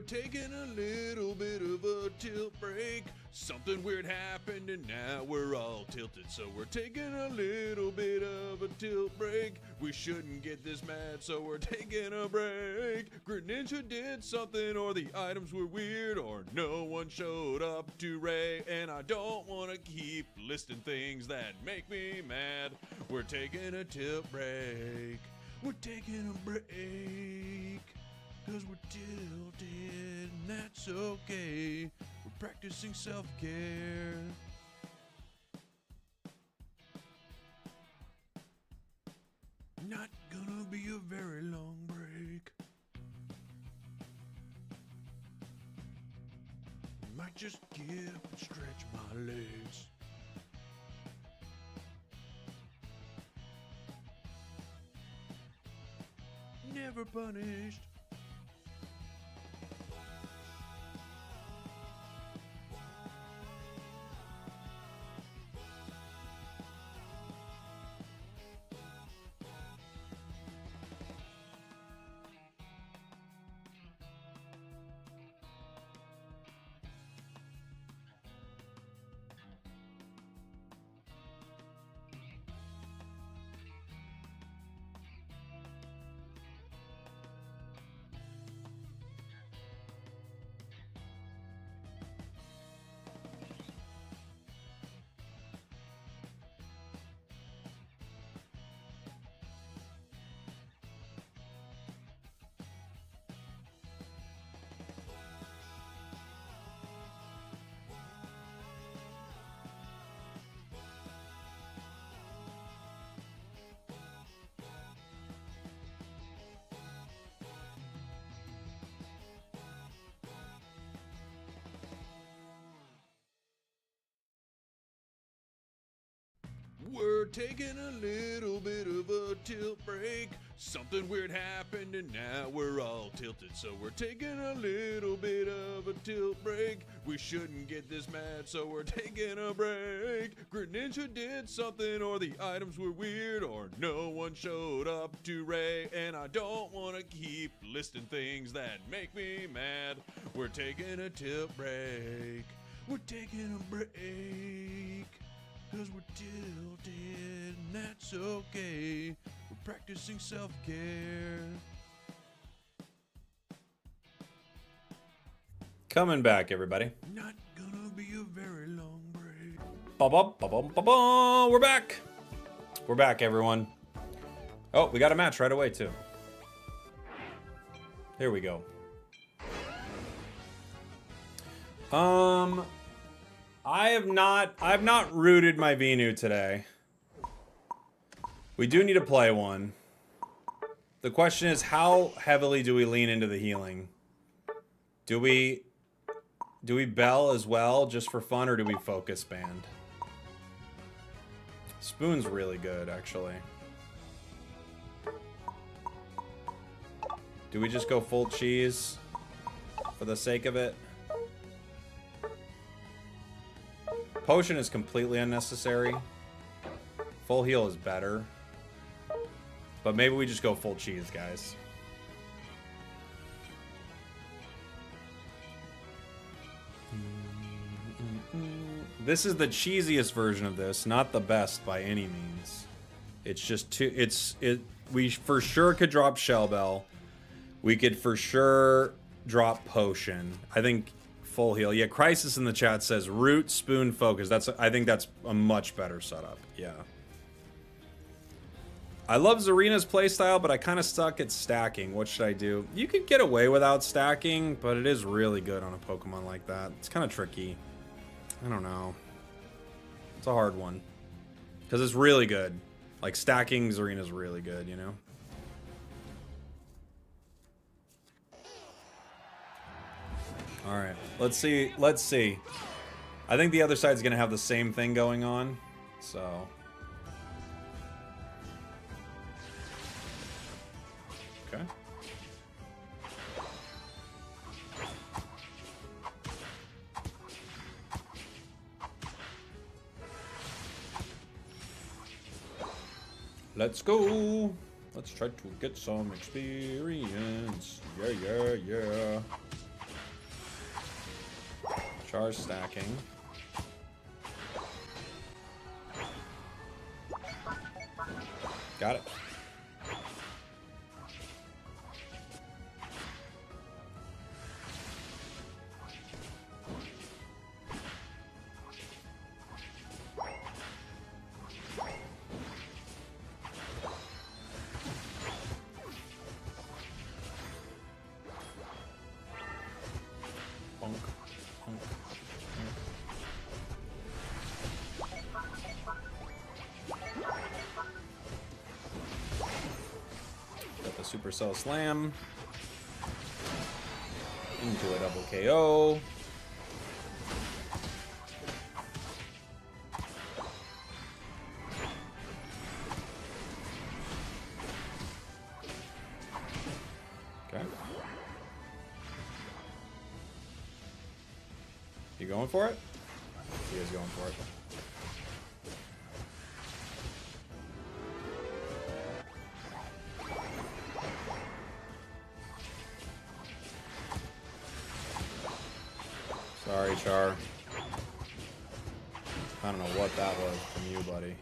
taking a little bit of a tilt break. Something weird happened and now we're all tilted. So we're taking a little bit of a tilt break. We shouldn't get this mad, so we're taking a break. Greninja did something, or the items were weird, or no one showed up to Ray. And I don't want to keep listing things that make me mad. We're taking a tilt break. We're taking a break. 'Cause we're tilted, and that's okay. We're practicing self-care. Not gonna be a very long break. Might just get up and stretch my legs. Never punished. We're taking a little bit of a tilt break. Something weird happened and now we're all tilted. So we're taking a little bit of a tilt break. We shouldn't get this mad, so we're taking a break. Greninja did something, or the items were weird, or no one showed up to Ray. And I don't want to keep listing things that make me mad. We're taking a tilt break. We're taking a break. 'Cause we're tilted, and that's okay. We're practicing self-care. Coming back, everybody. Not gonna be a very long break. Ba-ba-ba-ba-ba-ba. We're back. We're back, everyone. Oh, we got a match right away, too. Here we go. I've not rooted my Venu today. We do need to play one. The question is, how heavily do we lean into the healing? Do we bell as well, just for fun, or do we focus band? Spoon's really good, actually. Do we just go full cheese for the sake of it? Potion is completely unnecessary. Full heal is better. But maybe we just go full cheese, guys. This is the cheesiest version of this, not the best by any means. It's just too... we for sure could drop Shell Bell. We could for sure drop Potion. I think... full heal. Yeah, Crisis in the chat says root, spoon, focus. I think that's a much better setup. Yeah. I love Zarina's playstyle, but I kind of suck at stacking. What should I do? You could get away without stacking, but it is really good on a Pokemon like that. It's kind of tricky. I don't know. It's a hard one. Because it's really good. Like, stacking Zarina's really good, you know? Alright, let's see. Let's see. I think the other side's gonna have the same thing going on, so... Okay. Let's go! Let's try to get some experience. Yeah, yeah, yeah. Charge stacking. Got it. Bonk, bonk, bonk. Got the Supercell Slam into a double KO. Okay. You going for it? He is going for it. Sorry, Char. I don't know what that was from you, buddy.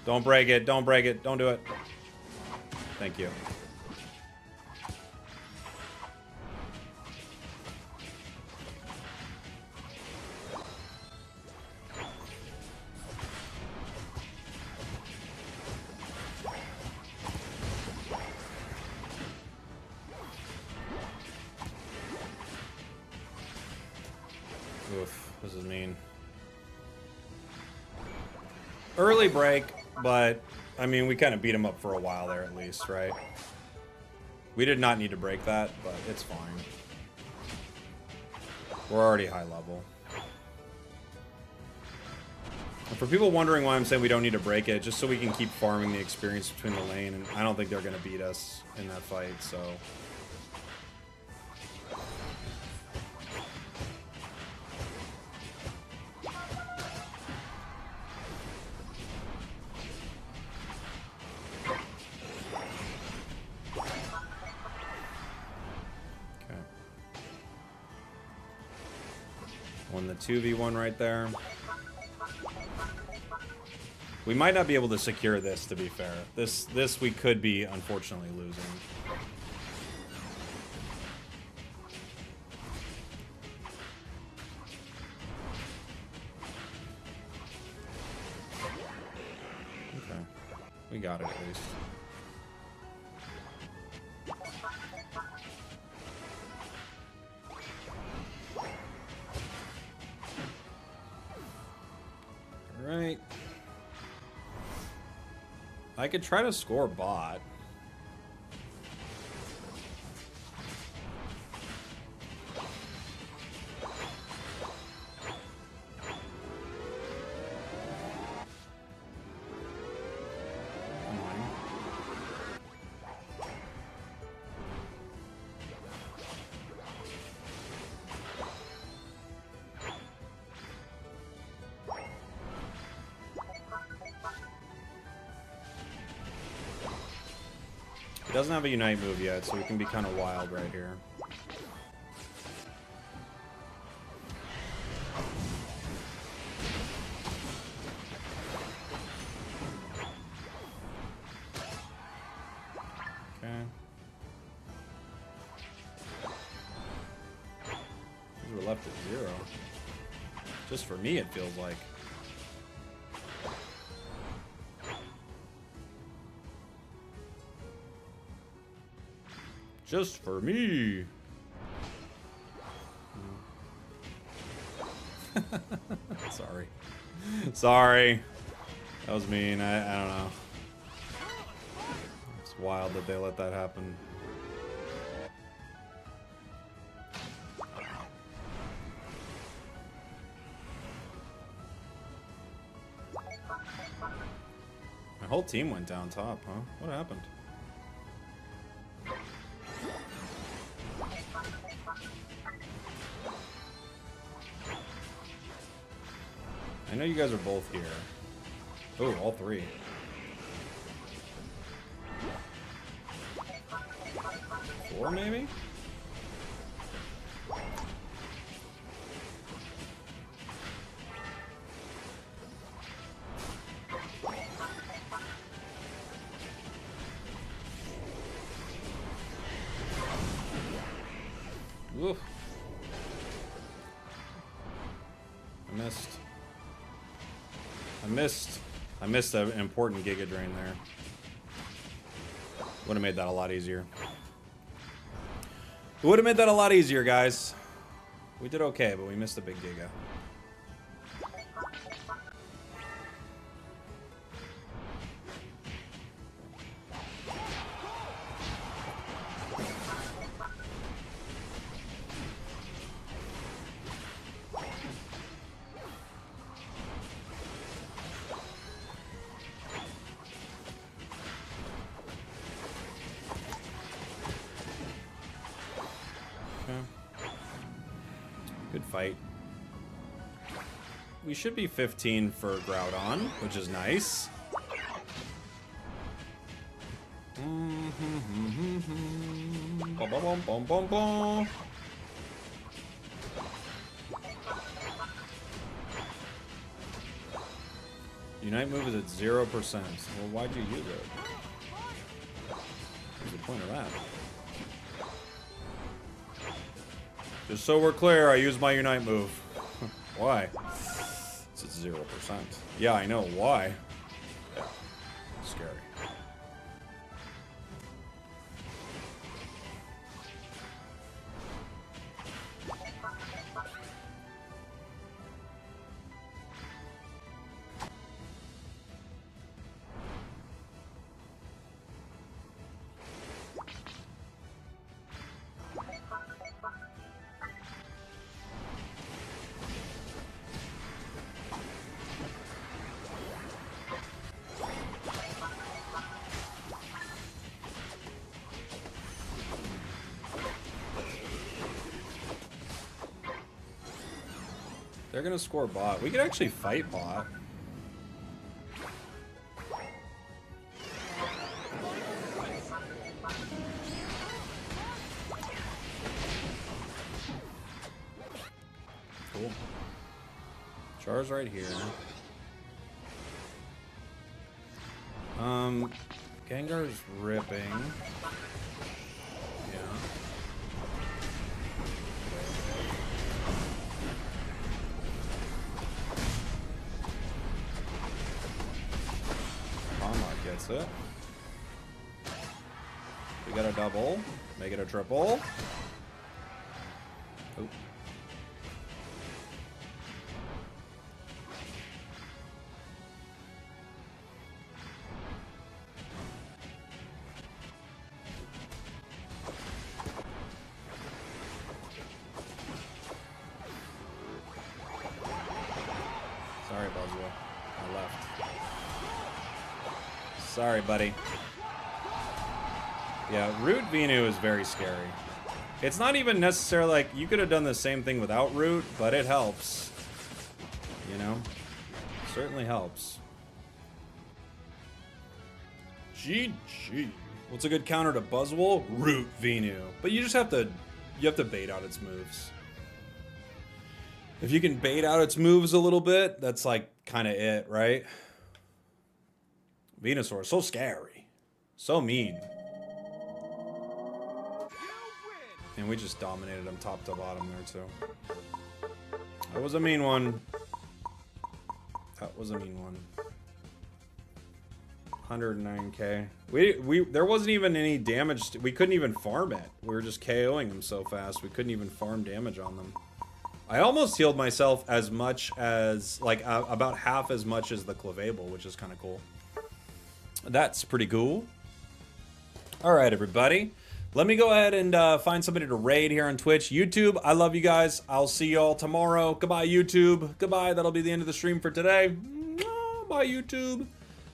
Don't break it. Don't break it. Don't do it. Thank you. Oof, this is mean. Early break, but I mean, we kind of beat him up for a while there at least, right? We did not need to break that, but it's fine. We're already high level. And for people wondering why I'm saying we don't need to break it, just so we can keep farming the experience between the lane, and I don't think they're going to beat us in that fight, so... Won the 2v1 right there. We might not be able to secure this, to be fair. This we could be, unfortunately, losing. Okay. We got it, at least. Right. I could try to score bot. He doesn't have a Unite move yet, so we can be kind of wild right here. Okay. We're left at 0. Just for me, it feels like. Just for me. Sorry. Sorry. That was mean. I don't know. It's wild that they let that happen. My whole team went down top, huh? What happened? I know you guys are both here. Oh, all three. Four, maybe? Oof. I missed an important Giga Drain there. Would have made that a lot easier. It would have made that a lot easier, guys. We did okay, but we missed a big Giga. Good fight. We should be 15 for Groudon, which is nice. Bum, bum, bum, bum, bum. Unite move is at 0%. Well, why'd you use it? What's the point of that? Just so we're clear, I use my Unite move. Why? It's at 0%. Yeah, I know. Why? Yeah. Scary. They're gonna score bot. We could actually fight bot. Cool. Char's right here. Gengar's ripping. Yeah. Gets it. We got a double. Make it a triple. Oop. Sorry, Buzzwell. I left. Sorry, buddy. Yeah, Root Venu is very scary. It's not even necessarily like you could have done the same thing without Root, but it helps. You know? Certainly helps. GG. What's a good counter to Buzzwole? Root Venu. But you just have to bait out its moves. If you can bait out its moves a little bit, that's like kind of it, right? Venusaur is so scary. So mean. And we just dominated him top to bottom there too. That was a mean one. That was a mean one. 109k. There wasn't even any damage. We couldn't even farm it. We were just KOing them so fast. We couldn't even farm damage on them. I almost healed myself as much as, like, about half as much as the Clavable, which is kind of cool. That's pretty cool. All right, everybody. Let me go ahead and find somebody to raid here on Twitch. YouTube, I love you guys. I'll see y'all tomorrow. Goodbye, YouTube. Goodbye. That'll be the end of the stream for today. Bye, YouTube.